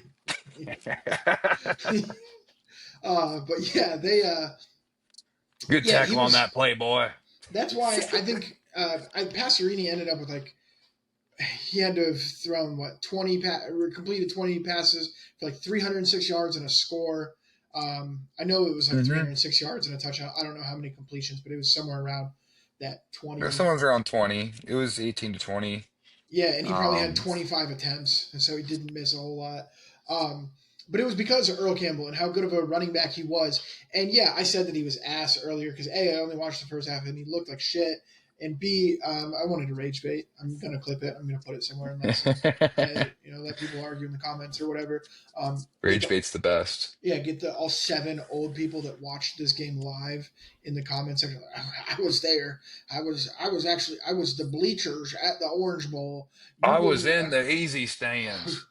But yeah, they Good yeah, he tackle on was. that play, boy. That's why I think Pastorini ended up with like he had to have thrown what 20 or completed 20 passes for like 306 yards and a score. I know it was like Mm-hmm. 306 yards and a touchdown. I don't know how many completions, but it was somewhere around that 20. Someone's around 20. It was 18 to 20. Yeah, and he probably had Um, 25 attempts, and so he didn't miss a whole lot. Um, but it was because of Earl Campbell and how good of a running back he was. And yeah, I said that he was ass earlier because A, I only watched the first half and he looked like shit. And B, I wanted to rage bait. I'm gonna clip it. I'm gonna put it somewhere and let some, let people argue in the comments or whatever. Get Rage the bait's the best. Yeah, get the all 7 old people that watched this game live in the comments section. I was there. I was the bleachers at the Orange Bowl. You I was wouldn't. in the easy stands.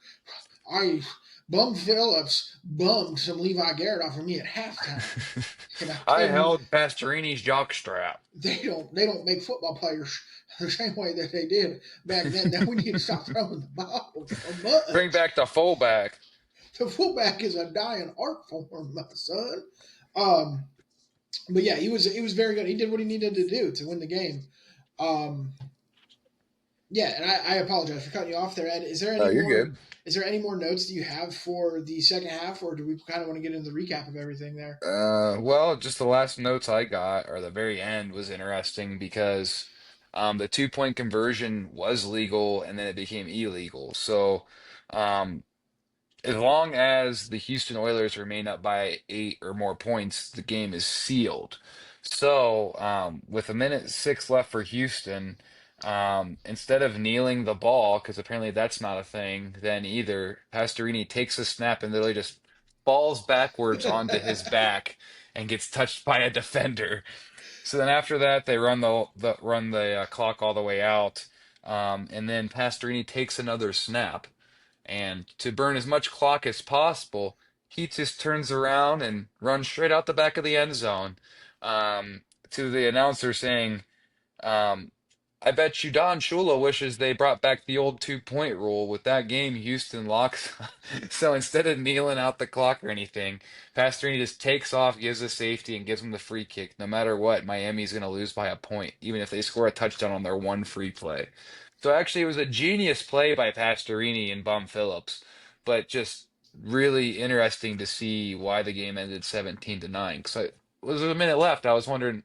I Bum Phillips bummed some Levi Garrett off of me at halftime, and I I tell you, held Pastorini's jockstrap. they don't make football players the same way that they did back then. Now we need to stop throwing the ball so Bring much. back the fullback. The fullback is a dying art form, my son. Um, but yeah, he was very good. He did what he needed to do to win the game. Um, yeah, and I apologize for cutting you off there, Ed. Is there Oh, any you're more? good. Is there any more notes that you have for the second half, or do we kind of want to get into the recap of everything there? Well, just the last notes I got, or the very end, was interesting because the 2 point conversion was legal and then it became illegal. So, um, as long as the Houston Oilers remain up by 8 or more points, the game is sealed. So, with a minute six left for Houston, instead of kneeling the ball, because apparently that's not a thing then either, Pastorini takes a snap and literally just falls backwards onto his back and gets touched by a defender. So then after that, they run the clock all the way out, and then Pastorini takes another snap. And to burn as much clock as possible, he just turns around and runs straight out the back of the end zone, to the announcer saying, um, I bet you Don Shula wishes they brought back the old 2 point rule. With that game, Houston locks. So instead of kneeling out the clock or anything, Pastorini just takes off, gives a safety, and gives them the free kick. No matter what, Miami's going to lose by a point, even if they score a touchdown on their one free play. So actually, it was a genius play by Pastorini and Bum Phillips, but just really interesting to see why the game ended 17-9. Because I was a minute left. I was wondering,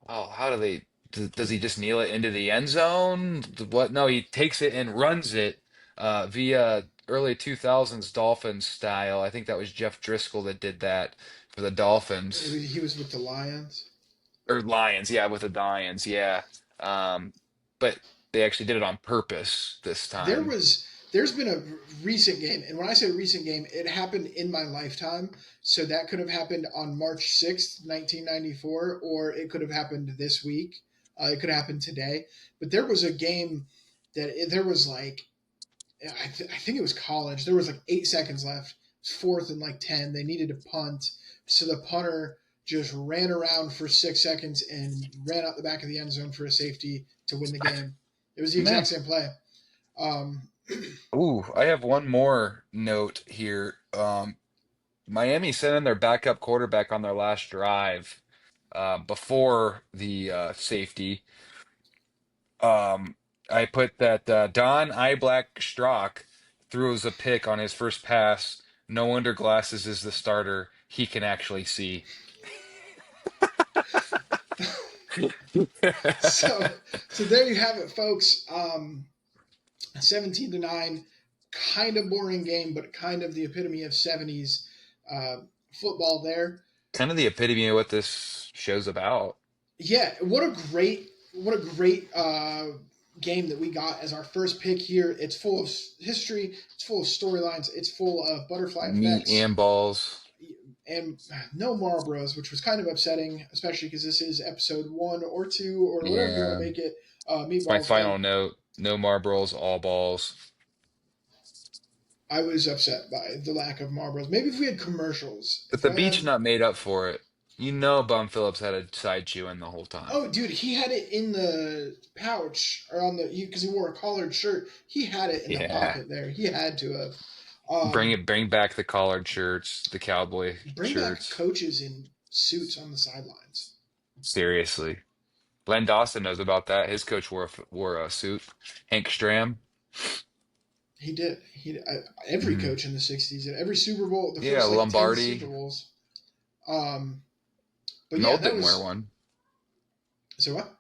oh, how do they? Does he just kneel it into the end zone? What? No, he takes it and runs it via early 2000s Dolphins style. I think that was Jeff Driscoll that did that for the Dolphins He was with the Lions. or Lions. Yeah, with the Lions. Yeah, um, but they actually did it on purpose this There time. was there's been a recent game, and when I say recent game, it happened in my lifetime. So that could have happened on March 6th, 1994, or it could have happened this week. It could have happened today. But there was a game there was like I think it was college. There was like 8 seconds left. It's fourth and like 10. They needed to punt, so the punter just ran around for 6 seconds and ran out the back of the end zone for a safety to win the game. It was the Man, exact same play. Um, ooh, I have one more note here. Miami sent in their backup quarterback on their last drive before the safety. Um, I put that Don Iblack Strock throws a pick on his first pass. No wonder Glasses is the starter. He can actually see. So, so there you have it, folks. 17-9, kind of boring game, but kind of the epitome of '70s uh, football there. Kind of the epitome of what this show's about. Yeah, what a great game that we got as our first pick here. It's full of history, it's full of storylines, it's full of butterfly Meat effects, and balls. and no Marlboros, which was kind of upsetting, especially because this is episode 1 or 2 or whatever you want Yeah. to make it. It's my Meatballs, final man, note. No Marlboros, all balls. I was upset by the lack of Marlboros. Maybe if we had commercials, But if the I beach had. nut made up for it. You know Bum Phillips had a side chewing the whole time. Oh, dude, he had it in the pouch or on the because he wore a collared shirt. He had it in the Yeah. pocket there. He had to have. Bring back the collared shirts, the cowboy Bring back shirts. coaches in suits on the sidelines. Seriously. Len Dawson knows about that. His coach wore a suit. Hank Stram. He did. Every Hmm. coach in the '60s and every Super Bowl, the Yeah, first like 10 Super Lombardi. Bowls. Um, but yeah, Noel that didn't wear was. one. So what?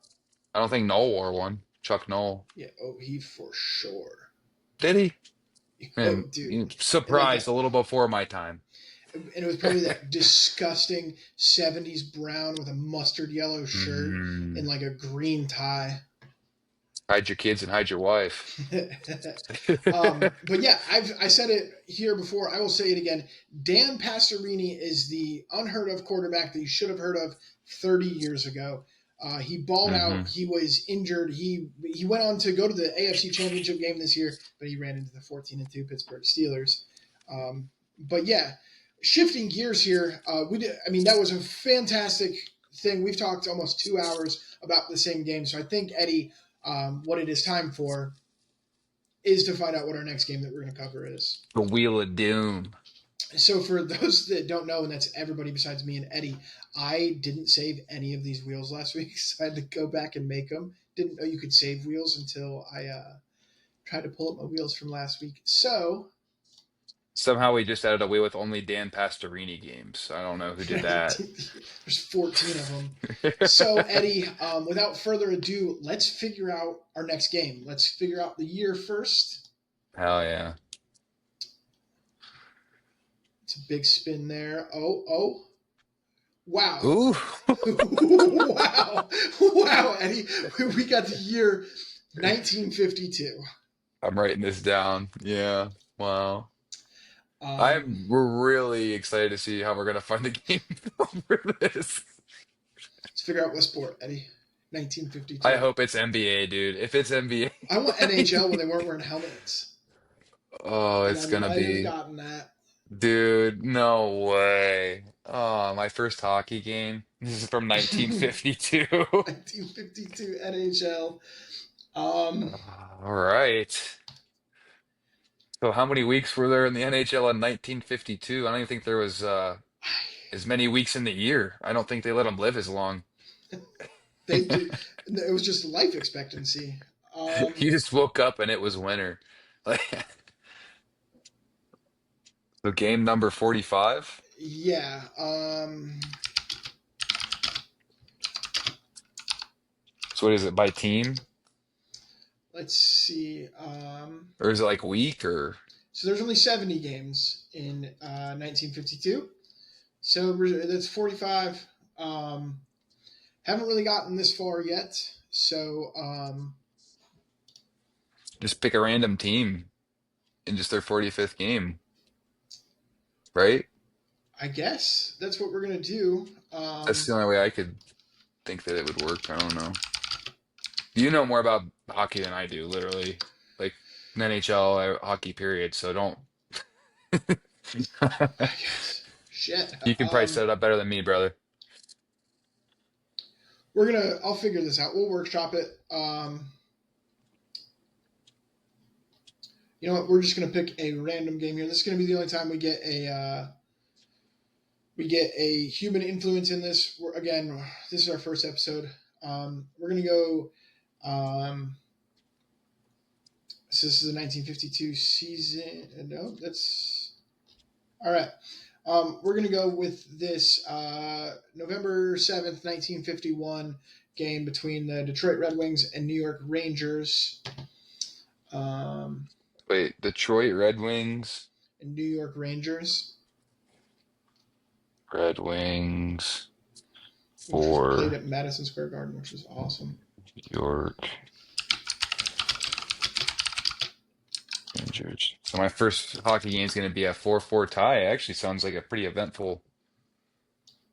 I don't think Noel wore one. Chuck Noel. Yeah. Oh, he for sure. Did he? Oh, And dude, and like surprised that, a little before my time. and it was probably that disgusting '70s brown with a mustard yellow shirt and Mm. like a green tie. Hide your kids and hide your wife. But yeah, I said it here before. I will say it again. Dan Pastorini is the unheard of quarterback that you should have heard of 30 years ago. He balled Hmm. out. He was injured. He went on to go to the AFC Championship game this year, but he ran into the 14-2 Pittsburgh Steelers. But yeah, shifting gears here. We did. I mean, that was a fantastic thing. We've talked almost 2 hours about the same game, so I think Eddie, what it is time for is to find out what our next game that we're going to cover is. The Wheel of Doom. So, for those that don't know, and that's everybody besides me and Eddie, I didn't save any of these wheels last week, so I had to go back and make them. Didn't know you could save wheels until I tried to pull up my wheels from last week. So, Somehow we just added a Wheel with only Dan Pastorini games. I don't know who did that. there's 14 of them. So, Eddie, without further ado, let's figure out our next game. Let's figure out the year first. Hell yeah. It's a big spin there. Oh. Wow. Ooh. Wow. Wow, Eddie. We got the year 1952. I'm writing this down. Yeah. Wow. Um, We're really excited to see how we're gonna find the game for this. let's figure out Westport, Eddie. I 1952. hope it's NBA, dude. If it's NBA, I want NHL when they weren't wearing helmets, oh, and it's I gonna might have be, gotten that. dude, no way. Oh, my first hockey game. This is from 1952. 1952 NHL. Um, All right. So how many weeks were there in the NHL in 1952? I don't even think there was as many weeks in the year. I don't think they let them live as long. they did. It was just life expectancy. You just woke up and it was winter. Like, so game number 45. Yeah. So what is it by team? Let's see. Or is it like week or So there's only 70 games in 1952. So that's 45. Haven't really gotten this far yet. So just pick a random team in just their 45th game, right? I guess that's what we're going to do. That's the only way I could think that it would work. I don't know. You know more about hockey than I do, literally. Like an NHL hockey period, so don't. I guess. Shit. You can probably set it up better than me, brother. I'll figure this out. We'll workshop it. You know what? We're just going to pick a random game here. This is going to be the only time we get a human influence in this. Again, this is our first episode. We're going to go. So this is the 1952 season. No, that's all right. We're going to go with this November 7th, 1951 game between the Detroit Red Wings and New York Rangers. Wait, Detroit Red Wings. And New York Rangers, Red Wings which was played for at Madison Square Garden, which was awesome. York Rangers. So my first hockey game is going to be a 4-4 tie. It actually sounds like a pretty eventful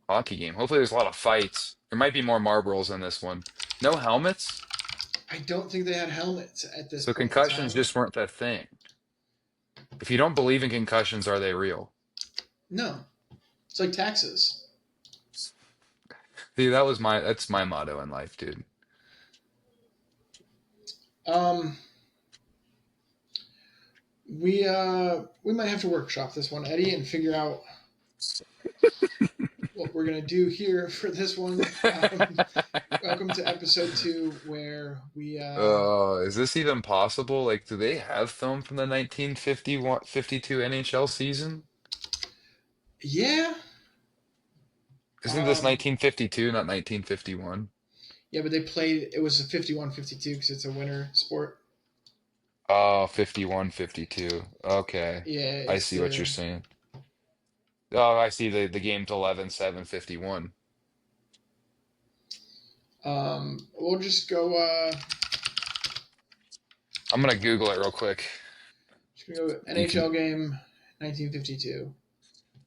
hockey game. Hopefully there's a lot of fights. There might be more Marlboros in this one. No helmets? I don't think they had helmets at this So point in concussions time. just weren't that thing. If you don't believe in concussions, are they real? No, it's like taxes. See, that's my motto in life, dude. Um, we might have to workshop this one, Eddie, and figure out what we're gonna do here for this one. Welcome to episode 2, where we Is this even possible? Like, do they have film from the 1951 52 NHL season? yeah. Isn't this Um, 1952, not 1951? yeah, but they played. It was a 51-52 because it's a winter sport. Oh, 51, 52. Okay. Yeah, I it's see what you're the saying. Oh, I see the game's 11-7-51. We'll just go. I'm gonna Google it real quick. Just gonna go You can NHL game 1952.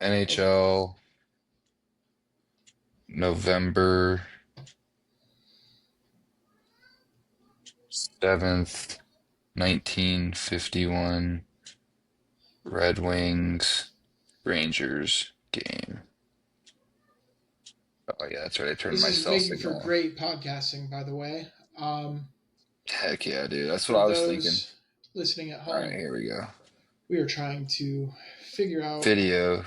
NHL November 7th, 1951 Red Wings Rangers game. Oh yeah, that's right. I turned This my is cell making for signal off. great podcasting, by the way. Heck yeah, dude. That's For what I was thinking. those listening at All right, home, here we go. we are trying to figure out. Video.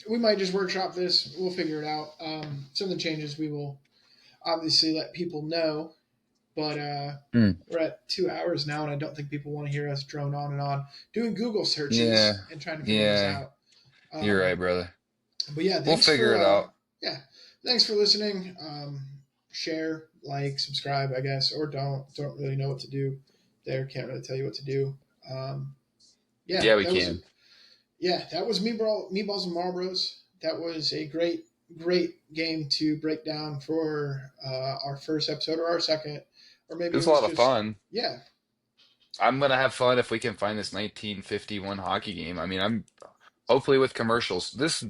We might just workshop this. We'll figure it out. Something changes, we will obviously let people know. But Hmm. we're at 2 hours now, and I don't think people want to hear us drone on and on doing Google Yeah, searches and trying to figure this yeah. out. You're right, brother. But yeah, We'll figure it out. thanks for listening. Share, like, subscribe, I guess, or don't. Don't really know what to do there. Can't really tell you what to do. Yeah, Yeah, we that was can. that was Meatballs and Marlboros. That was a great game to break down for our first episode, or our second, or It maybe was it a was lot of just fun. yeah. I'm gonna have fun if we can find this 1951 hockey game. I mean, I'm hopefully with commercials. This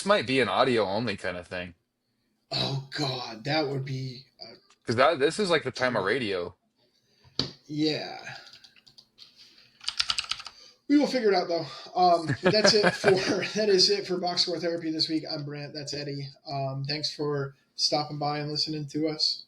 might be an audio only kind of thing. Oh God, that would be Because this is like the time of dream. radio. Yeah. We will figure it out though. But that is it for Box Score Therapy this week. I'm Brant. That's Eddie. Thanks for stopping by and listening to us.